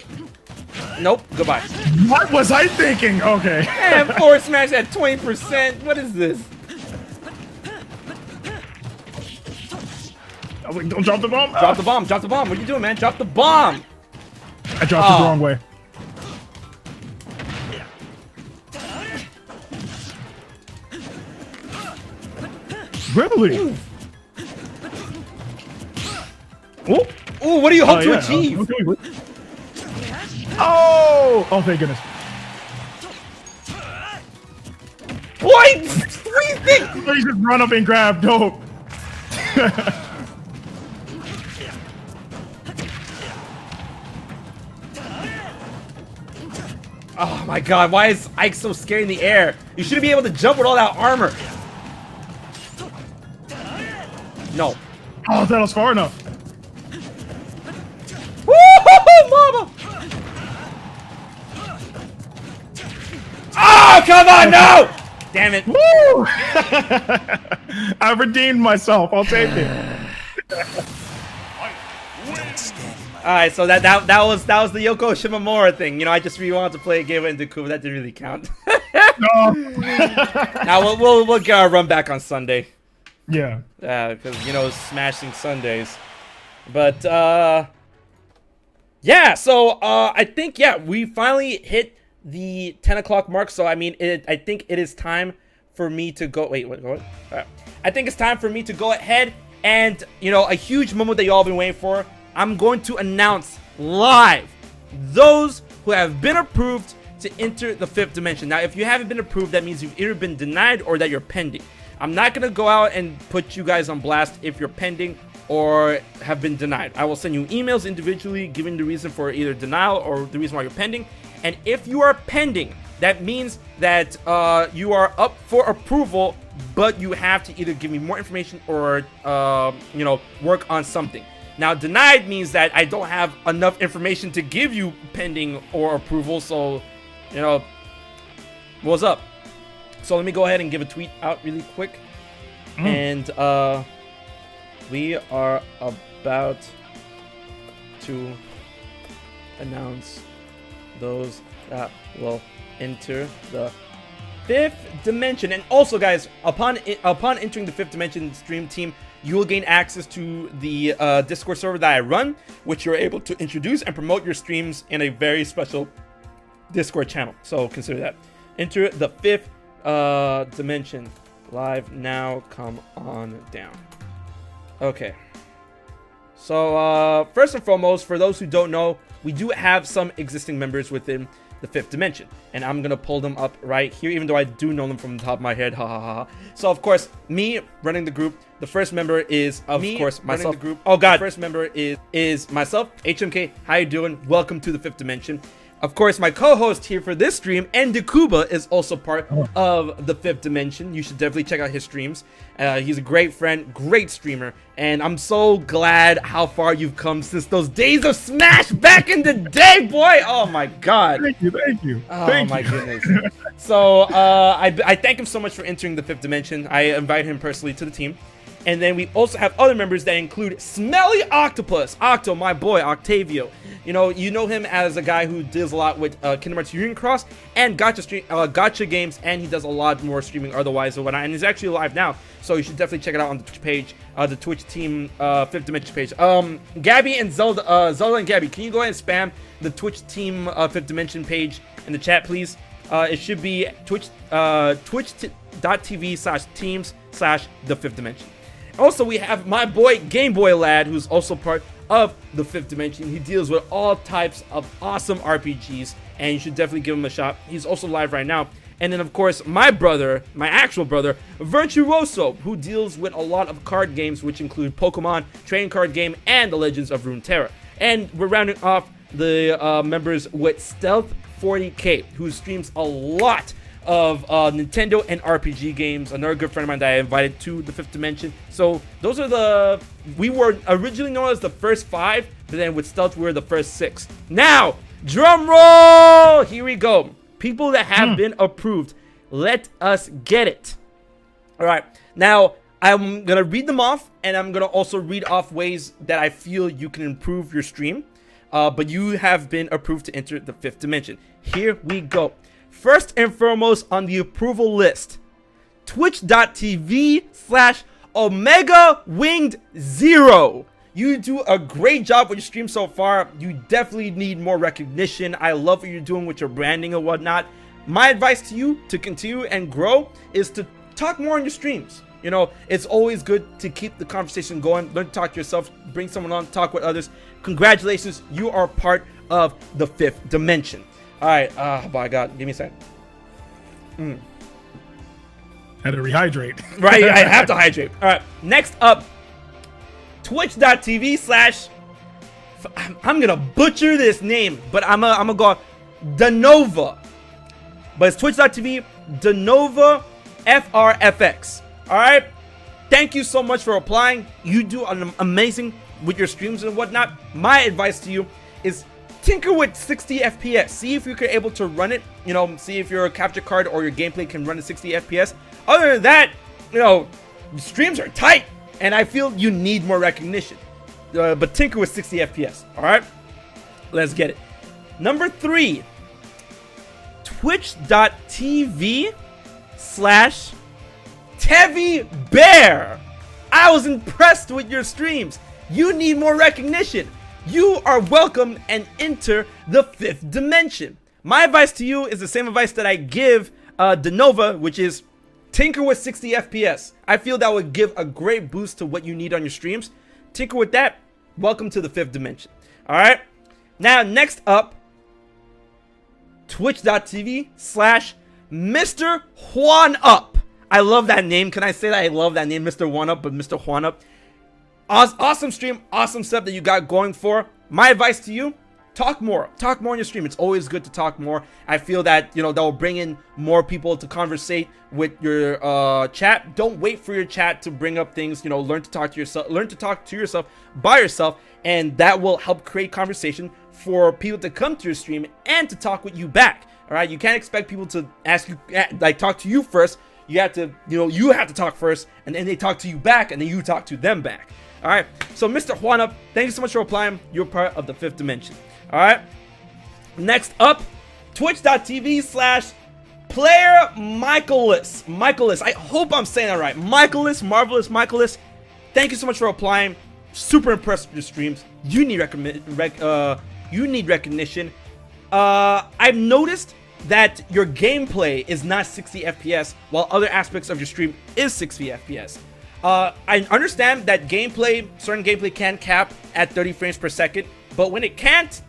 Nope. Goodbye. What was I thinking? Okay. And forward smash at 20%. What is this? I was like, don't drop the bomb. Drop the bomb. Drop the bomb. What are you doing, man? Drop the bomb. I dropped it the wrong way. Really? Oh! Ooh, what do you hope to Yeah. achieve? Okay. Oh, thank goodness. What? What do you think? Please just run up and grab. Dope. Oh my god, why is Ike so scary in the air? You shouldn't be able to jump with all that armor. No. Oh, that was far enough. Woo-hoo-hoo, mama! Oh, come on, no! Damn it. Woo! I redeemed myself. I'll take it. Alright, so that was the Yoko Shimomura thing. You know, I just really wanted to play a game with Ndukauba. That didn't really count. No. Now we'll get our run back on Sunday. Yeah. Because, you know, smashing Sundays. But, yeah, so, I think, yeah, we finally hit the 10 o'clock mark. So, I mean, I think it is time for me to go. Wait, what? I think it's time for me to go ahead and, you know, a huge moment that you all been waiting for. I'm going to announce live those who have been approved to enter the 5th dimension. Now, if you haven't been approved, that means you've either been denied or that you're pending. I'm not going to go out and put you guys on blast if you're pending or have been denied. I will send you emails individually giving the reason for either denial or the reason why you're pending. And if you are pending, that means that you are up for approval, but you have to either give me more information or, you know, work on something. Now, denied means that I don't have enough information to give you pending or approval. So, you know, what's up? So let me go ahead and give a tweet out really quick. And we are about to announce those that will enter the 5th dimension. And also, guys, upon entering the 5th dimension stream team, you will gain access to the Discord server that I run, which you're able to introduce and promote your streams in a very special Discord channel. So consider that. Enter the 5th dimension live now. Come on down. Okay. So first and foremost, for those who don't know, we do have some existing members within the 5th dimension, and I'm gonna pull them up right here, even though I do know them from the top of my head. Ha ha ha. So of course, me running the group. The first member is of course myself. The group. Oh god. The first member is myself, HMK. How you doing? Welcome to the 5th dimension. Of course, my co-host here for this stream, Ndukauba, is also part of the 5th dimension. You should definitely check out his streams. He's a great friend, great streamer, and I'm so glad how far you've come since those days of Smash back in the day, boy. Oh my god. Thank you. Oh my goodness. So I thank him so much for entering the 5th dimension. I invite him personally to the team. And then we also have other members that include Smelly Octopus, Octo, my boy, Octavio. You know him as a guy who deals a lot with Kingdom Hearts Union Cross and gacha games, and he does a lot more streaming otherwise and whatnot. And he's actually live now, so you should definitely check it out on the Twitch page, the Twitch team 5th dimension page. Gabby and Zelda and Gabby, can you go ahead and spam the Twitch team 5th dimension page in the chat, please? It should be twitch.tv/teams/the 5th dimension. Also, we have my boy Game Boy Lad, who's also part of the 5th dimension. He deals with all types of awesome RPGs, and you should definitely give him a shot. He's also live right now. And then, of course, my brother, my actual brother, Virtuoso, who deals with a lot of card games, which include Pokemon, trading card game, and The Legends of Runeterra. And we're rounding off the members with Stealth 40K, who streams a lot Nintendo and RPG games. Another good friend of mine that I invited to the Fifth Dimension. So those are we were originally known as the first 5, but then with Stealth we were the first 6. Now, drum roll! Here we go. People that have been approved. Let us get it. All right. Now, I'm going to read them off, and I'm going to also read off ways that I feel you can improve your stream. But you have been approved to enter the Fifth Dimension. Here we go. First and foremost on the approval list, twitch.tv/Omega Winged Zero. You do a great job with your stream so far. You definitely need more recognition. I love what you're doing with your branding and whatnot. My advice to you to continue and grow is to talk more on your streams. You know, it's always good to keep the conversation going. Learn to talk to yourself, bring someone on, talk with others. Congratulations, you are part of the Fifth Dimension. All right, oh my God, give me a second. Had to rehydrate. Right, I have to hydrate. All right, next up, twitch.tv/ I'm gonna butcher this name, but I'm gonna go Denova. But it's twitch.tv Denova FRFX. All right, thank you so much for applying. You do an amazing with your streams and whatnot. My advice to you is tinker with 60 FPS. See if you're able to run it. You know, see if your capture card or your gameplay can run at 60 FPS. Other than that, you know, streams are tight, and I feel you need more recognition. But tinker with 60 FPS. All right, let's get it. Number 3, twitch.tv/Tevi Bear. I was impressed with your streams. You need more recognition. You are welcome and enter the Fifth Dimension. My advice to you is the same advice that I give Denova, which is tinker with 60 FPS. I feel that would give a great boost to what you need on your streams. Tinker with that. Welcome to the Fifth Dimension. All right. Now, next up, twitch.tv/Mr. Juan Up. I love that name. Can I say that I love that name, Mr. Juan Up, but Mr. Juan Up. Awesome stream, awesome stuff that you got going for. My advice to you, talk more on your stream. It's always good to talk more. I feel that, you know, that will bring in more people to conversate with your chat. Don't wait for your chat to bring up things. You know, learn to talk to yourself by yourself, and that will help create conversation for people to come to your stream and to talk with you back. All right, you can't expect people to ask you, like, talk to you first. You have to, you have to talk first, and then they talk to you back, and then you talk to them back. All right, so Mr. Juanup, thank you so much for applying. You're part of the Fifth Dimension. All right, next up, twitch.tv/Player Michaelis. I hope I'm saying that right. Michaelis, Marvelous Michaelis. Thank you so much for applying. Super impressed with your streams. You need recognition. I've noticed that your gameplay is not 60 FPS, while other aspects of your stream is 60 FPS. I understand that certain gameplay can cap at 30 frames per second, but when it can't,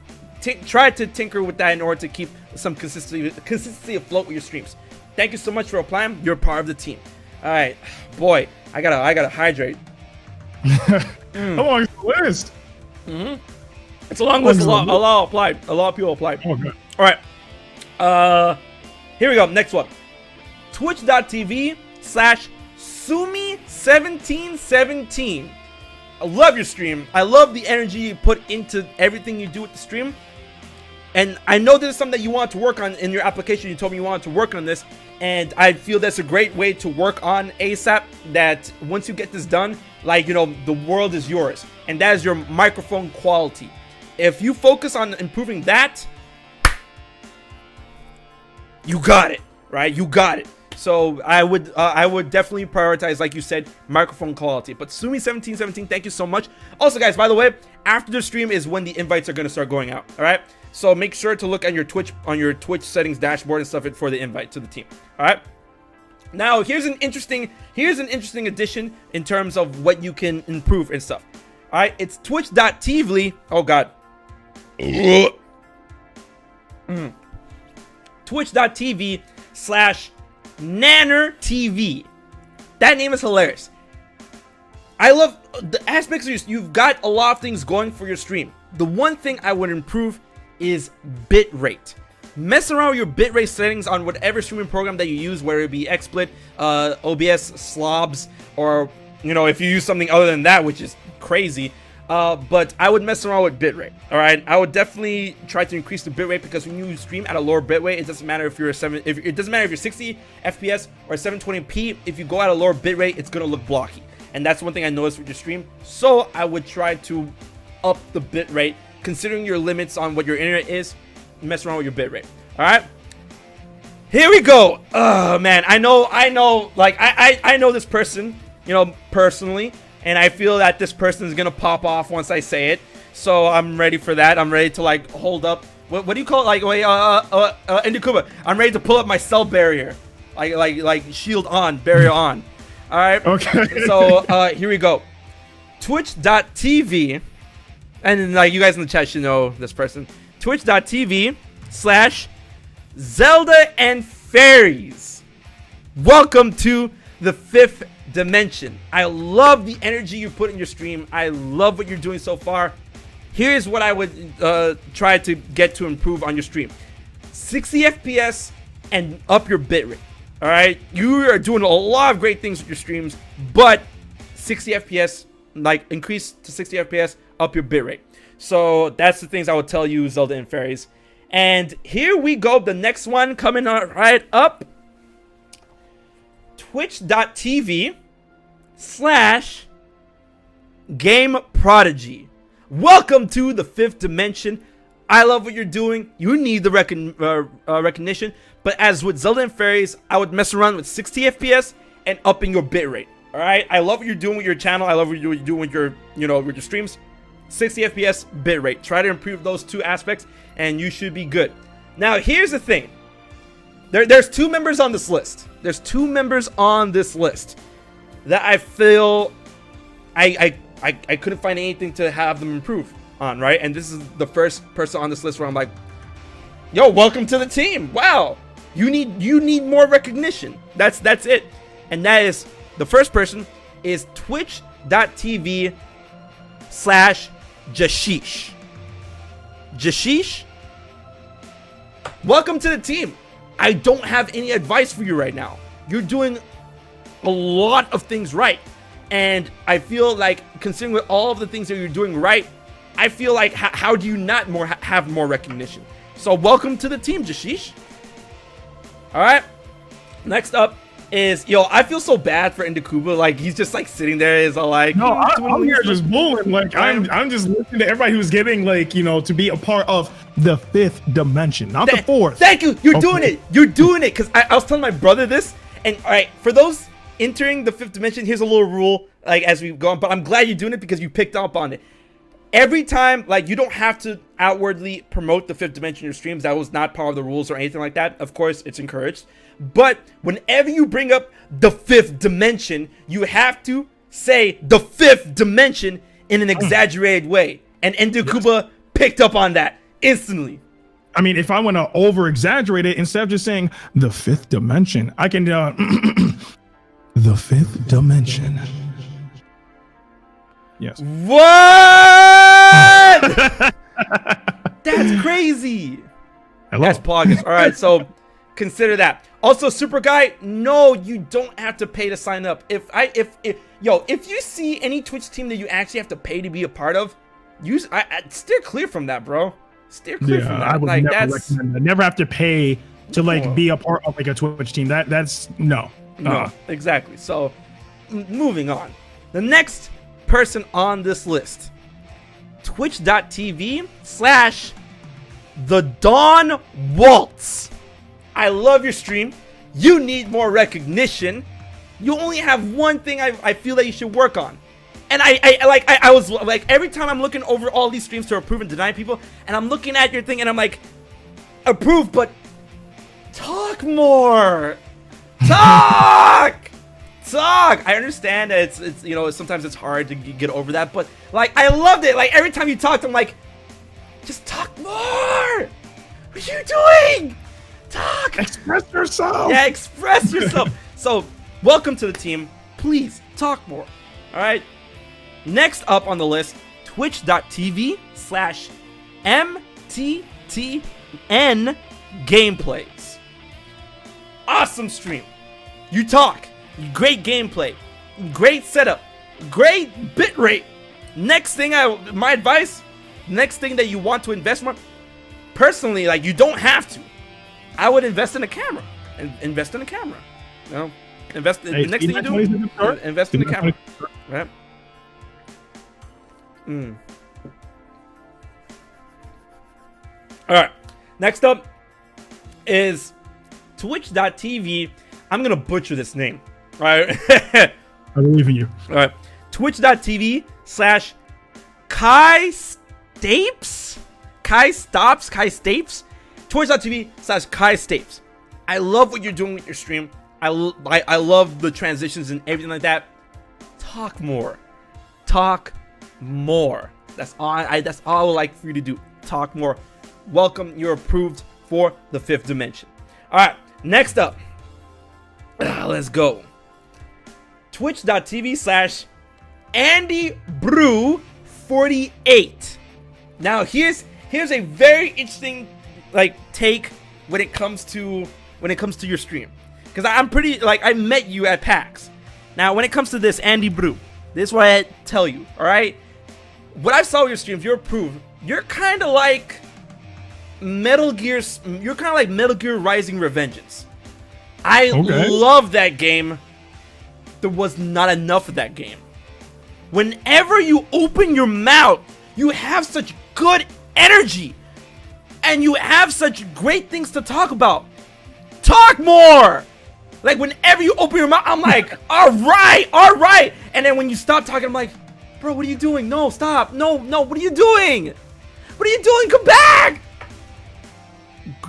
try to tinker with that in order to keep some consistency afloat with your streams. Thank you so much for applying. You're part of the team. All right, boy, I gotta hydrate. How long is the list? It's a long list. A lot of people applied. Oh, good. All right. Here we go. Next one. Twitch.tv/Sumi1717. I love your stream. I love the energy you put into everything you do with the stream. And I know this is something that you want to work on in your application. You told me you wanted to work on this. And I feel that's a great way to work on ASAP. That once you get this done, like, the world is yours. And that is your microphone quality. If you focus on improving that, you got it, right? You got it. So I would definitely prioritize, like you said, microphone quality. But Sumi1717, thank you so much. Also, guys, by the way, after the stream is when the invites are going to start going out. All right. So make sure to look at your Twitch settings dashboard and stuff for the invite to the team. All right. Now here's an interesting addition in terms of what you can improve and stuff. All right. It's twitch.tv. Oh God. Twitch.tv/NannerTV. That name is hilarious. I love the aspects of you've got a lot of things going for your stream. The one thing I would improve is bit rate. Mess around with your bitrate settings on whatever streaming program that you use, whether it be XSplit, OBS, Slobs, or, you know, if you use something other than that, which is crazy. But I would mess around with bitrate. All right, I would definitely try to increase the bitrate, because when you stream at a lower bitrate, it doesn't matter if you're it doesn't matter if you're 60 FPS or 720p. If you go at a lower bitrate, it's gonna look blocky, and that's one thing I noticed with your stream. So I would try to up the bitrate, considering your limits on what your internet is. Mess around with your bitrate. All right, here we go. Oh man, I know, like I know this person, you know, personally, and I feel that this person is gonna pop off once I say it. So I'm ready for that. I'm ready to like hold up. What do you call it? Like wait, Ndukauba. I'm ready to pull up my cell barrier, like shield on, barrier on. All right. Okay. So here we go. Twitch.tv, and like you guys in the chat should know this person. Twitch.tv/Zelda and Fairies. Welcome to the 5th dimension. I love the energy you put in your stream. I love what you're doing so far. Here's what I would try to get to improve on your stream: 60 FPS and up your bitrate. All right, you are doing a lot of great things with your streams, but 60 FPS, like increase to 60 FPS, up your bitrate. So that's the things I would tell you, Zelda and Fairies. And here we go, the next one coming right up. Twitch.tv/GameProdigy. Welcome to the 5th dimension. I love what you're doing. You need the recognition. But as with Zelda and Fairies, I would mess around with 60 FPS and upping your bitrate. All right, I love what you're doing with your channel. I love what you're doing with your, you know, with your streams. 60 FPS bitrate. Try to improve those two aspects, and you should be good. Now, here's the thing. There's 2 members on this list. There's 2 members on this list that I feel I couldn't find anything to have them improve on, right? And this is the first person on this list where I'm like, yo, welcome to the team. Wow. You need more recognition. That's it. And that is, the first person is Twitch.tv/Jashish. Jashish, welcome to the team. I don't have any advice for you right now. You're doing a lot of things right, and I feel like, considering with all of the things that you're doing right, I feel like how do you not have more recognition? So welcome to the team, Jashish. All right, next up is, yo, I feel so bad for Ndukauba. Like, he's just like sitting there, is all like, no, I'm here just bullying. Like, I'm just listening to everybody who's getting, like, you know, to be a part of the 5th dimension, not the 4th. Thank you. You're doing it. You're doing it. Because I was telling my brother this, and all right, for those entering the 5th dimension, here's a little rule, like, as we go on. But I'm glad you're doing it, because you picked up on it. Every time, like, you don't have to outwardly promote the 5th dimension in your streams. That was not part of the rules or anything like that. Of course, it's encouraged. But whenever you bring up the 5th dimension, you have to say the 5th dimension in an exaggerated way. And Ndukauba picked up on that instantly. I mean, if I want to over exaggerate it, instead of just saying the 5th dimension, I can the 5th dimension. Yes. What? That's crazy. Hello. That's poggers. All right, so consider that. Also, Super Guy, no, you don't have to pay to sign up. If you see any Twitch team that you actually have to pay to be a part of, I steer clear from that, bro. Steer clear from that. I would never recommend that. Never have to pay to like be a part of like a Twitch team. That's no. No, exactly. So, moving on. The next person on this list, Twitch.tv/The Dawn Waltz. I love your stream. You need more recognition. You only have one thing I feel that you should work on. And I was like, every time I'm looking over all these streams to approve and deny people, and I'm looking at your thing and I'm like, approve, but talk more. Talk. I understand that it's you know, sometimes it's hard to get over that, but like, I loved it. Like, every time you talked, I'm like, just talk more. What are you doing? Talk. Express yourself. Yeah, express yourself. So, welcome to the team. Please talk more. All right. Next up on the list, Twitch.tv/MTTN gameplays. Awesome stream. You talk. Great gameplay. Great setup. Great bitrate. Next thing, my advice, next thing that you want to invest more, personally, like, you don't have to. I would invest in a camera. Invest in a camera. You know, invest. The next thing you do, invest in the camera. Right. All right. Next up is Twitch.tv. I'm gonna butcher this name. All right. I believe in you. All right. Twitch.tv/Kai Stapes. Kai Stapes. Twitch.tv/Kai Stapes. I love what you're doing with your stream. I love the transitions and everything like that. Talk more. Talk more. That's all I would like for you to do. Talk more. Welcome. You're approved for the 5th dimension. All right. Next up. Let's go. Twitch.tv/AndyBrew48. Now here's a very interesting take when it comes to your stream, because I'm pretty I met you at PAX. Now when it comes to this, Andy Brew, this is what I tell you. All right, what I saw with your streams, you're approved. You're kind of like Metal Gear. You're kind of like Metal Gear Rising: Revengeance. I love that game. There was not enough of that game. Whenever you open your mouth, you have such good energy, and you have such great things to talk about. Talk more. Like, whenever you open your mouth, I'm like, all right. And then when you stop talking, I'm like, bro, what are you doing? No, stop. No, what are you doing? What are you doing? Come back.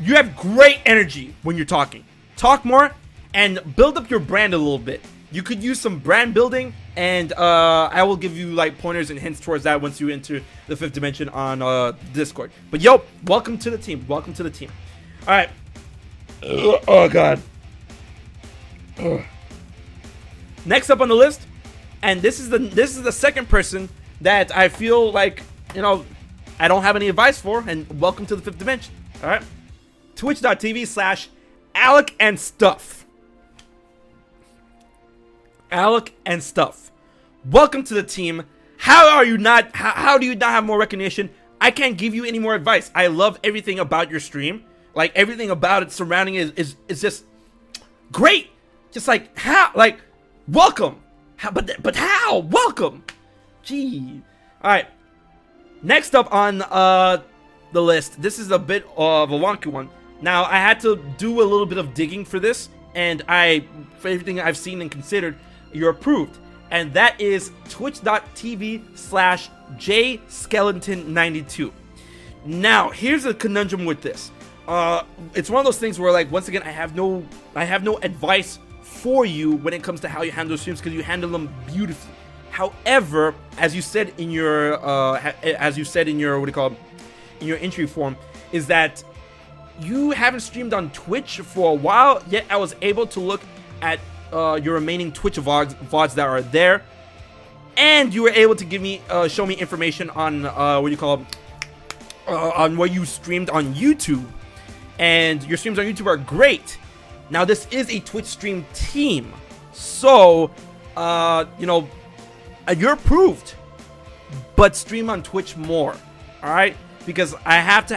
You have great energy when you're talking. Talk more and build up your brand a little bit. You could use some brand building, and I will give you pointers and hints towards that once you enter the 5th dimension on Discord. But yo, welcome to the team. Welcome to the team. All right. Oh god. Ugh. Next up on the list, and this is the second person that I feel like, I don't have any advice for, and welcome to the 5th dimension. All right. Twitch.tv/Alec and Stuff. Alec and Stuff. Welcome to the team. How do you not have more recognition? I can't give you any more advice. I love everything about your stream. Like, everything about it surrounding it is just great. Just welcome. But how? Welcome. Gee. All right. Next up on the list. This is a bit of a wonky one. Now, I had to do a little bit of digging for this, and for everything I've seen and considered, you're approved. And that is twitch.tv/jskeleton92. Now, here's a conundrum with this. It's one of those things where, once again, I have no advice for you when it comes to how you handle streams, because you handle them beautifully. However, as you said in your in your entry form, is that you haven't streamed on Twitch for a while, yet I was able to look at your remaining Twitch VODs that are there, and you were able to show me information on on what you streamed on YouTube, and your streams on YouTube are great. Now, this is a Twitch stream team, so you're approved, but stream on Twitch more. All right. Because I have to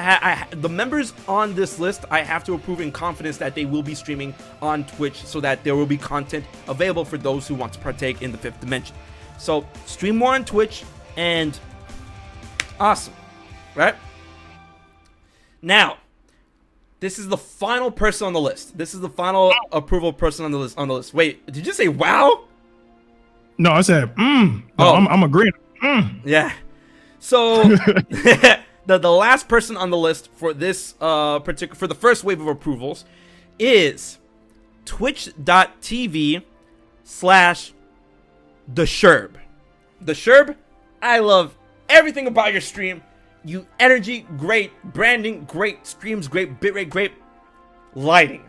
the members on this list, I have to approve in confidence that they will be streaming on Twitch, so that there will be content available for those who want to partake in the 5th dimension. So stream more on Twitch, and awesome, right? Now, this is the final person on the list. This is the final approval person on the list. Wait, did you say wow? No, I said No, I'm agreeing. Yeah. So the last person on the list for this for the first wave of approvals is twitch.tv/thesherb. The Sherb, I love everything about your stream. You energy, great. Branding, great. Streams, great. Bitrate, great. Lighting.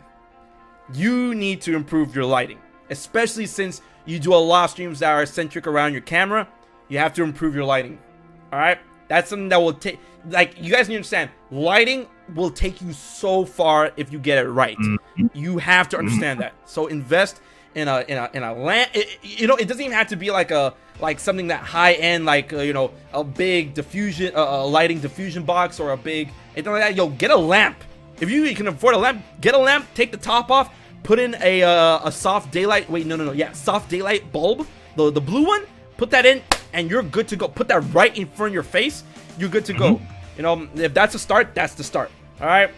You need to improve your lighting, especially since you do a lot of streams that are centric around your camera. You have to improve your lighting. All right? That's something that will take, you guys need to understand, lighting will take you so far if you get it right. You have to understand that. So invest in a lamp. It doesn't even have to be like something that high end, like a big diffusion, a lighting diffusion box, or a big anything like that. Yo, get a lamp. If you can afford a lamp, get a lamp. Take the top off. Put in a soft daylight. Wait, no. Yeah, soft daylight bulb. The blue one. Put that in, and you're good to go. Put that right in front of your face. You're good to go. If that's a start, that's the start. All right.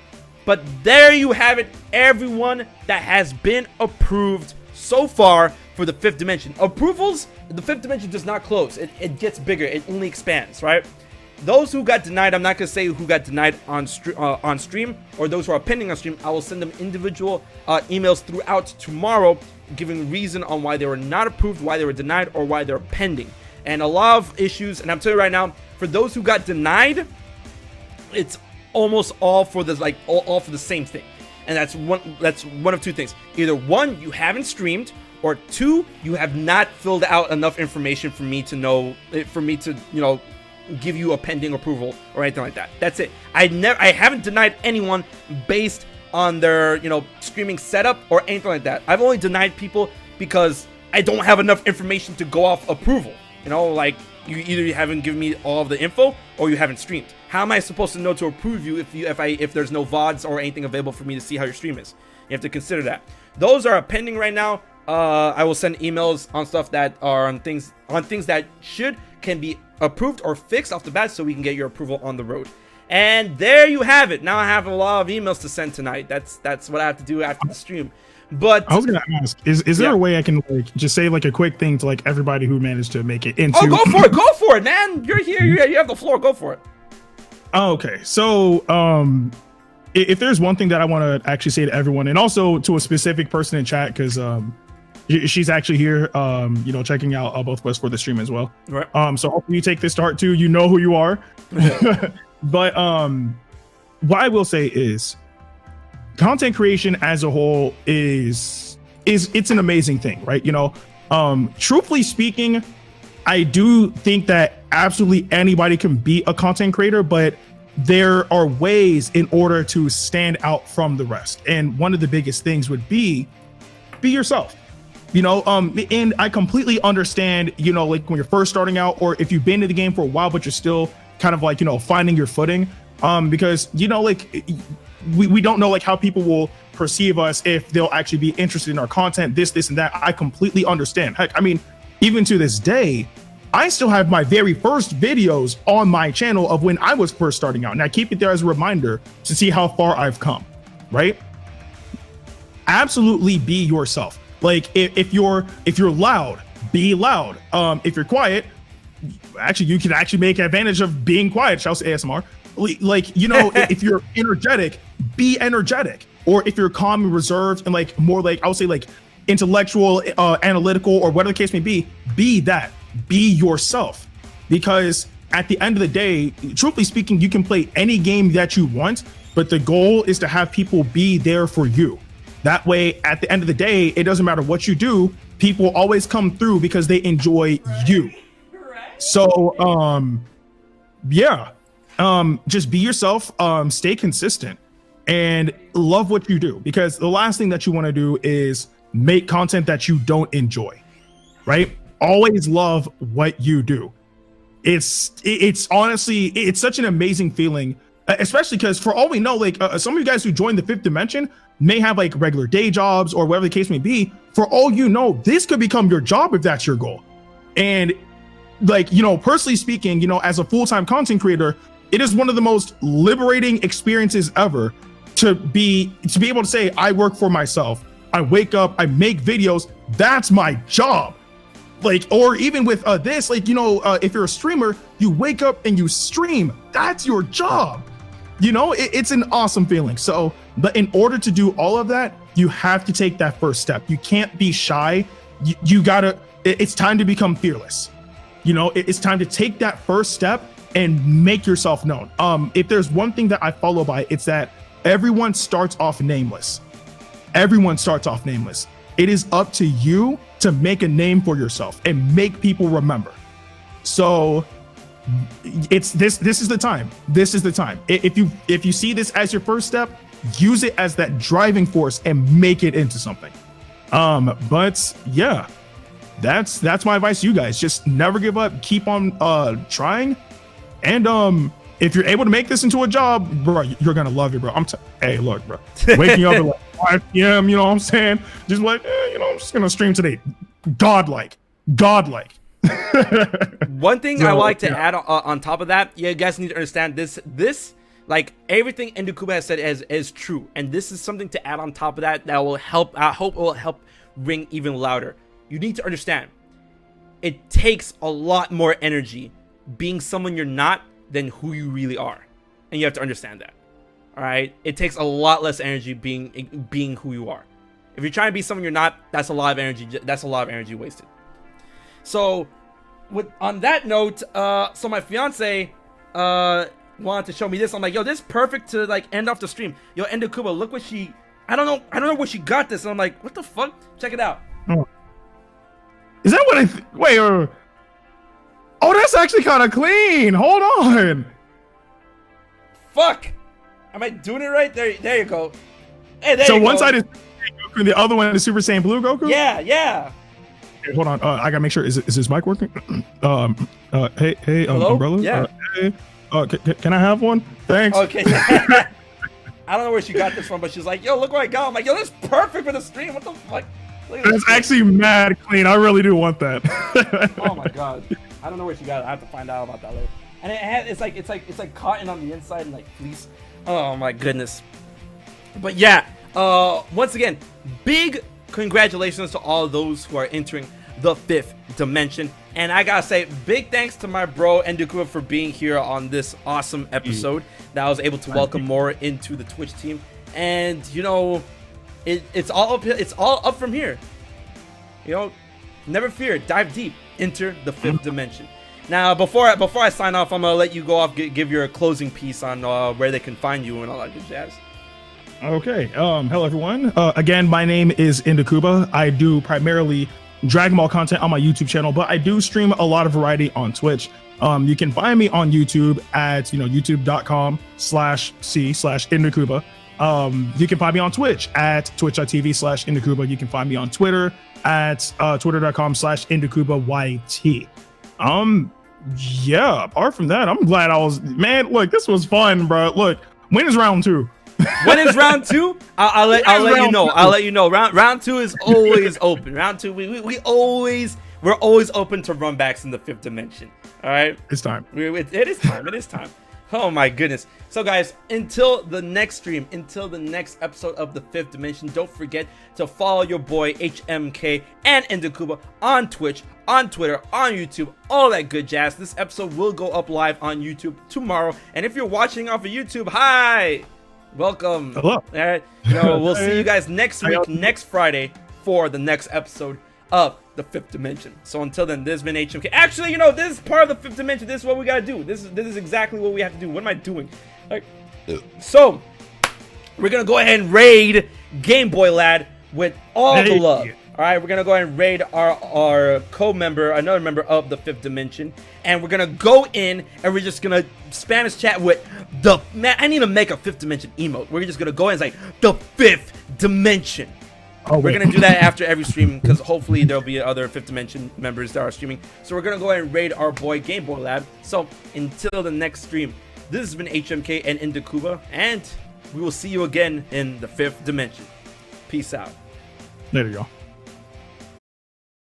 But there you have it. Everyone that has been approved so far for the 5th dimension. Approvals, the 5th dimension does not close. It gets bigger. It only expands, right? Those who got denied, I'm not going to say who got denied on stream, or those who are pending on stream. I will send them individual emails throughout tomorrow, giving reason on why they were not approved, why they were denied, or why they're pending. And a lot of issues, and I'm telling you right now, for those who got denied, it's almost all for all for the same thing. And that's one of two things. Either one, you haven't streamed, or two, you have not filled out enough information for me to know, give you a pending approval or anything like that. That's it. I haven't denied anyone based on their, streaming setup or anything like that. I've only denied people because I don't have enough information to go off approval. Like you either haven't given me all of the info or you haven't streamed. How am I supposed to know to approve you if there's no VODs or anything available for me to see how your stream is? You have to consider that. Those are pending right now. I will send emails on stuff that are on things that can be approved or fixed off the bat, so we can get your approval on the road. And there you have it. Now I have a lot of emails to send tonight. That's what I have to do after the stream. But I was gonna ask, is there a way I can just say a quick thing to everybody who managed to make it into? Oh, go for it, man! You're here. You have the floor. Go for it. Oh, okay, so if there's one thing that I want to actually say to everyone, and also to a specific person in chat, because she's actually here, checking out both of us for the stream as well. Right. So hopefully you take this start too. You know who you are. But what I will say is, content creation as a whole is it's an amazing thing, right? Truthfully speaking, I do think that absolutely anybody can be a content creator, but there are ways in order to stand out from the rest. And one of the biggest things would be yourself. And I completely understand, when you're first starting out, or if you've been in the game for a while, but you're still kind of finding your footing, because, we don't know how people will perceive us, if they'll actually be interested in our content, this and that. I completely understand. Heck, I mean, even to this day, I still have my very first videos on my channel of when I was first starting out. And I keep it there as a reminder to see how far I've come, right? Absolutely be yourself. If you're loud, be loud. If you're quiet, actually, you can actually make advantage of being quiet. Shouts to ASMR. If you're energetic, be energetic. Or if you're calm and reserved and more I would say intellectual, analytical, or whatever the case may be that. Be yourself. Because at the end of the day, truthfully speaking, you can play any game that you want, but the goal is to have people be there for you. That way, at the end of the day, it doesn't matter what you do, people always come through because they enjoy you. So, just be yourself, stay consistent, and love what you do. Because the last thing that you want to do is make content that you don't enjoy, right? Always love what you do. It's honestly, it's such an amazing feeling, especially because for all we know, some of you guys who joined the 5th dimension may have regular day jobs or whatever the case may be. For all you know, this could become your job if that's your goal. And personally speaking, as a full-time content creator, it is one of the most liberating experiences ever to be able to say, I work for myself. I wake up, I make videos. That's my job. Or even with this, if you're a streamer, you wake up and you stream. That's your job. It's an awesome feeling. So, but in order to do all of that, you have to take that first step. You can't be shy. You gotta, it's time to become fearless. It's time to take that first step and make yourself known. If there's one thing that I follow by, it's that everyone starts off nameless. Everyone starts off nameless. It is up to you to make a name for yourself and make people remember. So it's this is the time. This is the time. If you see this as your first step, use it as that driving force and make it into something. But yeah, that's my advice to you guys. Just never give up, keep on trying, and if you're able to make this into a job, bro, you're gonna love it, bro. Hey, look, bro, waking up at like 5 p.m., you know what I'm saying? Just like, I'm just gonna stream today. Godlike. One thing I would like to add on top of that, you guys need to understand this like everything Ndukauba has said is true, and this is something to add on top of that will help. I hope it will help ring even louder. You need to understand, it takes a lot more energy being someone you're not than who you really are, and you have to understand that. All right, it takes a lot less energy being who you are. If you're trying to be someone you're not, that's a lot of energy. That's a lot of energy wasted. So, on that note, so my fiance wanted to show me this. I'm like, yo, this is perfect to like end off the stream. Yo, Ndukauba, look what she. I don't know where she got this. And I'm like, what the fuck? Check it out. Oh. Is that what wait? Oh, that's actually kind of clean. Hold on. Fuck. Am I doing it right? There you go. Hey, there so you go. one side is Goku and the other one is Super Saiyan Blue Goku? Yeah. Okay, hold on. I gotta make sure. Is this mic working? Hey, Hello? umbrella. Yeah. Can I have one? Thanks. Okay. I don't know where she got this from, but she's like, yo, look what I got. I'm like, yo, that's perfect for the stream. What the fuck? That's actually mad clean. I really do want that. Oh my god. I don't know where she got it. I have to find out about that later. And it's like cotton on the inside and like fleece. Oh my goodness. But yeah, once again, big congratulations to all those who are entering the 5th dimension. And I gotta say, big thanks to my bro Ndukauba for being here on this awesome episode that I was able to welcome more into the Twitch team. And it's all up from here. Never fear, dive deep, enter the 5th dimension. Now, before I sign off, I'm gonna let you go off, give your closing piece on where they can find you and all that good jazz. Okay. Hello everyone. Again, my name is Ndukauba. I do primarily Dragon Ball content on my YouTube channel, but I do stream a lot of variety on Twitch. You can find me on YouTube at youtube.com/c/Ndukauba. You can find me on Twitch at twitch.tv/Ndukauba. You can find me on Twitter at twitter.com/NdukaubaYT. Yeah, apart from that, I'm glad look, this was fun, bro. Look, when is round 2? When is round 2? I'll let you know. I'll let you know. Round 2 is always open. Round 2, we're always open to runbacks in the 5th dimension. All right, it's time. It is time. It is time. Oh my goodness. So guys, until the next stream, until the next episode of the 5th dimension, don't forget to follow your boy HMK and Ndukauba on Twitch, on Twitter, on YouTube, all that good jazz. This episode will go up live on YouTube tomorrow. And if you're watching off of YouTube, hi, welcome. Hello. All right. We'll see you guys next week, next Friday, for the next episode of the 5th dimension. So until then, this has been HMK. Actually, this is part of the 5th dimension. This is what we gotta do. This is exactly what we have to do. What am I doing? So we're gonna go ahead and raid Game Boy Lad with all the love. All right, we're gonna go ahead and raid our co-member, another member of the 5th dimension, and we're gonna go in and we're just gonna Spanish chat with the man. I need to make a 5th dimension emote. We're just gonna go in and say the 5th dimension. We're gonna do that after every stream because hopefully there'll be other 5th dimension members that are streaming. So we're gonna go ahead and raid our boy Game Boy Lad. So until the next stream, this has been HMK and Ndukauba, and we will see you again in the 5th dimension. Peace out. There you go.